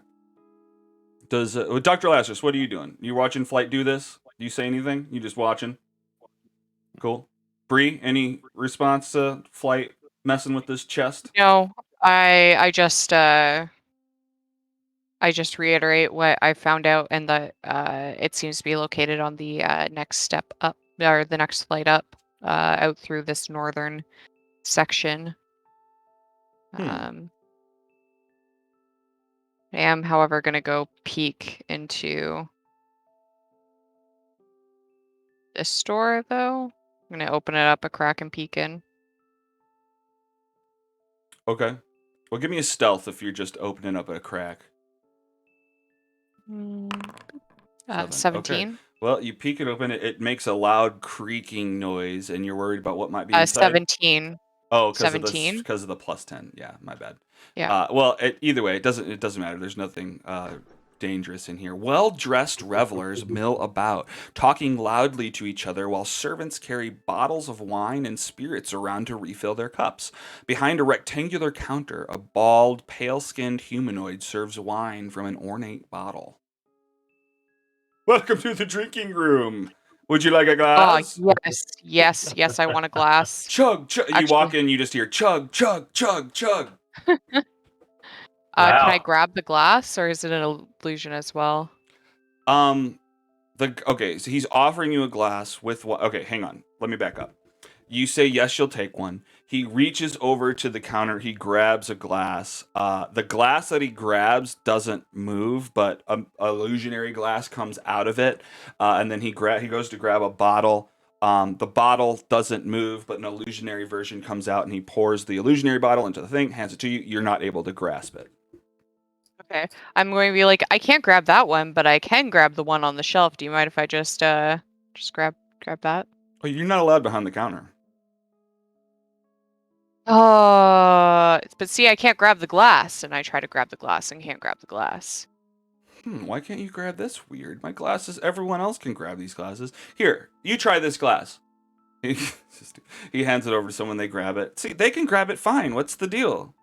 Does Dr. Lazarus, what are you doing? You watching Flight do this? Do you say anything? You just watching? Cool. Bree, any response to Flight messing with this chest? No, I just reiterate what I found out, and that it seems to be located on the next step up, or the next flight up, out through this northern section. I am, however, going to go peek into this door, though. I'm going to open it up a crack and peek in. Okay. Well, give me a stealth if you're just opening up a crack. 17. Okay. Well, you peek it open, it makes a loud creaking noise, and you're worried about what might be inside. 17. Oh, because of the plus 10. Yeah, my bad. Yeah. Well, either way, it doesn't matter. There's nothing dangerous in here. Well-dressed revelers mill about, talking loudly to each other while servants carry bottles of wine and spirits around to refill their cups. Behind a rectangular counter, a bald, pale-skinned humanoid serves wine from an ornate bottle. Welcome to the drinking room. Would you like a glass? Oh, yes, I want a glass. Chug, chug. You Actually- walk in, you just hear chug, chug, chug, chug. Can I grab the glass, or is it an illusion as well? Okay, so he's offering you a glass with what? Okay, hang on. Let me back up. You say yes, you'll take one. He reaches over to the counter. He grabs a glass. The glass that he grabs doesn't move, but a illusionary glass comes out of it, and then he goes to grab a bottle. The bottle doesn't move, but an illusionary version comes out, and he pours the illusionary bottle into the thing, hands it to you. You're not able to grasp it. Okay. I'm going to be like, I can't grab that one, but I can grab the one on the shelf. Do you mind if I just grab that? Oh, you're not allowed behind the counter. But see, I can't grab the glass, and I try to grab the glass and can't grab the glass. Why can't you grab this? Weird. My glasses, everyone else can grab these glasses. Here, you try this glass. He hands it over to someone, they grab it. See, they can grab it fine. What's the deal?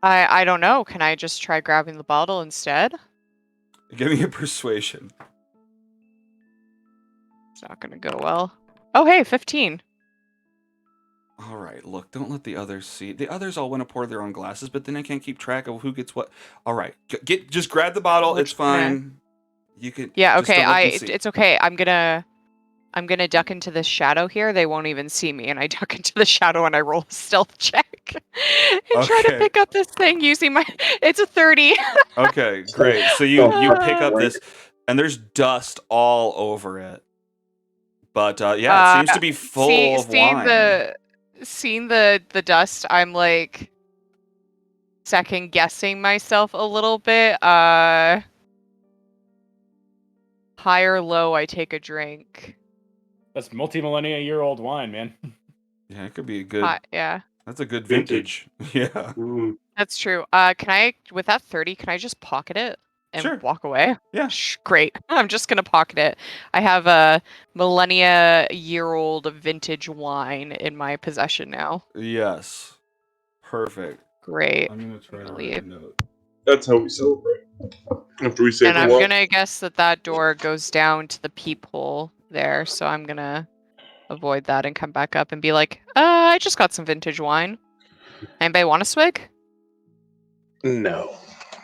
I don't know. Can I just try grabbing the bottle instead? Give me a persuasion. It's not going to go well. Oh, hey, 15. All right, look, don't let the others see. The others all want to pour their own glasses, but then I can't keep track of who gets what. All right, just grab the bottle. We're it's fine. You can. Yeah, just okay. don't let them see. It's okay. I'm gonna duck into this shadow here. They won't even see me, and I duck into the shadow and I roll a stealth check and try to Okay. pick up this thing using my. It's a 30. Okay, great. So you pick up this, and there's dust all over it. But yeah, it seems to be full of wine. Seeing the dust, I'm like second guessing myself a little bit. High or low, I take a drink. That's multi-millennia-year-old wine, man. Yeah, it could be a good. Yeah. That's a good vintage. Yeah. That's true. Can I, with that 30, can I just pocket it and Sure. walk away? Yeah. Great. I'm just gonna pocket it. I have a millennia-year-old vintage wine in my possession now. Yes. Perfect. Great. I'm gonna try to Leave. write a note. That's how we celebrate. After we save And a I'm lot. gonna guess that door goes down to the peephole there, so I'm gonna avoid that and come back up and be like, I just got some vintage wine. Anybody want a swig? No.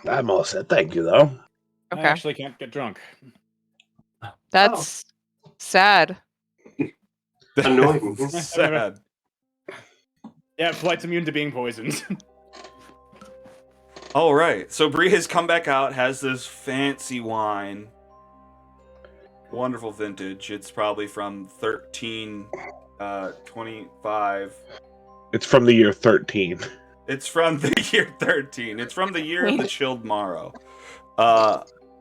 I'm all set, thank you, though. I Okay. actually can't get drunk. That's sad. Annoying. Sad. Yeah, Flight's immune to being poisoned. All right. So Bree has come back out, has this fancy wine. Wonderful vintage. It's probably from 1325. It's from the year 13. It's from the year 13. It's from the year of the chilled morrow.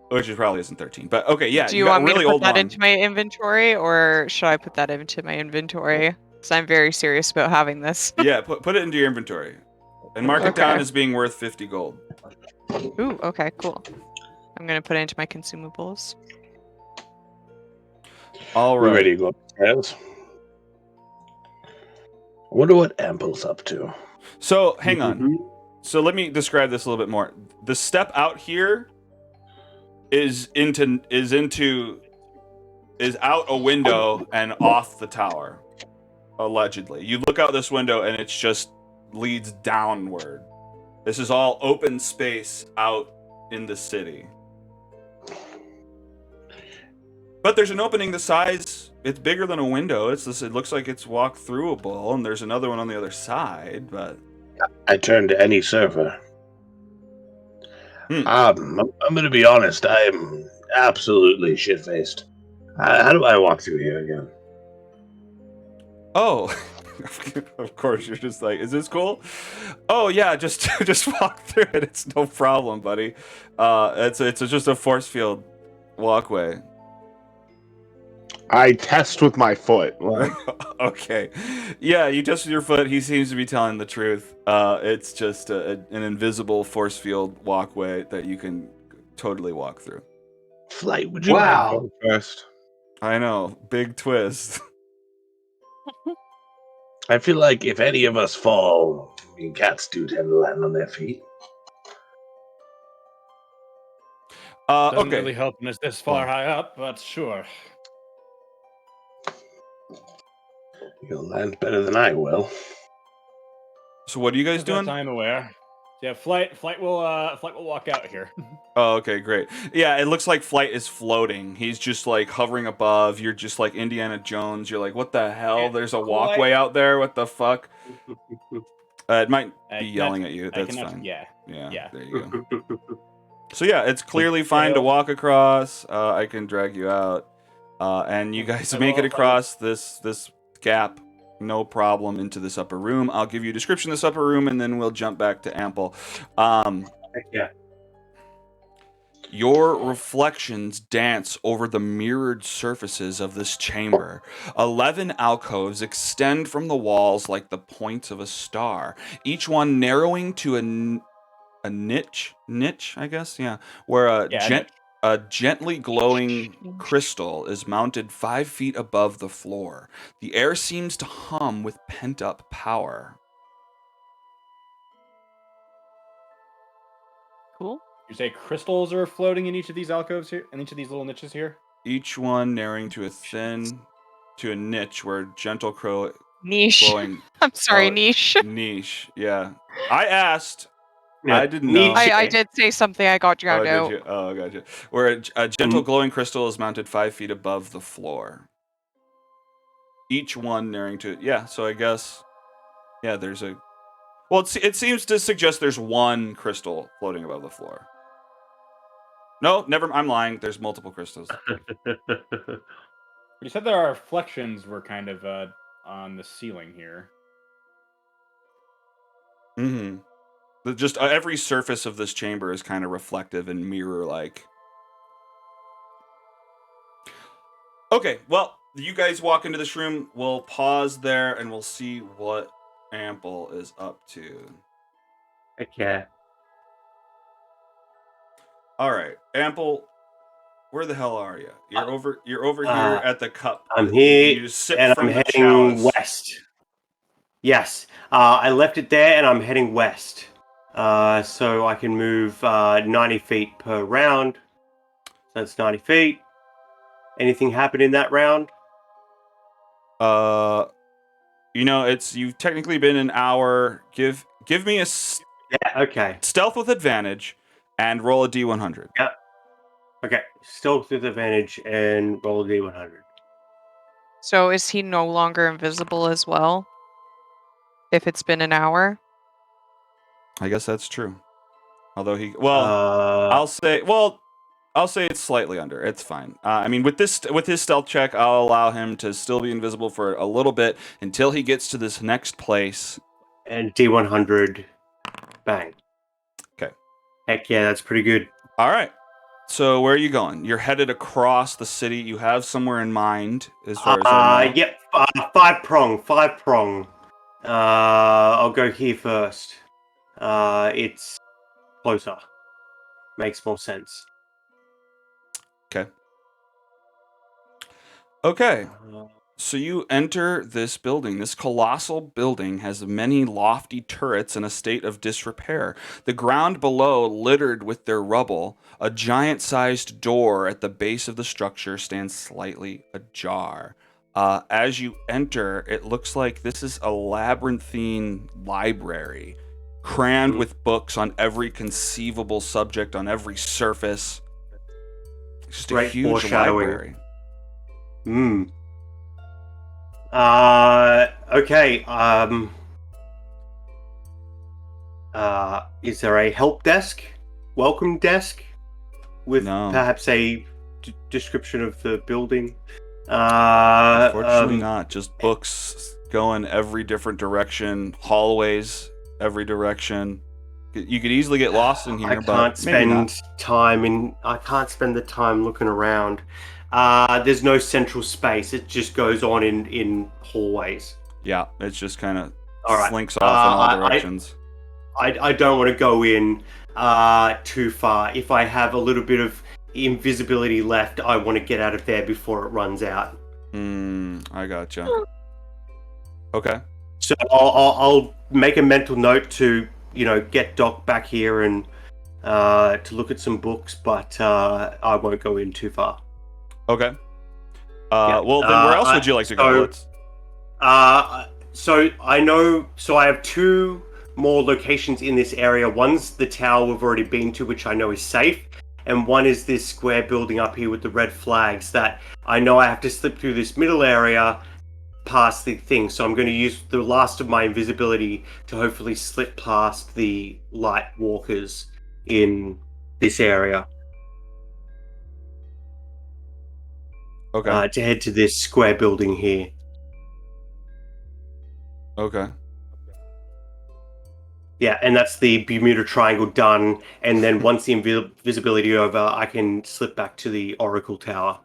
Which it probably isn't 13. But okay, yeah. Do you got want me really to put old that wine. into my inventory, or should I put that into my inventory? Because I'm very serious about having this. Yeah, put it into your inventory. And mark it down as being worth 50 gold. Ooh, okay, cool. I'm gonna put it into my consumables. All We're right. ready to go upstairs. I wonder what Ample's up to. So hang on. So let me describe this a little bit more. The step out here is out a window and off the tower. Allegedly. You look out this window and it's just leads downward. This is all open space out in the city. But there's an opening the size, it's bigger than a window. It looks like it's walk throughable, and there's another one on the other side, but I turn to any server. I'm going to be honest, I'm absolutely shit-faced. How do I walk through here again? oh, of course you're just like, is this cool? Oh yeah, just walk through it. It's no problem, buddy. It's just a force field walkway. I test with my foot. Okay, yeah, you tested your foot. He seems to be telling the truth. It's just an invisible force field walkway that you can totally walk through. Flight, would you Wow. First. I know, big twist. I feel like if any of us fall, cats do tend to land on their feet. Doesn't Okay. really help when it's this far high up, but sure. You'll land better than I will. So what are you guys Of that doing? I'm aware. Yeah, flight will walk out here. Oh, okay, great. Yeah, it looks like Flight is floating. He's just like hovering above. You're just like Indiana Jones. You're like, what the hell? There's a walkway out there. What the fuck? It might be yelling at you. That's fine. Yeah. There you go. So yeah, it's clearly fine to walk across. I can drag you out, and you guys make it across this gap, no problem, into this upper room. I'll give you a description of this upper room, and then we'll jump back to Ample. Yeah. Your reflections dance over the mirrored surfaces of this chamber. 11 alcoves extend from the walls like the points of a star, each one narrowing to a niche, I guess, yeah, where a gently glowing crystal is mounted 5 feet above the floor. The air seems to hum with pent-up power. Cool. You say crystals are floating in each of these alcoves here, in each of these little niches here? Each one narrowing to a niche where gentle Niche. glowing... I'm sorry, niche. Niche, yeah. I asked... Yeah, I didn't know. I did say something. I got drowned out. Did you? Oh, I got you. Where a gentle glowing crystal is mounted 5 feet above the floor. Each one narrowing to... Yeah, so I guess... Yeah, there's a... Well, it seems to suggest there's one crystal floating above the floor. No, never. I'm lying. There's multiple crystals. But you said that our reflections were kind of on the ceiling here. Mm-hmm. Just every surface of this chamber is kind of reflective and mirror-like. Okay, well, you guys walk into this room. We'll pause there, and we'll see what Ample is up to. Okay. All right, Ample, where the hell are you? You're over here at the cup. I'm here, You sip and from I'm the heading chalice. west. Yes, I left it there, and I'm heading west. So I can move 90 feet per round. So that's 90 feet. Anything happen in that round? You've technically been an hour. Give me a Yeah, okay. stealth with advantage and roll a D100. Yeah. Okay, stealth with advantage and roll a D100. So is he no longer invisible as well? If it's been an hour? I guess that's true. Although I'll say it's slightly under. It's fine. I mean, with his stealth check, I'll allow him to still be invisible for a little bit until he gets to this next place. And D100, bang. Okay. Heck yeah, that's pretty good. All right. So where are you going? You're headed across the city. You have somewhere in mind, as far as I know. Yep, five prong. I'll go here first. It's closer. Makes more sense. Okay. So you enter this building. This colossal building has many lofty turrets in a state of disrepair. The ground below littered with their rubble. A giant-sized door at the base of the structure stands slightly ajar. As you enter, it looks like this is a labyrinthine library, crammed with books on every conceivable subject on every surface. It's just a huge library. Okay. Is there a help desk? Welcome desk? With perhaps a description of the building? Unfortunately not. Just books going every different direction, hallways every direction. You could easily get lost in here, I can't spend the time looking around. There's no central space. It just goes on in hallways. Yeah, it's just kind of right. slinks off in all directions. I don't want to go in too far. If I have a little bit of invisibility left, I want to get out of there before it runs out. I gotcha. Okay. So I'll make a mental note to get Doc back here and to look at some books, but I won't go in too far. Okay. Well, then where else would you like to go? So I know. So I have two more locations in this area. One's the tower we've already been to, which I know is safe, and one is this square building up here with the red flags that I know I have to slip through this middle area past the thing. So I'm going to use the last of my invisibility to hopefully slip past the light walkers in this area. Okay. To head to this square building here. Okay. Yeah, and that's the Bermuda Triangle done. And then once the invisibility over, I can slip back to the Oracle Tower.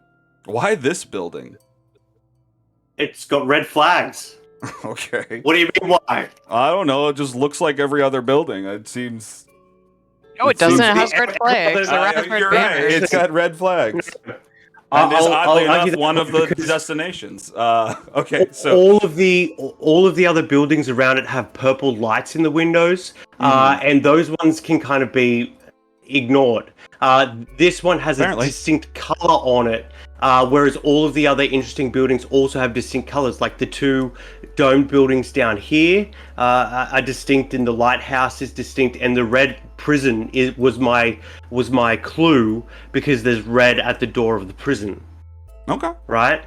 Why this building? It's got red flags. Okay. What do you mean, why? I don't know. It just looks like every other building. It seems. No, it doesn't. It has seems- red flags. It has red You're right. banners. It's got red flags. And is oddly I'll argue enough that one of the because destinations. Okay, so all of the other buildings around it have purple lights in the windows, and those ones can kind of be ignored. This one has Apparently. a distinct color on it, whereas all of the other interesting buildings also have distinct colors. Like the two domed buildings down here are distinct, and the lighthouse is distinct, and the red prison was my clue because there's red at the door of the prison. okay. Right?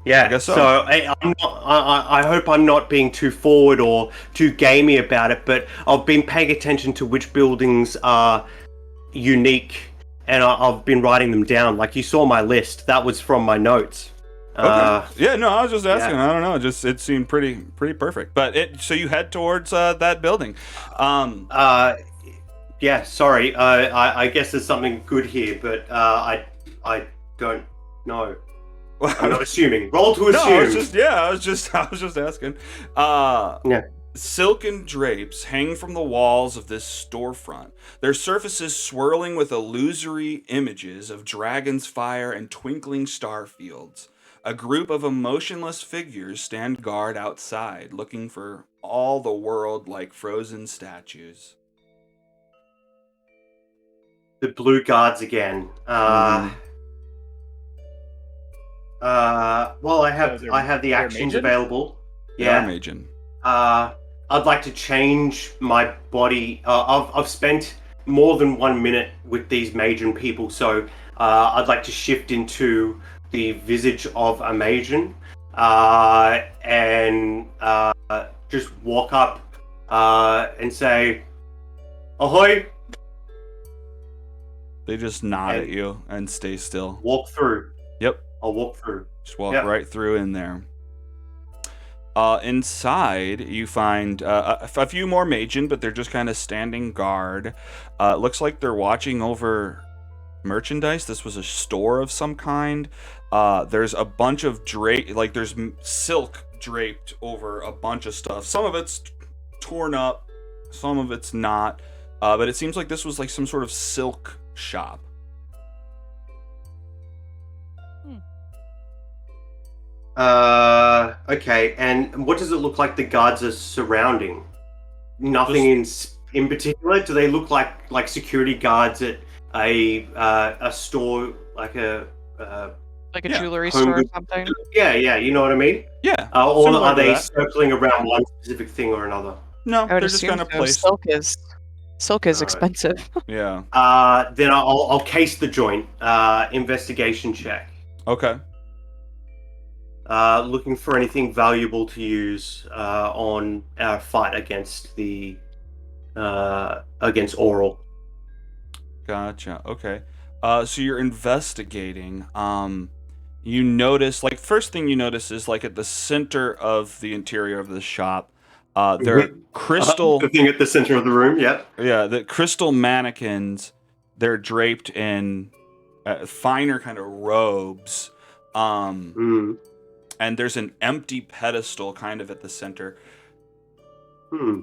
Yeah. I guess so. I hope I'm not being too forward or too gamey about it, but I've been paying attention to which buildings are unique, and I've been writing them down. Like you saw my list, that was from my notes. Okay. Yeah, no, I was just asking. yeah. I don't know. Just it seemed pretty perfect. But so you head towards that building. Yeah. Sorry. I guess there's something good here, but I don't know. I'm not assuming. Roll to assume. No, I was just asking. Yeah. Silken drapes hang from the walls of this storefront, their surfaces swirling with illusory images of dragon's fire and twinkling star fields. A group of emotionless figures stand guard outside, looking for all the world like frozen statues. The blue guards again. Well, I have the they're actions Magen? available. They Yeah. are Magen. I'd like to change my body. I've spent more than 1 minute with these Magen people, so I'd like to shift into the visage of a Magen and just walk up and say, "Ahoy!" They just nod And- at you and stay still. Walk through. Yep. I'll walk through. Just walk Yep. right through in there. Inside, you find a few more Magen, but they're just kind of standing guard. It looks like they're watching over merchandise. This was a store of some kind. There's a bunch of there's silk draped over a bunch of stuff. Some of it's torn up, some of it's not. But it seems like this was like some sort of silk shop. Okay, and what does it look like the guards are surrounding? Nothing in particular? Do they look like security guards at a store, like a jewelry home store or goods- something. Yeah, you know what I mean? Yeah. Or similar are to they that. circling around one specific thing or another? No, I would they're just assume kind of so. placed. Silk is Alright. expensive. Yeah. Then I'll case the joint. Investigation check. Okay. Looking for anything valuable to use on our fight against against Oral. Gotcha. Okay. So you're investigating. You notice, like, first thing you notice is, like, at the center of the interior of the shop, there are crystal, The thing at the center of the room. Yep. the crystal mannequins. They're draped in finer kind of robes. Mm. And there's an empty pedestal kind of at the center. Hmm.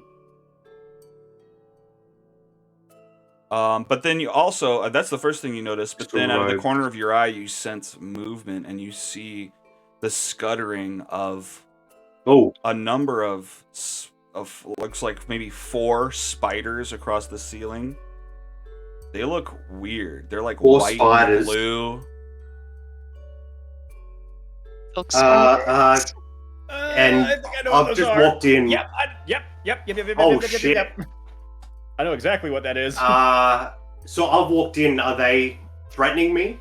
But then you also, that's the first thing you notice, but then out of the Right. corner of your eye, you sense movement and you see the scuttering of Oh. a number of looks like maybe 4 spiders across the ceiling. They look weird. They're like 4 white spiders. and blue. Silk And I think I know what I've those just are. walked in. Yep. Yep. Oh, shit. I know exactly what that is. So I've walked in. Are they threatening me?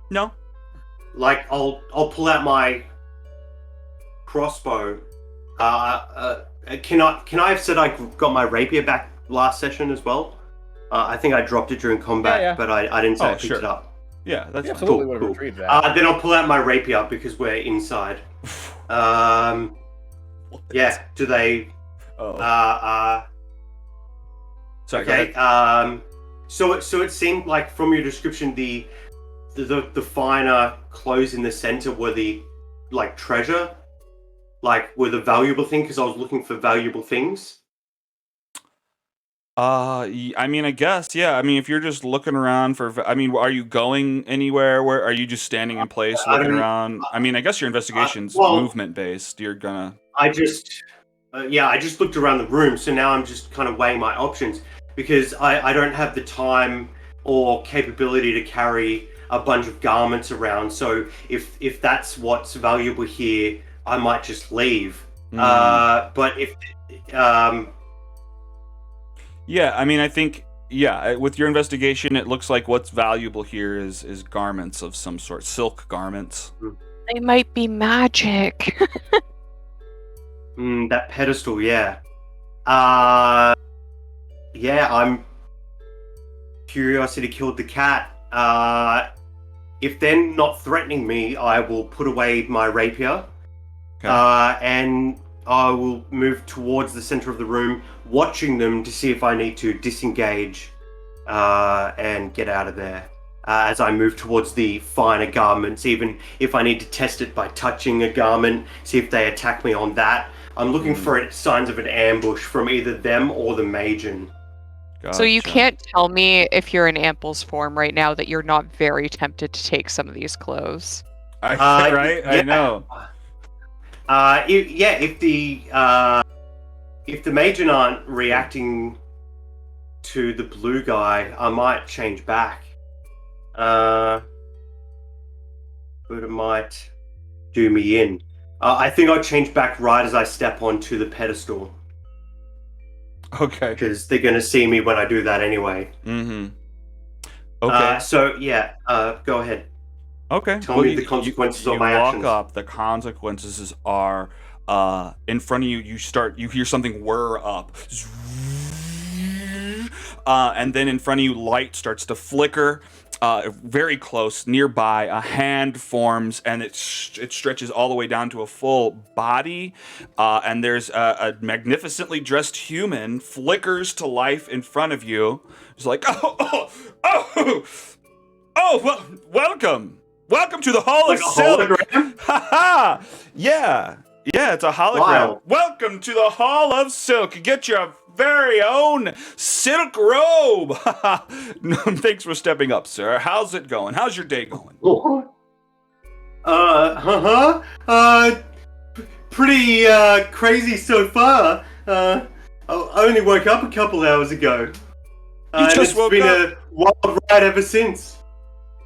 No. Like, I'll pull out my crossbow. Can I have said I got my rapier back last session as well? I think I dropped it during combat, Yeah. but I didn't say I picked sure. it up. Yeah, that's You fine. absolutely Cool, would have cool. retrieved that. Then I'll pull out my rapier because we're inside. Yeah. Do they? Oh. Sorry. Go Okay. ahead. So it seemed like from your description, the finer clothes in the center were the like treasure, like were the valuable thing because I was looking for valuable things. I mean, I guess, yeah. I mean, if you're just looking around for, I mean, are you going anywhere? Where are you just standing in place, I looking don't- around? I mean, I guess your investigation's well- movement based. You're gonna. I just looked around the room, so now I'm just kind of weighing my options because I don't have the time or capability to carry a bunch of garments around. So if that's what's valuable here, I might just leave. But if Yeah, I mean, I think, yeah, with your investigation, it looks like what's valuable here is garments of some sort, silk garments. They might be magic. that pedestal, yeah. Yeah, I'm curiosity killed the cat. If they're not threatening me, I will put away my rapier. Okay. And I will move towards the center of the room, watching them to see if I need to disengage and get out of there. As I move towards the finer garments, even if I need to test it by touching a garment, see if they attack me on that. I'm looking for signs of an ambush from either them or the Magian. So you Gotcha. can't tell me if you're in Ample's form right now that you're not very tempted to take some of these clothes. Right? Yeah. I know. If the Magian aren't reacting to the blue guy, I might change back. But it might do me in. I think I'll change back right as I step onto the pedestal. Okay. Because they're going to see me when I do that anyway. Mm-hmm. Okay. Go ahead. Okay. Tell me the consequences of my actions. You walk up. The consequences are in front of you. You hear something whir up, and then in front of you, light starts to flicker. Very close, nearby, a hand forms, and it stretches all the way down to a full body. And there's a magnificently dressed human flickers to life in front of you. It's like, well, welcome to the Hall Like of a Silk. hologram? Ha! Yeah, it's a hologram. Wow. Welcome to the Hall of Silk. Get your very own silk robe. Thanks for stepping up, sir. How's it going? How's your day going? Pretty crazy so far. I only woke up a couple hours ago. just it's woke been up? a wild ride ever since.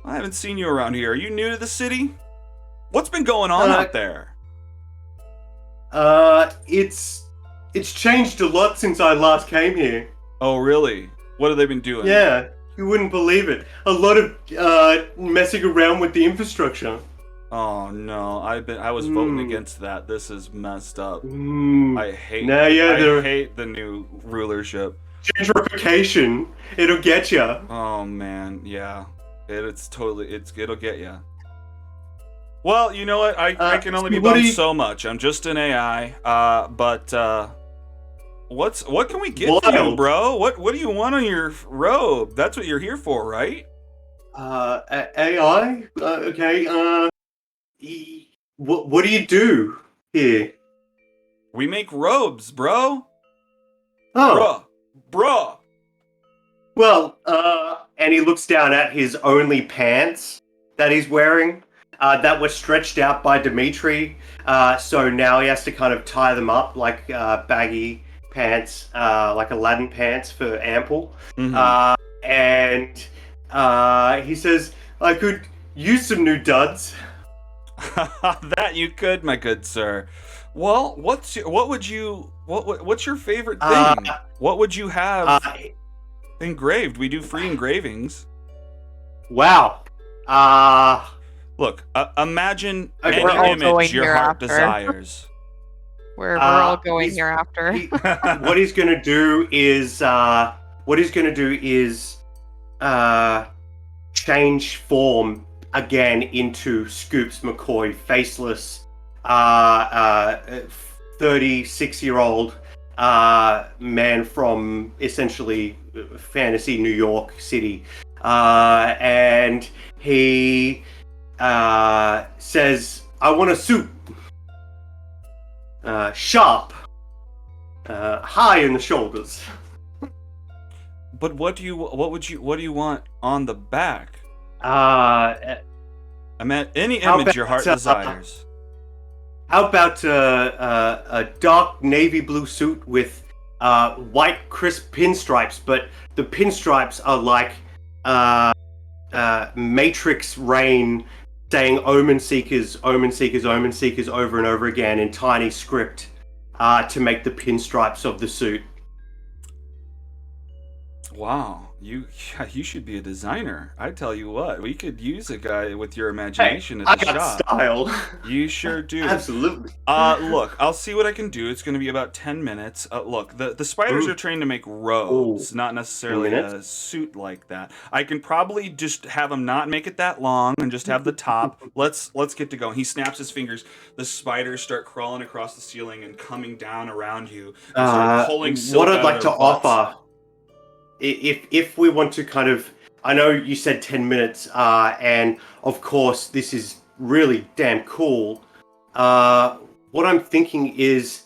I haven't seen you around here. Are you new to the city? What's been going on out there? It's changed a lot since I last came here. Oh, really? What have they been doing? Yeah, you wouldn't believe it. A lot of messing around with the infrastructure. Oh no, I was voting against that. This is messed up. I hate. They're hate the new rulership. gentrification. It'll get you. Oh man, yeah. It'll get ya. Well, you know what? I can only be bummed so much. I'm just an AI. What can we get for you, bro? What do you want on your robe? That's what you're here for, right? AI? Okay. What do you do here? We make robes, bro. Oh. Bruh. Well, and he looks down at his only pants that he's wearing, that were stretched out by Dimitri. So now he has to kind of tie them up like baggy pants, like Aladdin pants for Ample. And he says, I could use some new duds. That you could, my good sir. Well, what's your favorite Uh, thing? What would you have Uh, engraved? We do free engravings. wow. Look, imagine Okay, We're any all image going your here heart after. desires. We're all going he's- here after. what he's gonna do is change form again into Scoops McCoy, faceless, 36-year-old man from essentially fantasy New York City, and he says, "I want a suit, sharp, high in the shoulders." But what do you want on the back? I meant any How image your heart about, desires. How about a dark navy blue suit with white crisp pinstripes, but the pinstripes are like Matrix Rain saying Omen Seekers, Omen Seekers, Omen Seekers over and over again in tiny script to make the pinstripes of the suit. Wow, you should be a designer. I tell you what, we could use a guy with your imagination I at the got shop. style. You sure do. Absolutely. Look, I'll see what I can do. It's going to be about 10 minutes. Look, the spiders are trained to make robes, not necessarily a suit like that. I can probably just have them not make it that long and just have the top. Let's get to going. He snaps his fingers. The spiders start crawling across the ceiling and coming down around you and start pulling silk what I'd out like of to their butts. offer, if we want to kind of, I know you said 10 minutes, and of course this is really damn cool. What I'm thinking is,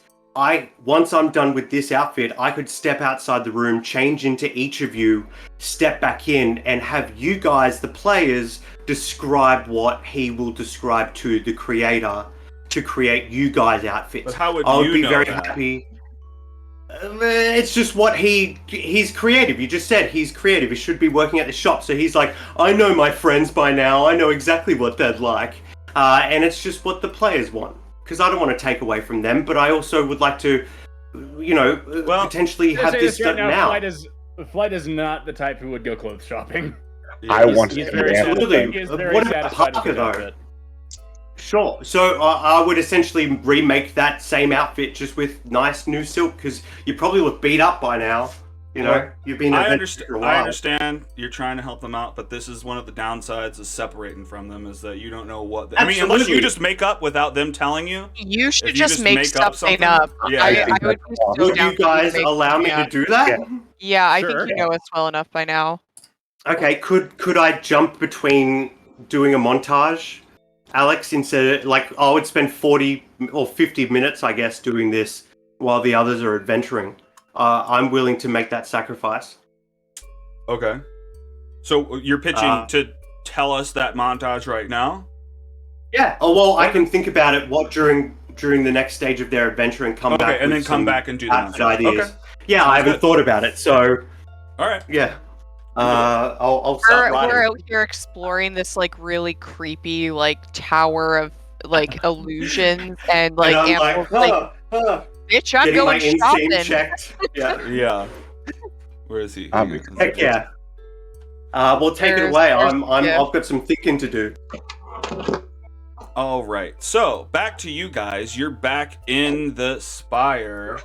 once I'm done with this outfit, I could step outside the room, change into each of you, step back in, and have you guys, the players, describe what he will describe to the creator to create you guys outfits. But how would I would you be know very that? happy. It's just what he's creative. You just said he's creative. He should be working at the shop. So he's like, I know my friends by now. I know exactly what they'd like. And it's just what the players want. Because I don't want to take away from them, but I also would like to, potentially have this done now. Flight is not the type who would go clothes shopping. I want He's to very Absolutely. He is very What about satisfied with Parker, his though? outfit. Sure. So I would essentially remake that same outfit just with nice new silk, because you probably look beat up by now. You've been. I adventuring for a while. I understand you're trying to help them out, but this is one of the downsides of separating from them is that you don't know what. I mean, unless you Absolutely. just make up without them telling you. You should If you just make something something- up. Yeah, I would be so Would down you for guys make allow me something to up. do that? Yeah, I Sure. think you know us well enough by now. Okay. Could I jump between doing a montage, Alex? Instead, I would spend 40 or 50 minutes, I guess, doing this while the others are adventuring. I'm willing to make that sacrifice. Okay. So you're pitching to tell us that montage right now? Yeah. Oh well, I can think about it. During the next stage of their adventure and come back. and with then come some back and do the outfit montage. ideas. Okay. Yeah, I haven't thought about it. So All right. yeah. I'll start writing. We're out here exploring this really creepy tower of illusions and And I'm animals, bitch, I'm getting my going insane shopping. checked. Yeah. Yeah. Where is he? I'm Heck yeah. Well, take it away. I've got some thinking to do. All right. So back to you guys. You're back in the Spire.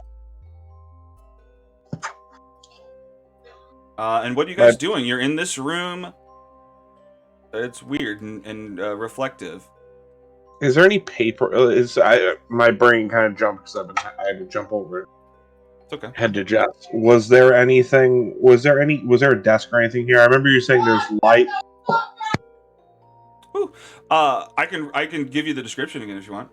And what are you guys doing? You're in this room. It's weird and reflective. Is there any paper? My brain kind of jumped because I had to jump over it. It's okay. Head to Jeff. Was there anything? Was there a desk or anything here? I remember you saying there's light. Ooh. I can give you the description again if you want.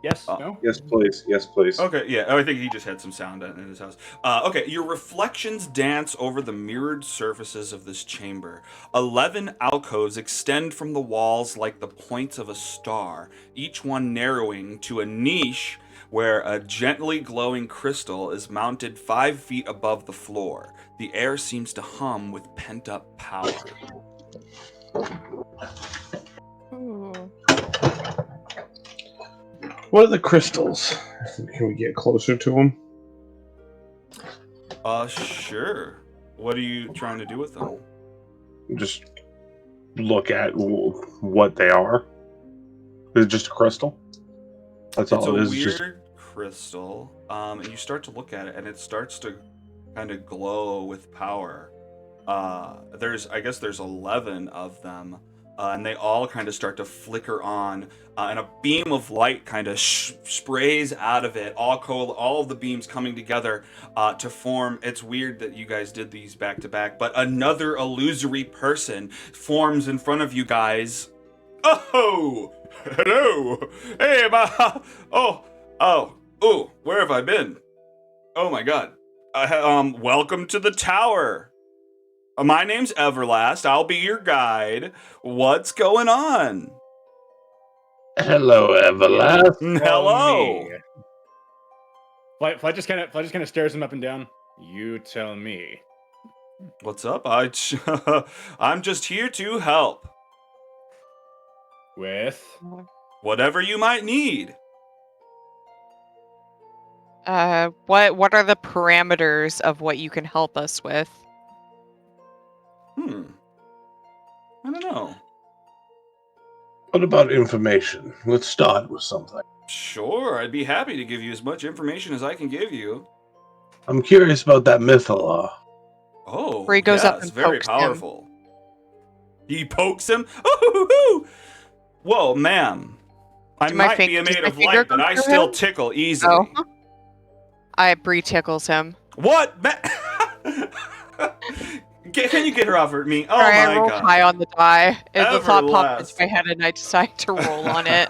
Yes. Oh. No. Yes, please. Yes, please. Okay, yeah. Oh, I think he just had some sound in his house. Okay, your reflections dance over the mirrored surfaces of this chamber. 11 alcoves extend from the walls like the points of a star, each one narrowing to a niche where a gently glowing crystal is mounted 5 feet above the floor. The air seems to hum with pent-up power. Ooh. What are the crystals? Can we get closer to them? Sure. What are you trying to do with them? Just look at what they are. Is it just a crystal? That's It's all a it is. weird crystal, and you start to look at it, and it starts to kind of glow with power. I guess there's 11 of them, and they all kind of start to flicker on, and a beam of light kind of sprays out of it. All of the beams coming together to form. It's weird that you guys did these back to back, but another illusory person forms in front of you guys. Oh, hello. Hey, where have I been? Oh my God. Welcome to the tower. My name's Everlast. I'll be your guide. What's going on? Hello, Everlast. Hello. Flight just kind of stares him up and down. You tell me. What's up? I'm just here to help. With? Whatever you might need. What are the parameters of what you can help us with? I don't know. What about information? Let's start with something. Sure, I'd be happy to give you as much information as I can give you. I'm curious about that Mythala. Oh, Where he goes up and very pokes him. powerful. He pokes him? Ooh! Whoa, ma'am. I might be made of light, but I still tickle easily. Oh. I Bree tickles him. What? Can you get her off of me? Oh Sorry, my I rolled God. high on the die. And the thought popped Everlast. into my head and I decided to roll on it.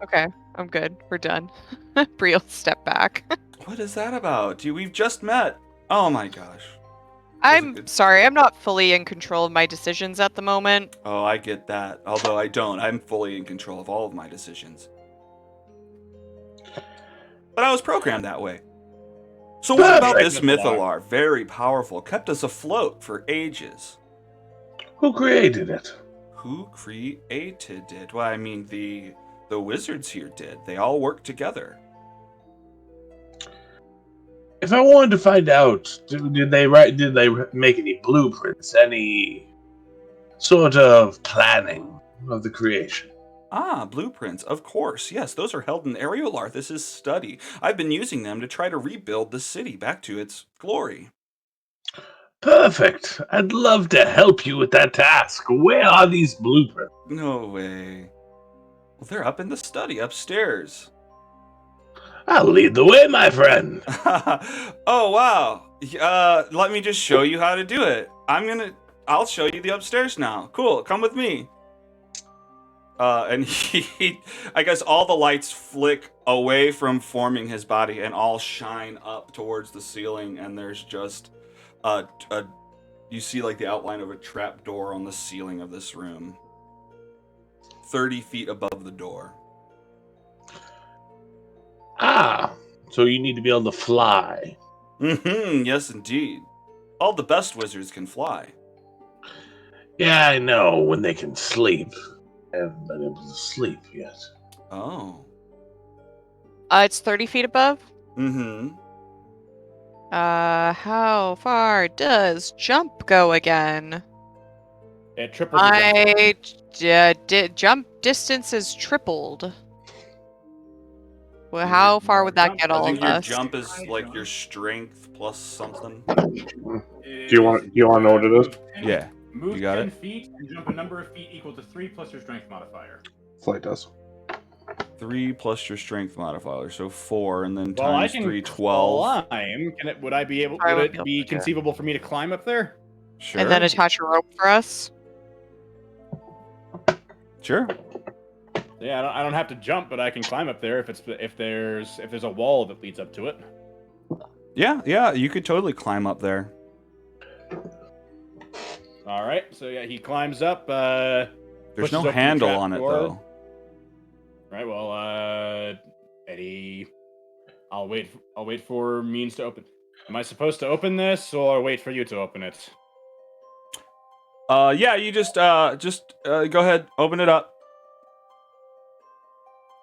Okay, I'm good. We're done. Bree will step back. What is that about? We've just met. Oh my gosh. I'm sorry, I'm not fully in control of my decisions at the moment. Oh, I get that. Although I don't. I'm fully in control of all of my decisions. But I was programmed that way. So what about this Mythalar? Very powerful. Kept us afloat for ages. Who created it? Who created it? Well, I mean, the wizards here did. They all worked together. If I wanted to find out, did they make any blueprints, any sort of planning of the creation? Ah, blueprints. Of course. Yes, those are held in Iriolarthas' study. I've been using them to try to rebuild the city back to its glory. Perfect. I'd love to help you with that task. Where are these blueprints? No way. Well, they're up in the study upstairs. I'll lead the way, my friend. Oh, wow. Let me just show you how to do it. I'll show you the upstairs now. Cool. Come with me. And I guess all the lights flick away from forming his body and all shine up towards the ceiling. And there's just you see like the outline of a trap door on the ceiling of this room. 30 feet above the door. Ah, so you need to be able to fly. Mm-hmm, yes, indeed. All the best wizards can fly. Yeah, I know, when they can sleep. I haven't been able to sleep yet. Oh. It's 30 feet above? Mm-hmm. How far does jump go again? It tripled. Jump distance is tripled. Well, how far would that get all of us? I think your jump is like your strength plus something. Do you want to know what it is? Yeah. Move You got 10 it? feet and jump a number of feet equal to 3 plus your strength modifier. Flight does. 3 plus your strength modifier, so 4, and then Well, I times can 3, 12. climb. Would I be able? I Would would it be able be to. conceivable for me to climb up there? Sure. And then attach a rope for us? Sure. Yeah, I don't have to jump, but I can climb up there if there's a wall that leads up to it. Yeah, you could totally climb up there. All right, so yeah, he climbs up. There's pushes no open the handle trap on it, door. though. Right. Well, Eddie, I'll wait. I'll wait for means to open. Am I supposed to open this or wait for you to open it? Yeah, you just go ahead, open it up.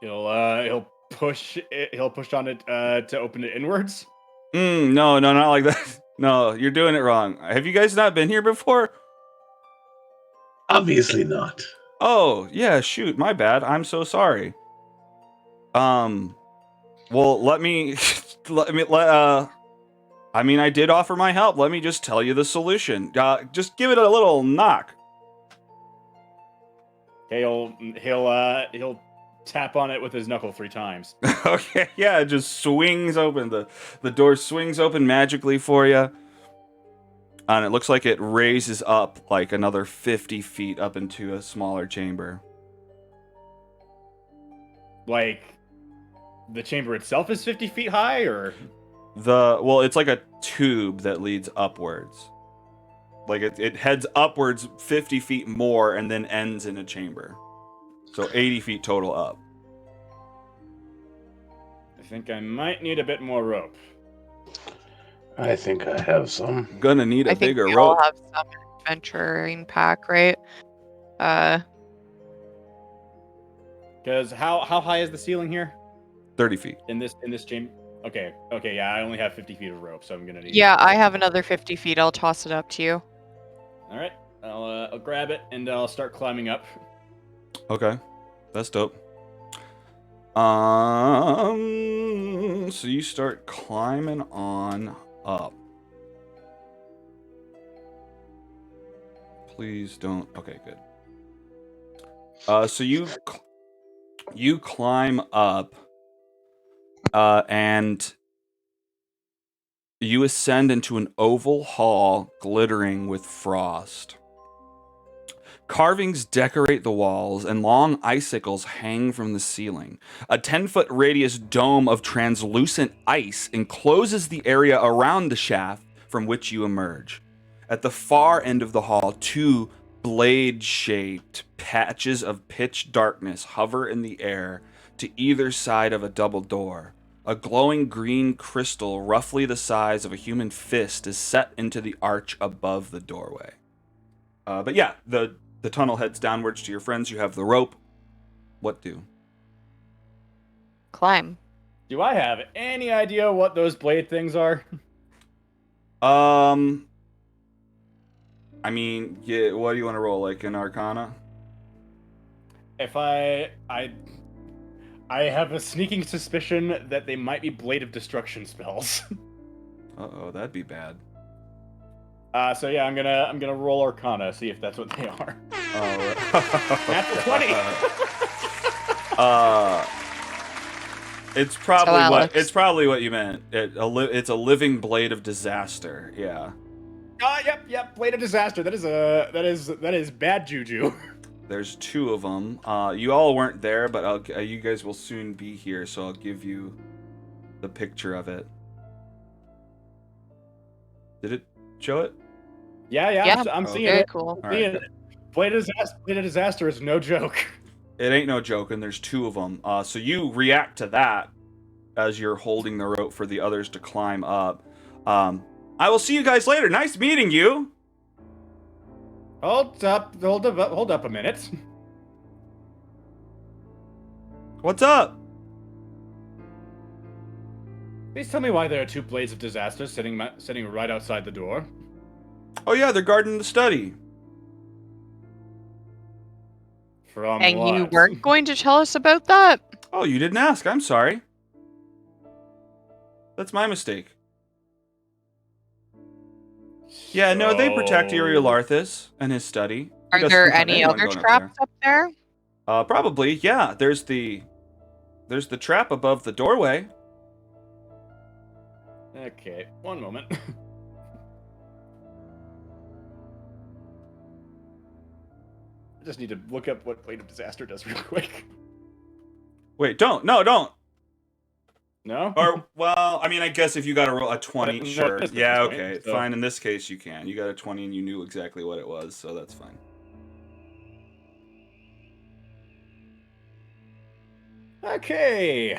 He'll push it, he'll push on it to open it inwards. No, not like that. No, you're doing it wrong. Have you guys not been here before? Obviously not. Oh, yeah, shoot, my bad. I'm so sorry. Well, let me I mean, I did offer my help. Let me just tell you the solution. Just give it a little knock. Okay, he'll tap on it with his knuckle 3 times. Okay, yeah, it just swings open. The door swings open magically for you. And it looks like it raises up like another 50 feet up into a smaller chamber. Like, the chamber itself is 50 feet high, or? Well, it's like a tube that leads upwards. Like it heads upwards 50 feet more and then ends in a chamber. So 80 feet total up. I think I might need a bit more rope. I think I have some. Gonna need a I think bigger we rope. all have some adventuring pack, right? Because how high is the ceiling here 30 feet. in this chamber? Okay, yeah, I only have 50 feet of rope, so I'm gonna need. Yeah, I have another 50 feet. I'll toss it up to you. All right, I'll grab it and I'll start climbing up. Okay, that's dope. So you start climbing on up. Please don't. Okay, good. So you climb up, and you ascend into an oval hall glittering with frost. Carvings decorate the walls, and long icicles hang from the ceiling. A 10-foot radius dome of translucent ice encloses the area around the shaft from which you emerge. At the far end of the hall, 2 blade-shaped patches of pitch darkness hover in the air to either side of a double door. A glowing green crystal, roughly the size of a human fist, is set into the arch above the doorway. But yeah, the tunnel heads downwards to your friends. You have the rope. What do? Climb. Do I have any idea what those blade things are? I mean, yeah. What do you want to roll? Like an Arcana? If I have a sneaking suspicion that they might be Blade of Destruction spells. Uh-oh, that'd be bad. So yeah, I'm gonna roll Arcana, see if that's what they are. Natural 20. It's probably So, Alex. it's probably what you meant. It's a living blade of disaster. Yeah. Yep. Blade of Disaster. That is bad juju. There's 2 of them. You all weren't there, but you guys will soon be here, so I'll give you the picture of it. Did it show it? Yeah. I'm seeing Very it. cool. All right. Blade of Disaster is no joke. It ain't no joke, and there's 2 of them. So you react to that as you're holding the rope for the others to climb up. I will see you guys later. Nice meeting you. Hold up a minute. What's up? Please tell me why there are 2 Blades of Disaster sitting right outside the door. Oh yeah, they're guarding the study. From And what? you weren't going to tell us about that? Oh, you didn't ask. I'm sorry. That's my mistake. Yeah, no, they protect Iriolarthas and his study. He Are doesn't there want any anyone other going up traps up there? there. Probably, yeah. There's the trap above the doorway. Okay, one moment. I just need to look up what Blade of Disaster does real quick. Wait, don't. No. Or, No? well, I mean, I guess if you got a 20, No, sure. it is Yeah, at this point, okay, so- fine. In this case, you can. You got a 20 and you knew exactly what it was, so that's fine. Okay.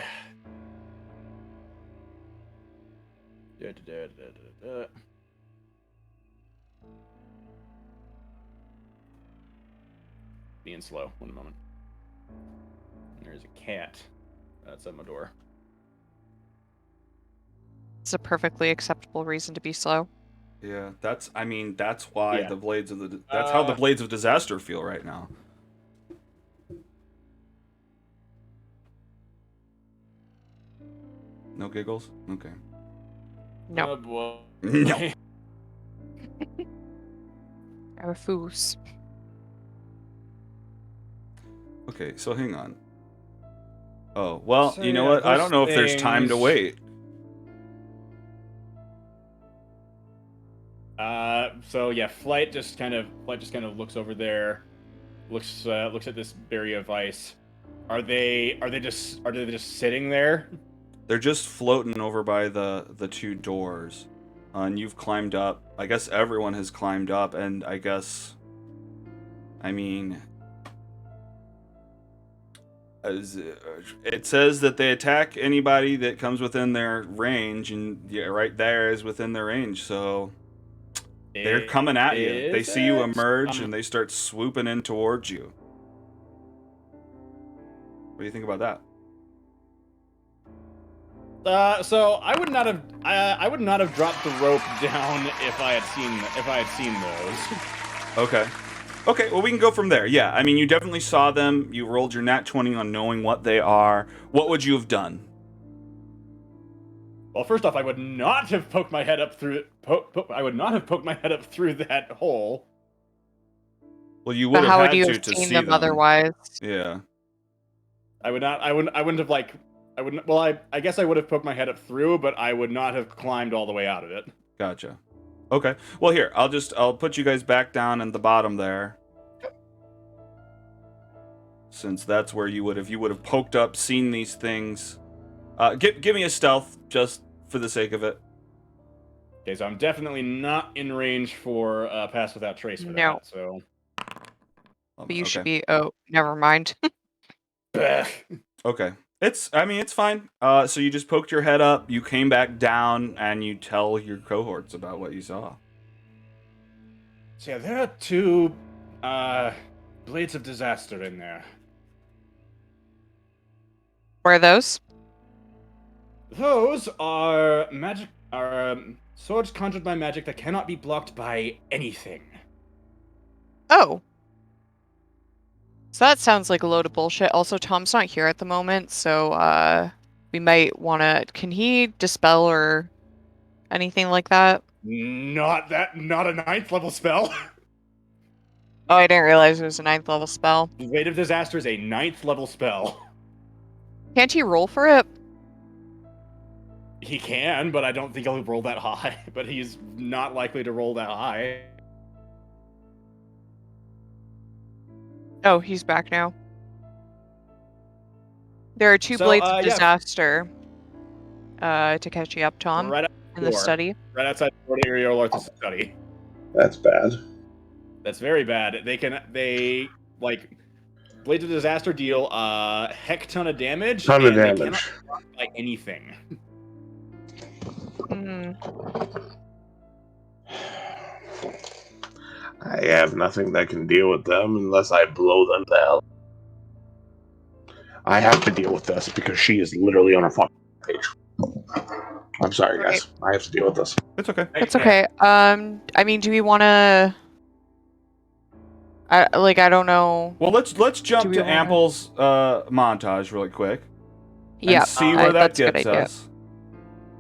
Da. Being slow. 1 moment. There's a cat. That's at my door. It's a perfectly acceptable reason to be slow. Yeah, that's why Yeah. the blades of that's how the blades of disaster feel right now. No giggles? Okay. No. Oh, boy. No. Our foos. Okay, so hang on. Oh, well, So, you know yeah, what? I those don't know if there's time to things- wait. So yeah, Flight just kind of looks over there, looks at this barrier of ice. Are they just sitting there? They're just floating over by the two doors. And you've climbed up. I guess everyone has climbed up, and I guess it says that they attack anybody that comes within their range, and yeah, right there is within their range, so they're coming at you. They see you emerge, and they start swooping in towards you. What do you think about that? So I would not have dropped the rope down if I had seen those. Okay, well, we can go from there. Yeah, I mean, you definitely saw them. You rolled your nat 20 on knowing what they are. What would you have done? Well, first off, I would not have poked my head up through. I would not have poked my head up through that hole. Well, you would But have how had would you to have seen see them otherwise? Yeah. I wouldn't have like. I wouldn't. Well, I guess I would have poked my head up through, but I would not have climbed all the way out of it. Gotcha. Okay. Well, here, I'll put you guys back down in the bottom there. Since that's where you would have poked up, seen these things. Give me a stealth, just for the sake of it. Okay, so I'm definitely not in range for pass without trace for No. that. So. But you should be. Oh, never mind. Okay. It's fine. So you just poked your head up, you came back down, and you tell your cohorts about what you saw. So yeah, there are two blades of disaster in there. Where are those? Those are swords conjured by magic that cannot be blocked by anything. Oh. So that sounds like a load of bullshit. Also, Tom's not here at the moment, so we might want to... Can he dispel or anything like that? Not a 9th level spell. Oh, I didn't realize it was a 9th level spell. Blade of Disaster is a 9th level spell. Can't he roll for it? He can, but I don't think he'll roll that high. But he's not likely to roll that high. Oh, he's back now. There are two blades of disaster to catch you up, Tom, Right in the study. Right outside the door to Iriolarthas' study. That's bad. That's very bad. Blades of Disaster deal a heck ton of damage. Ton of They damage. cannot be blocked by anything. I have nothing that can deal with them unless I blow them to hell. I have to deal with this because she is literally on a fucking page. I'm sorry, guys. I have to deal with this. It's okay. It's okay. I mean, do we want to... I don't know. Well, let's jump to wanna... Ample's montage really quick. Yeah, and see where that that's a good gets idea. us.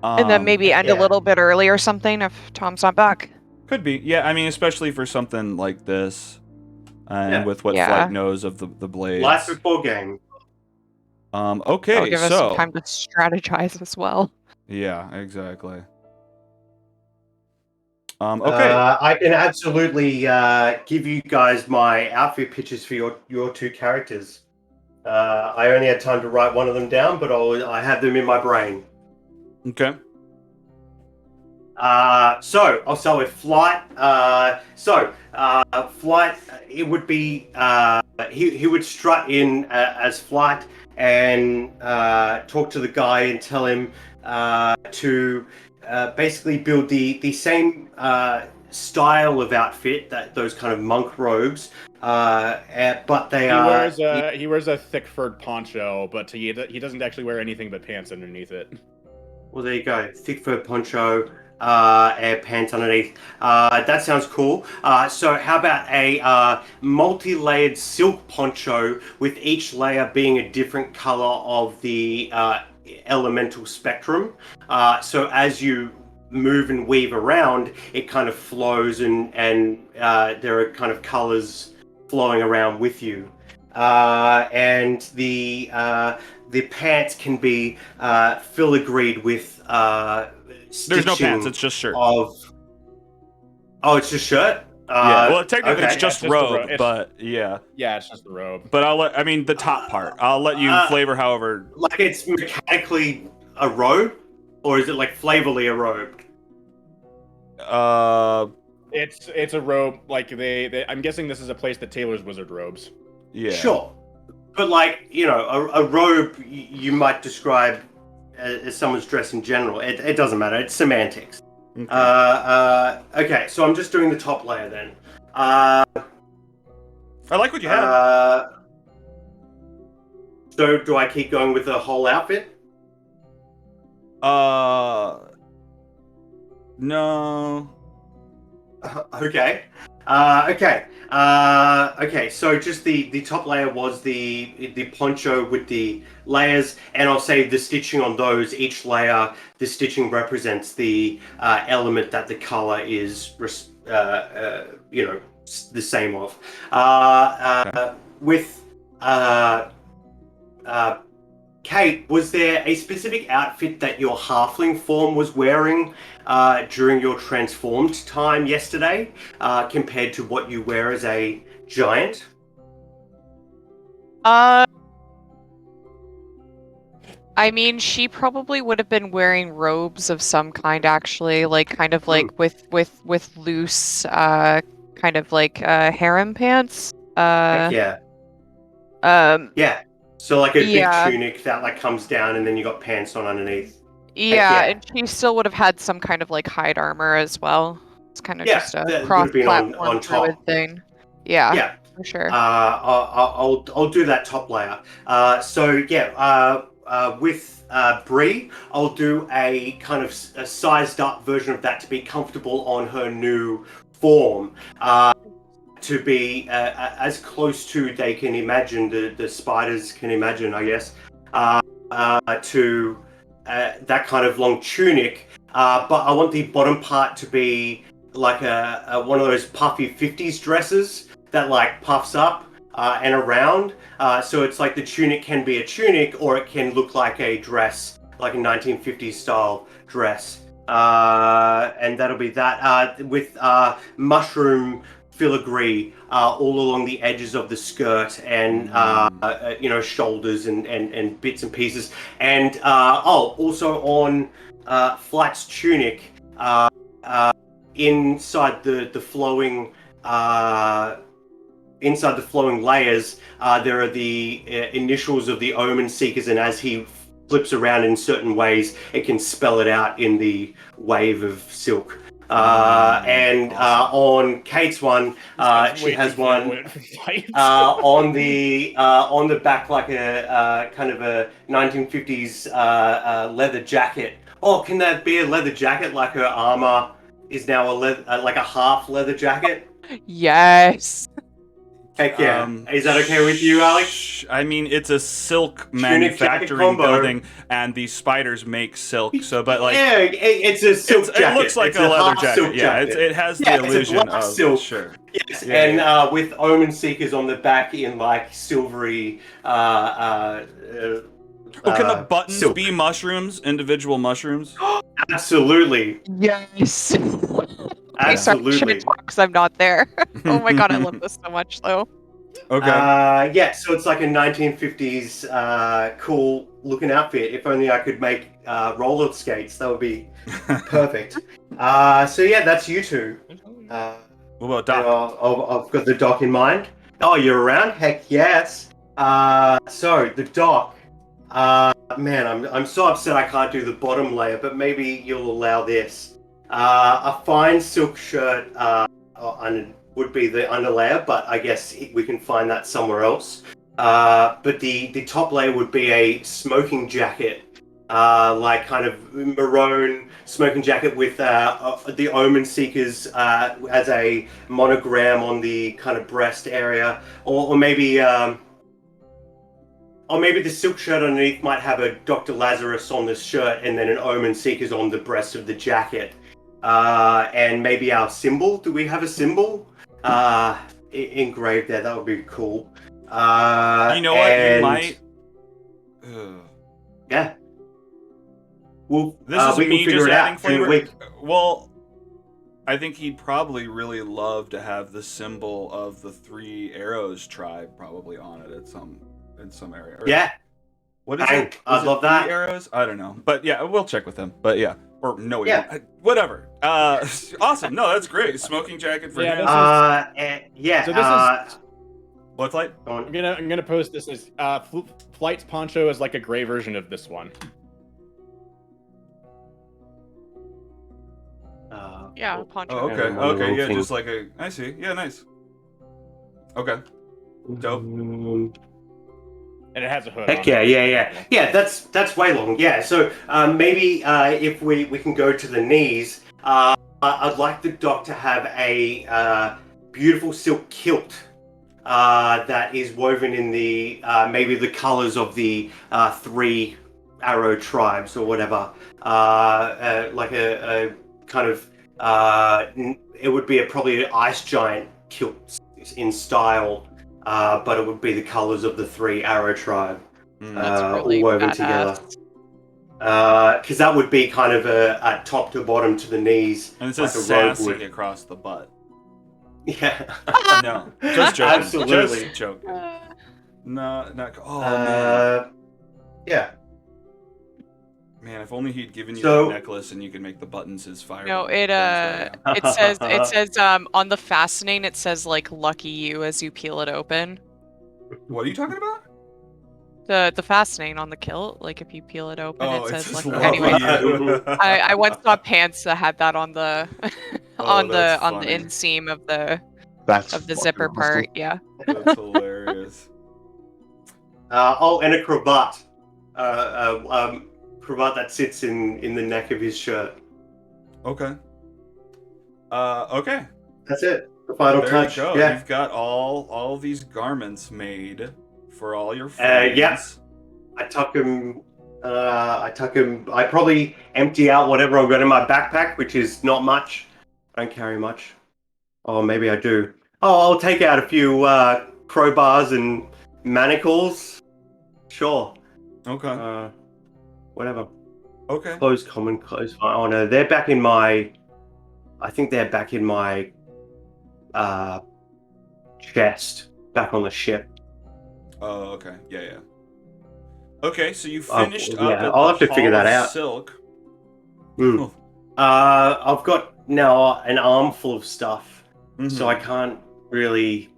And then maybe end a little bit early or something if Tom's not back. Could be. Yeah, I mean, especially for something like this. And with what Flight knows of the blades. Life before game. Okay, That'll give us some time to strategize as well. Yeah, exactly. Okay. I can absolutely give you guys my outfit pictures for your two characters. I only had time to write one of them down, but I have them in my brain. Okay. So I'll start with flight. Flight. It would be he would strut in as flight and talk to the guy and tell him to basically build the same style of outfit, that those kind of monk robes, but they He wears a thick furred poncho, but he doesn't actually wear anything but pants underneath it. Well, there you go. Thick fur poncho, and pants underneath. That sounds cool. So how about a multi-layered silk poncho with each layer being a different color of the elemental spectrum. So as you move and weave around, it kind of flows and there are kind of colors flowing around with you. And the pants can be filigreed with There's no stitching pants. It's just shirt. Oh, it's just shirt. Yeah. Well, technically, okay. it's just Yeah, it's just the robe, robe. but yeah. Yeah, it's just the robe. But I mean, the top part. I'll let you flavor however. Like it's mechanically a robe, or is it like flavorly a robe? It's a robe. Like they I'm guessing this is a place that tailors wizard robes. Yeah. Sure. But like, you know, a robe you might describe as someone's dress in general. It doesn't matter. It's semantics. Okay. Okay, so I'm just doing the top layer then. I like what you have. So do I keep going with the whole outfit? No. Okay. Okay. So just the top layer was the poncho with the layers, and I'll say the stitching on those. Each layer, the stitching represents the element that the color is, you know, the same of. With Kate, was there a specific outfit that your halfling form was wearing during your transformed time yesterday, compared to what you wear as a giant? I mean, she probably would have been wearing robes of some kind, actually, like kind of like with loose, kind of like harem pants. Heck yeah. Yeah. So like a big tunic that like comes down, and then you got pants on underneath. Yeah, and she still would have had some kind of like hide armor as well. It's kind of just a cross-platform druid thing. Yeah, for sure. I'll do that top layer. With Bree, I'll do a kind of a sized up version of that to be comfortable on her new form. To be as close to they can imagine, the spiders can imagine, I guess, to that kind of long tunic. But I want the bottom part to be like a one of those puffy 50s dresses that like puffs up and around. So it's like the tunic can be a tunic, or it can look like a dress, like a 1950s style dress. And that'll be that with mushroom filigree all along the edges of the skirt and you know, shoulders and bits and pieces, and also on Flight's tunic, inside the flowing layers, there are the initials of the Omen Seekers, and as he flips around in certain ways, it can spell it out in the wave of silk. On Kate's one, she has one on the back, like a kind of a 1950s leather jacket. Oh, can that be a leather jacket? Like her armor is now like a half leather jacket? Yes. Heck yeah. Is that okay with you, Alex? I mean, it's a silk manufacturing building, and the spiders make silk. So, but like, yeah, it's a silk jacket. It looks like a leather jacket. Yeah, it has the illusion of silk. Sure. Yes, yeah, with Omen Seekers on the back in like silvery. Can the buttons silk be mushrooms? Individual mushrooms? Absolutely. Yes. Absolutely. Because I'm not there. Oh my god, I love this so much, though. Okay. Yeah, so it's like a 1950s cool looking outfit. If only I could make roller skates, that would be perfect. So yeah, that's you two. What about And Doc? I've got the doc in mind. Oh, you're around? Heck yes. So the doc. Man, I'm so upset I can't do the bottom layer, but maybe you'll allow this. A fine silk shirt would be the underlayer, but I guess we can find that somewhere else. But the top layer would be a smoking jacket. Like kind of maroon smoking jacket with the Omen Seekers as a monogram on the kind of breast area, or maybe the silk shirt underneath might have a Dr. Lazarus on the shirt and then an Omen Seekers on the breast of the jacket. And maybe our symbol. Do we have a symbol engraved there? That would be cool. You know what? You might. Yeah. Well, This is we me can figure just it adding out during the flavor. week. Well, I think he'd probably really love to have the symbol of the 3 Arrows tribe probably on it in some area. Or, Yeah. what is Bang. it? I Is it love 3 that. Arrows? I don't know, but yeah, we'll check with him. But yeah, or no, we Yeah. won't. Whatever. Awesome. No, that's great. Smoking jacket for Yeah, him. Yeah. So this is. Blood flight. Go on. I'm gonna post this as Flight's poncho is like a gray version of this one. Yeah, poncho. Oh, okay. I'm on the Okay. wrong Yeah, thing. just like a. I see. Yeah, nice. Okay. Dope. Mm, And it has a hood. Heck on yeah, it. yeah. That's way long. Yeah. So maybe if we can go to the knees, I'd like the doc to have a beautiful silk kilt that is woven in the maybe the colors of the 3 arrow tribes or whatever. Like a kind of it would be probably an ice giant kilt in style. But it would be the colors of the 3 arrow tribe, That's all really woven badass. together. Because that would be kind of a top to bottom to the knees, And it like says a robe sassy would. across the butt. Yeah. No, just joking. Absolutely. Just joking. No, not. Oh man. Yeah. Man, if only he'd given you So- that necklace and you could make the buttons his fire. No, buttons right it says on the fastening it says like lucky you as you peel it open. now. What are you talking about? The fastening on the kilt, like if you peel it open, Oh, it it says says lucky. lucky Anyway, you. I once saw pants that had that on the Oh, on the that's on the funny. inseam of the That's of the fucking zipper awesome. part. Yeah. That's hilarious. And a cravat. Cravat that sits in the neck of his shirt. Okay. Okay. That's it. The final There touch. you go. Yeah. You've got all these garments made for all your friends. Yeah. I tuck him. I probably empty out whatever I've got in my backpack, which is not much. I don't carry much. Oh, maybe I do. Oh, I'll take out a few crowbars and manacles. Sure. Okay. Whatever. Okay. Clothes, common clothes. Oh no, they're back in my. I think they're back in my chest, back on the ship. Oh, okay. Yeah. Okay, so you finished up. yeah, at I'll the have to figure Hall that of out. Silk. Mm. I've got now an armful of stuff, so I Mhm. can't really.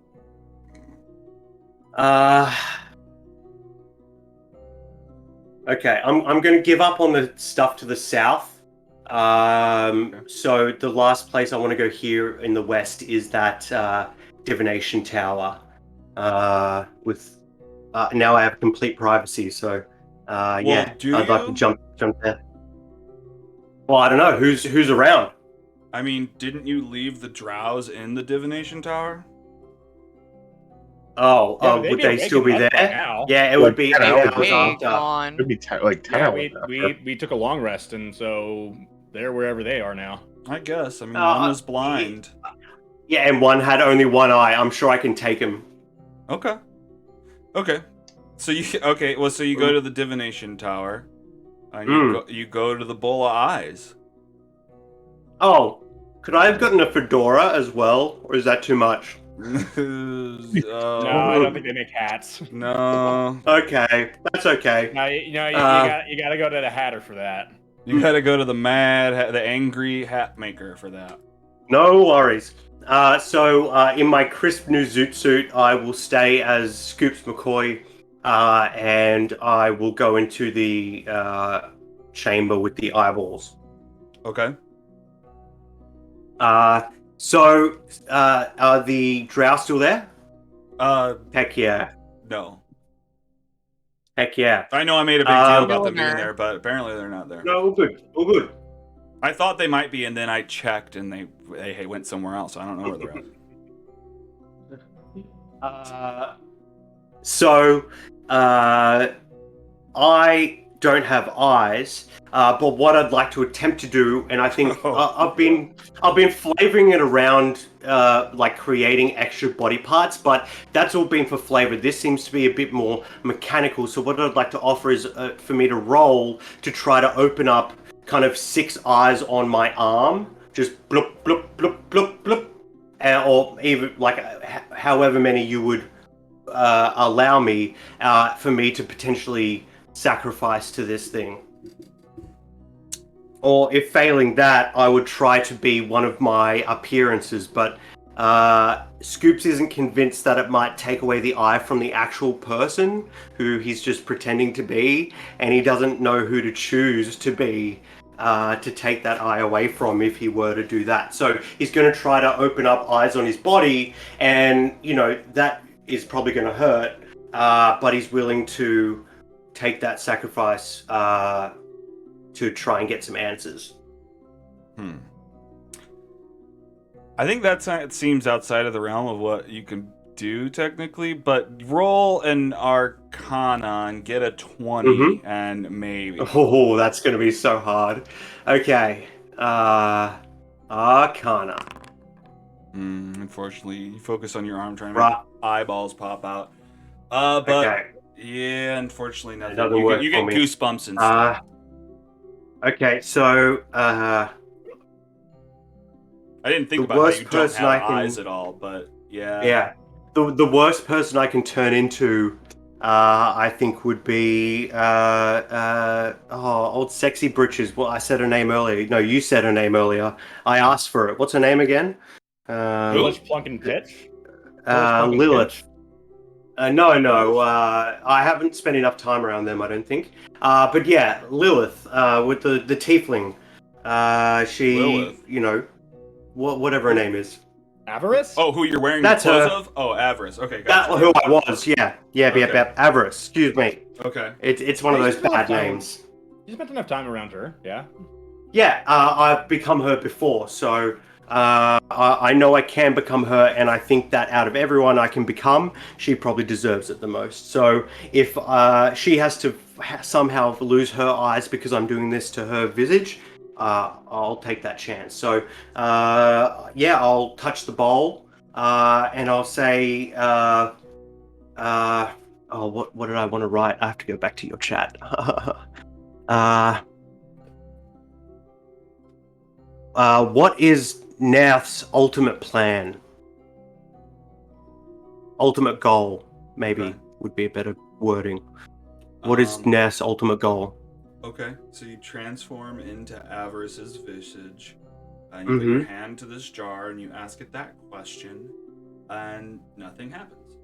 Okay, I'm going to give up on the stuff to the south. So the last place I want to go here in the west is that divination tower. With now I have complete privacy, so yeah, do I'd like to you? jump there. Well, I don't know who's around. I mean, didn't you leave the drows in the divination tower? Oh, Yeah, but they'd would be they awake still and be up there? by now. Yeah, it would Like be 10 8 hours hours Way after. gone. It'd be like 10 Yeah, hours after. we took a long rest, and so they're wherever they are now. I guess. I mean, Uh, one was blind. Yeah, and one had only one eye. I'm sure I can take him. Okay. So you Well, so you go to the divination tower, and you go to the bowl of eyes. Oh, could I have gotten a fedora as well, or is that too much? No, I don't think they make hats. No. Okay, that's okay. No, you Uh, gotta go to the Hatter for that. You gotta go to the the angry hat maker for that. No worries. In my crisp new zoot suit, I will stay as Scoops McCoy, and I will go into the chamber with the eyeballs. Okay. Are the drow still there? Heck yeah. No. Heck yeah. I know I made a big deal about them being Milner. there, but apparently they're not there. No, all good. All good. I thought they might be, and then I checked, and they went somewhere else. I don't know where they're at. I don't have eyes, but what I'd like to attempt to do, and I think I've been flavoring it around, like creating extra body parts, but that's all been for flavor. This seems to be a bit more mechanical. So what I'd like to offer is for me to roll to try to open up kind of 6 eyes on my arm, just bloop bloop bloop bloop bloop, or even like however many you would allow me for me to potentially sacrifice to this thing. Or if failing that, I would try to be one of my appearances, but Scoops isn't convinced that it might take away the eye from the actual person who he's just pretending to be, and he doesn't know who to choose to be to take that eye away from if he were to do that. So he's going to try to open up eyes on his body, and that is probably going to hurt, but he's willing to take that sacrifice to try and get some answers. I think it seems outside of the realm of what you can do technically, but roll an Arcana and get a 20, and maybe. Oh, that's going to be so hard. Okay, Arcana. Unfortunately, you focus on your arm trying to make eyeballs pop out. But okay. Yeah, unfortunately nothing. You get me. goosebumps instead. Okay, so I didn't think about how you don't have eyes at all, but yeah. Yeah. The worst person I can turn into, I think, would be old sexy britches. Well, I said her name earlier. No, you said her name earlier. I asked for it. What's her name again? Lilith Plunkin Pitch? Lilith. No. I haven't spent enough time around them, I don't think. But yeah, Lilith, with the tiefling. Lilith. Whatever her name is. Avarice? Oh, who you're wearing That's the clothes her. of? Oh, Avarice. Okay, That's gotcha. who I was, yeah. Okay. Avarice, excuse me. Okay. It's one of those bad names. You spent enough time around her, yeah? Yeah, I've become her before, so I know I can become her, and I think that out of everyone I can become, she probably deserves it the most. So if she has to somehow lose her eyes because I'm doing this to her visage, I'll take that chance. So I'll touch the bowl, and I'll say, what did I want to write? I have to go back to your chat. What is Nath's ultimate plan? Ultimate goal, maybe, would be a better wording. What is Nath's ultimate goal? Okay, so you transform into Avarice's visage, and you put your hand to this jar, and you ask it that question, and nothing happens.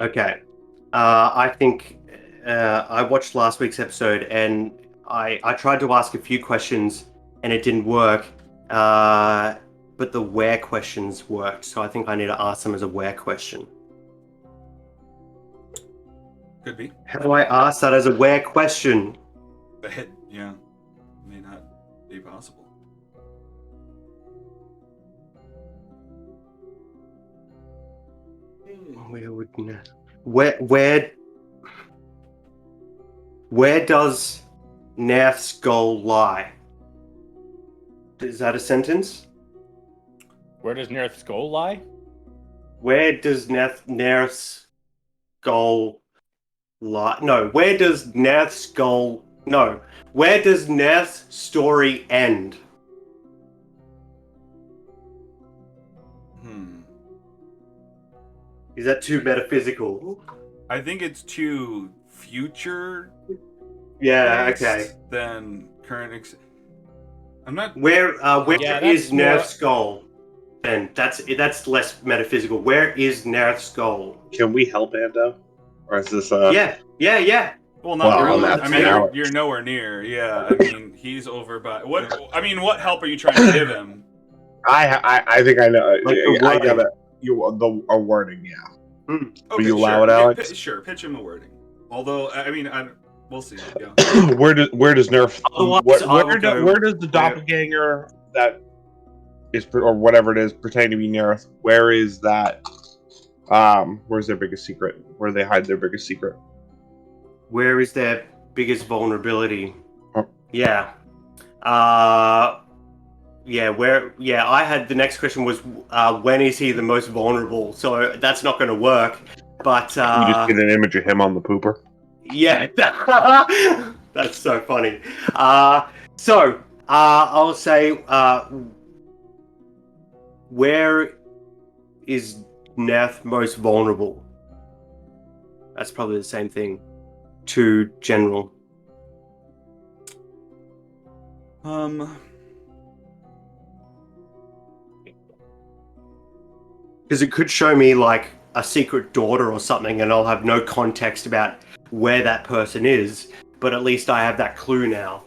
Okay. I think I watched last week's episode, and I tried to ask a few questions, and it didn't work. But the where questions worked, so I think I need to ask them as a where question. Could be. How do I ask that as a where question? Yeah, may not be possible. Where does Nath's goal lie? Is that a sentence? Where does Nerth's goal lie? Where does Nath's goal lie? No, where does Nath's goal... No, where does Nath's story end? Is that too metaphysical? I think it's too future Yeah. based Okay. than current. I'm not. Where Yeah, is that's more- Nerth's goal? Then that's less metaphysical. Where is Nerth's goal? Can we help Ando? Or is this Yeah. Well, not Well, really. that's I mean, now- you're nowhere near. Yeah, I mean, he's over by. What? I mean, what help are you trying to give him? I think I know. Like the I wording. got a wording, yeah. Hmm. Will you allow it, Alex? Sure, pitch him a wording. Although, I mean, we'll see. Yeah. Where does Nerf? Otherwise, I will go Where does the doppelganger that is or whatever it is pretending to be Nerf? Where is that? Where's their biggest secret? Where they hide their biggest secret? Where is their biggest vulnerability? Oh. Yeah. Yeah, I had the next question was when is he the most vulnerable? So that's not going to work. But Can we just get an image of him on the pooper? yeah, that's so funny. I'll say where is Neth most vulnerable? That's probably the same thing to general. Because it could show me like a secret daughter or something, and I'll have no context about where that person is. But at least I have that clue now.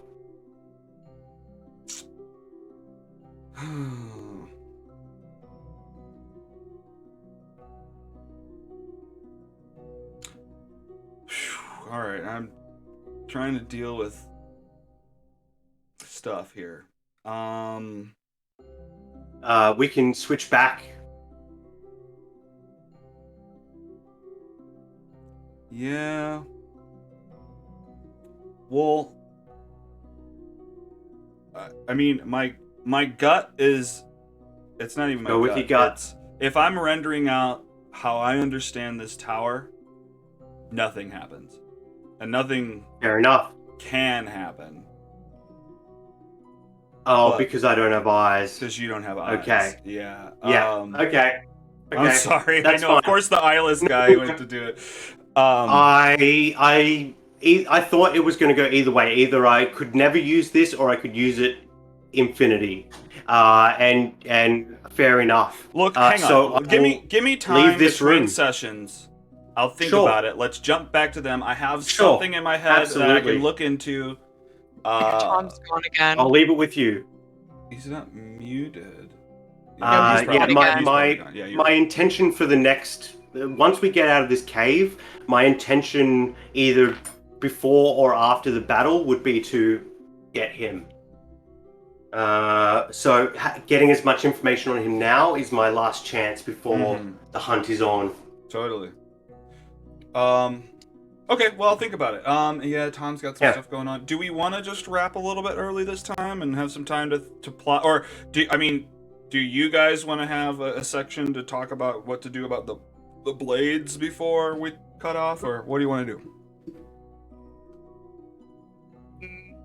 All right, I'm trying to deal with stuff here. We can switch back. Yeah. Well, I mean, my gut is, it's not even my Go with gut. your gut. It's, if I'm rendering out how I understand this tower, nothing happens, and nothing Fair enough. can happen. Oh, But- because I don't have eyes. Because you don't have eyes. Okay. Yeah. Yeah. Okay. I'm sorry. That's I know. fine. Of course, the eyeless guy went to do it. I thought it was going to go either way. Either I could never use this, or I could use it infinity. And fair enough. Look, hang so on. Give me time leave this between room. sessions. I'll think Sure. about it. Let's jump back to them. I have Sure. something in my head that I Absolutely. can look into. Tom's gone again. I'll leave it with you. He's not muted. he's Yeah, probably my gone. my Yeah, you're my right. intention for the next once we get out of this cave, my intention either before or after the battle would be to get him. So getting as much information on him now is my last chance before Mhm. the hunt is on. Totally. Okay, well, I'll think about it. Yeah, Tom's got some Yeah. stuff going on. Do we want to just wrap a little bit early this time and have some time to plot? Or do you guys want to have a section to talk about what to do about the blades before we cut off, or what do you want to do?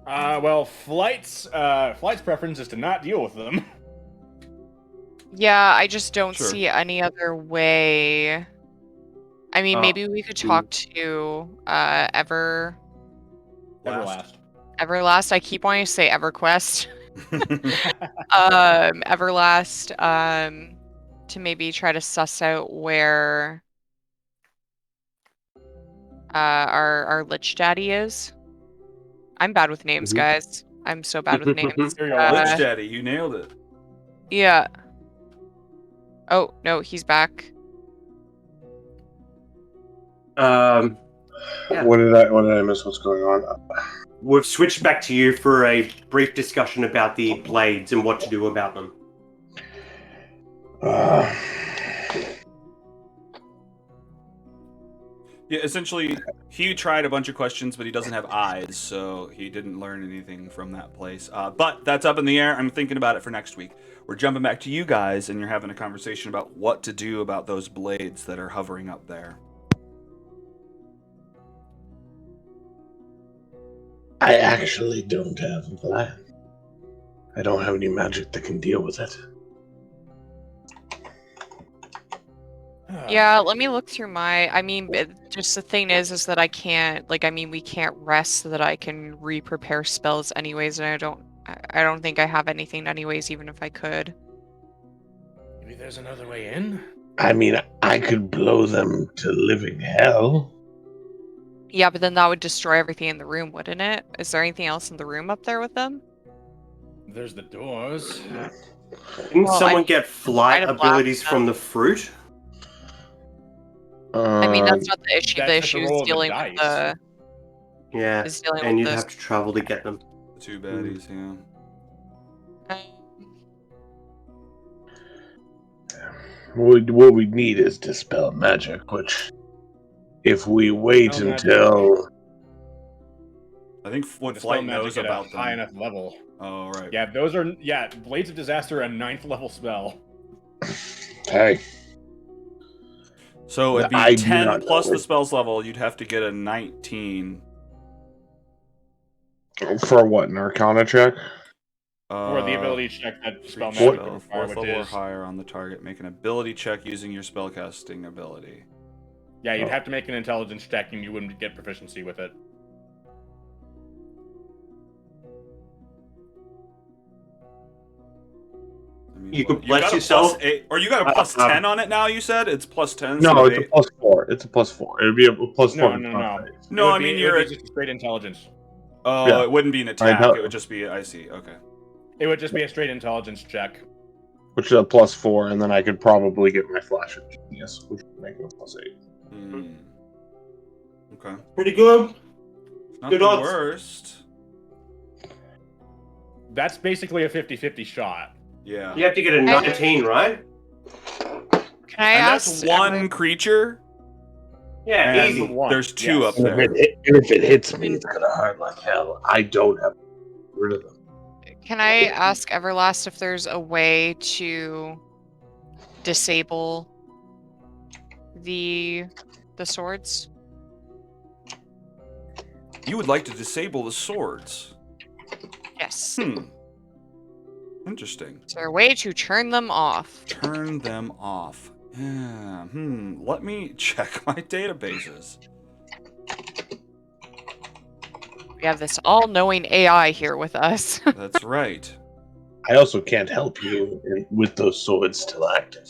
Well, Flight's preference is to not deal with them. Yeah, I just don't Sure. see any other way. I mean, maybe we could talk to Everlast. Everlast. I keep wanting to say EverQuest. Everlast. To maybe try to suss out where our Lich Daddy is. I'm bad with names, Mhm. guys. I'm so bad with names. Lich Daddy, you nailed it. Yeah. Oh, no, he's back. Yeah. What did I miss? What's going on? We've switched back to you for a brief discussion about the blades and what to do about them. Yeah, essentially, he tried a bunch of questions, but he doesn't have eyes, so he didn't learn anything from that place. But that's up in the air. I'm thinking about it for next week. We're jumping back to you guys, and you're having a conversation about what to do about those blades that are hovering up there. I actually don't have a plan. I don't have any magic that can deal with it. Yeah, let me look through my. I mean, just the thing is that I can't. Like, I mean, we can't rest so that I can re-prepare spells anyways, and I don't think I have anything anyways, even if I could. Maybe there's another way in. I mean, I could blow them to living hell. Yeah, but then that would destroy everything in the room, wouldn't it? Is there anything else in the room up there with them? There's the doors. Didn't Well, someone I get try flight to blast abilities them. from the fruit? I mean, Uh, that's not the issue. The That's just a issue is roll of the dealing with dice. the Yeah, is dealing and with you'd this. have to travel to get them. The two baddies, yeah. what we need is dispel magic, which, if we wait Dispel magic. until I think what Dispel Flight magic knows at about a high them. enough level. Oh, right. Yeah, those are Blades of Disaster, a 9th level spell. hey, So it'd be I do 10 not plus know. the spell's level. You'd have to get a 19. For what, an Arcana check? For the ability check that Dispel Each magic would spell, require, fourth which level or is... higher on the target. Make an ability check using your spellcasting ability. Yeah, you'd have to make an intelligence check and you wouldn't get proficiency with it. I mean, You what- could bless got a yourself. plus 8, or you got a plus 10 on it now. You said it's plus 10. No, so it's a eight. plus 4. It's a plus 4. It'd be a plus 4. No. No, I mean it you're. would be just a straight intelligence. Oh, Yeah. it wouldn't be an I attack. know. It would just be. I see. Okay. It would just be a straight intelligence check. Which is a plus 4, and then I could probably get my Flash of Genius, which would make it a plus 8. Hmm. Okay. Pretty good. Not Good the odds. worst. That's basically a 50-50 shot. Yeah. You have to get a 19, right? Can I And ask? that's one creature. Yeah, And easy. one, there's two yes. up there. If it hits me, it's gonna hurt like hell. I don't have to get rid of them. Can I ask Everlast if there's a way to disable the swords? You would like to disable the swords. Yes. Hmm. Interesting. Is there a way to turn them off? Turn them off. Yeah. Let me check my databases. We have this all-knowing AI here with us. That's right. I also can't help you with those swords still active.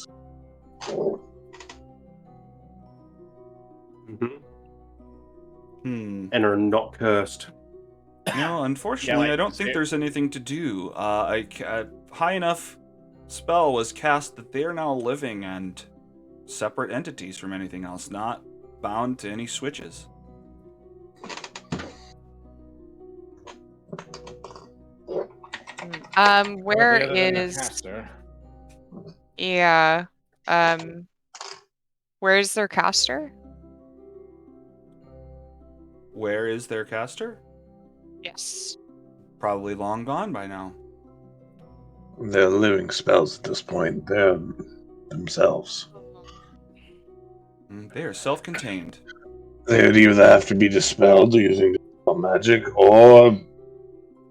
And are not cursed. No, unfortunately, like, I don't think there's anything to do. A high enough spell was cast that they are now living and separate entities from anything else, not bound to any switches. Where Other than the is? caster. Yeah. Where is their caster? Where is their caster? Yes. Probably long gone by now. They're living spells at this point. They're themselves. They are self-contained. They would either have to be dispelled using dispel magic or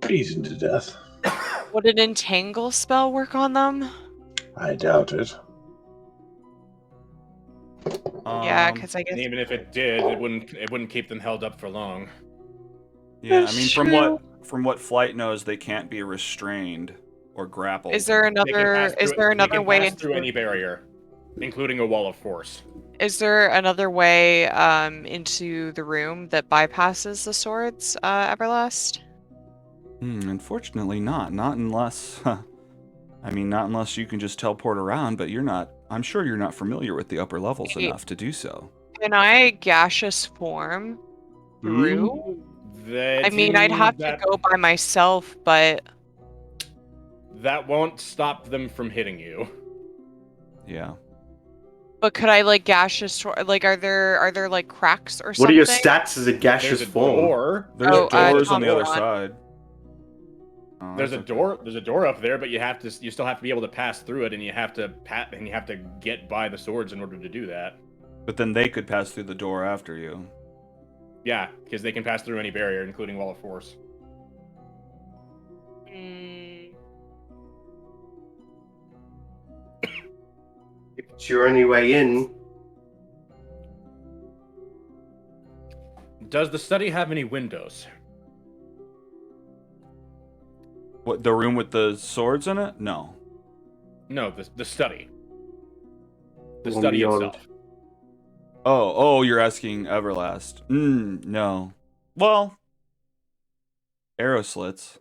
beaten to death. Would an entangle spell work on them? I doubt it. Yeah, because I guess. And even if it did, it wouldn't keep them held up for long. Yeah, That's I mean, true. from what Flight knows, they can't be restrained or grappled. Is there another? Is there another way pass through any barrier, including a wall of force? Is there another way into the room that bypasses the swords, Everlast? Unfortunately not. Not unless... I mean, not unless you can just teleport around, but you're not... I'm sure you're not familiar with the upper levels enough to do so. Can I gaseous form through? I mean, I'd have to go by myself, but... That won't stop them from hitting you. Yeah. But could I, like, gaseous... Like, are there like, cracks or something? What are your stats as a gaseous There's a form? door. There's doors on the top other one. side. Oh, There's a that's door. There's a door up there, but you still have to be able to pass through it, and you have to get by the swords in order to do that. But then they could pass through the door after you. Yeah, because they can pass through any barrier, including wall of force. If it's your only way in, Does the study have any windows? What, the room with the swords in it? No. No, the study. The One study beyond. itself. Oh, you're asking Everlast. No. Well, arrow slits.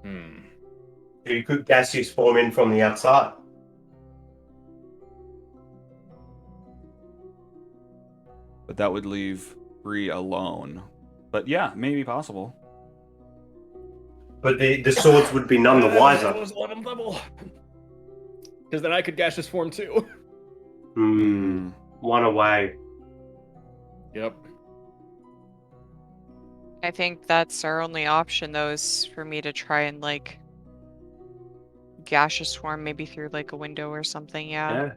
You could gaseous form in from the outside. But that would leave Bree alone. But yeah, maybe possible. But the swords would be none the wiser. That was 11th level. Because then I could gaseous form too. One away. Yep. I think that's our only option, though, is for me to try and, like, gaseous form maybe through, like, a window or something, yeah.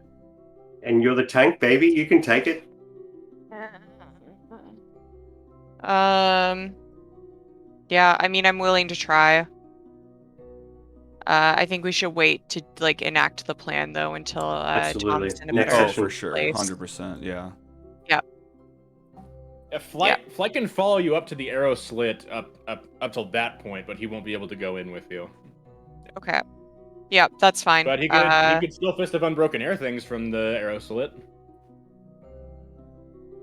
And you're the tank, baby. You can take it. Yeah, I mean, I'm willing to try. I think we should wait to, like, enact the plan, though, until Absolutely. Tom's in a Next better session. For sure. place. 100%, yeah. If Flight can follow you up to the arrow slit up till that point, but he won't be able to go in with you. Okay. Yeah, that's fine. But he could still Fist of Unbroken Air things from the arrow slit.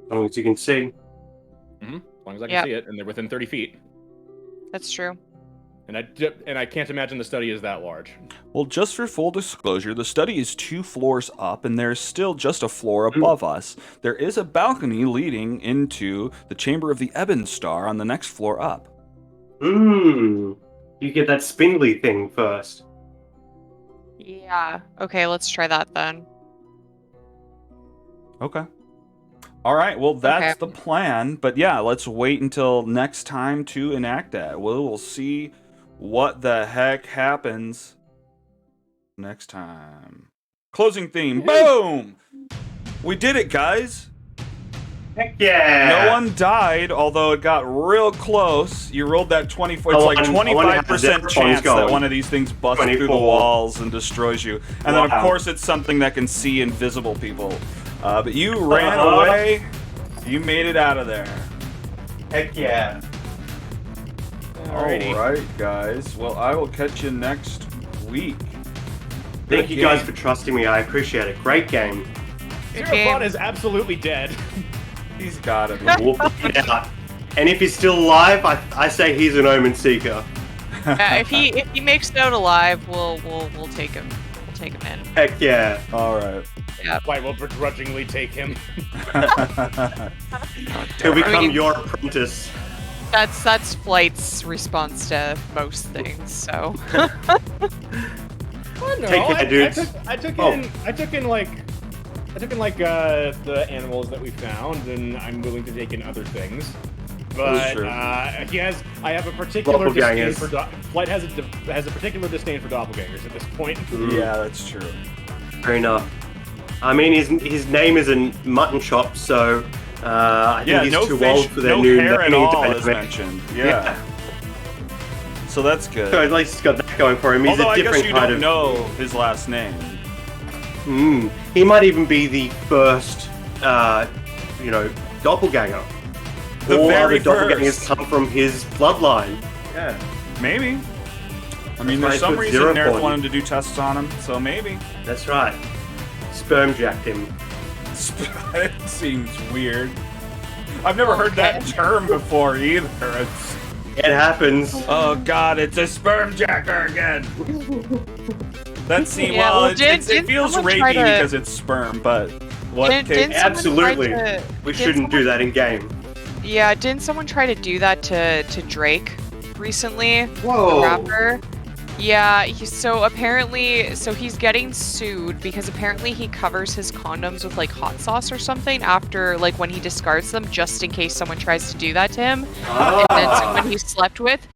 As long as you can see. As long as I can see it, and they're within 30 feet. That's true. And I can't imagine the study is that large. Well, just for full disclosure, the study is 2 floors up, and there's still just a floor above us. There is a balcony leading into the Chamber of the Ebon Star on the next floor up. You get that spindly thing first. Yeah. Okay, let's try that then. Okay. All right, well, that's Okay. the plan. But yeah, let's wait until next time to enact that. We'll see what the heck happens next time. Closing theme. Boom! We did it, guys. Heck yeah! No one died, although it got real close. You rolled that 24. It's like 25% chance that one of these things busts through the 24. walls and destroys you. And then, of Wow. course, it's something that can see invisible people. But you ran away. You made it out of there. Heck yeah. Alrighty. All right, guys. Well, I will catch you next week. Thank Good you guys game. for trusting me. I appreciate it. Great game. Good Zerobot game. is absolutely dead. He's gotta be. We'll find out. And if he's still alive, I say he's an Omen Seeker. If he makes it out alive, we'll take him. We'll take him in. Heck yeah. All right. Flight will begrudgingly take him. He'll become mean- your apprentice. That's Flight's response to most things. So. Oh, no, Take care, dudes. I took Oh. in like the animals that we found, and I'm willing to take in other things. But true. I have a particular disdain Doppelgangers. for Flight has a particular disdain for doppelgangers at this point. Yeah, that's true. Fair enough. I mean, his name is a mutton chop, so I think Yeah, he's no too fish, old for their no new hair at naming all is dynamic. mentioned. Yeah. So that's good. So at least he's got that going for him. He's Although a I different guess you kind don't of. know his last name. He might even be the first, doppelganger. The All very other doppelgangers first. come from his bloodline. Yeah, Maybe. I mean, That's there's right, some with reason zero Nerf point. wanted to do tests on him, so maybe. that's right. Sperm jacked him. It seems weird. I've never heard that term before either. It's, It happens. oh god, it's a sperm jacker again. That seems Yeah, well. well, It didn't feels someone try rapey to- because it's sperm, but what? Didn't Kate? someone Absolutely. try to- We didn't shouldn't do someone- that in game. Yeah, didn't someone try to do that to Drake recently? Whoa. The rapper? Yeah, he's getting sued because apparently he covers his condoms with like hot sauce or something after like when he discards them just in case someone tries to do that to him. And then someone he slept with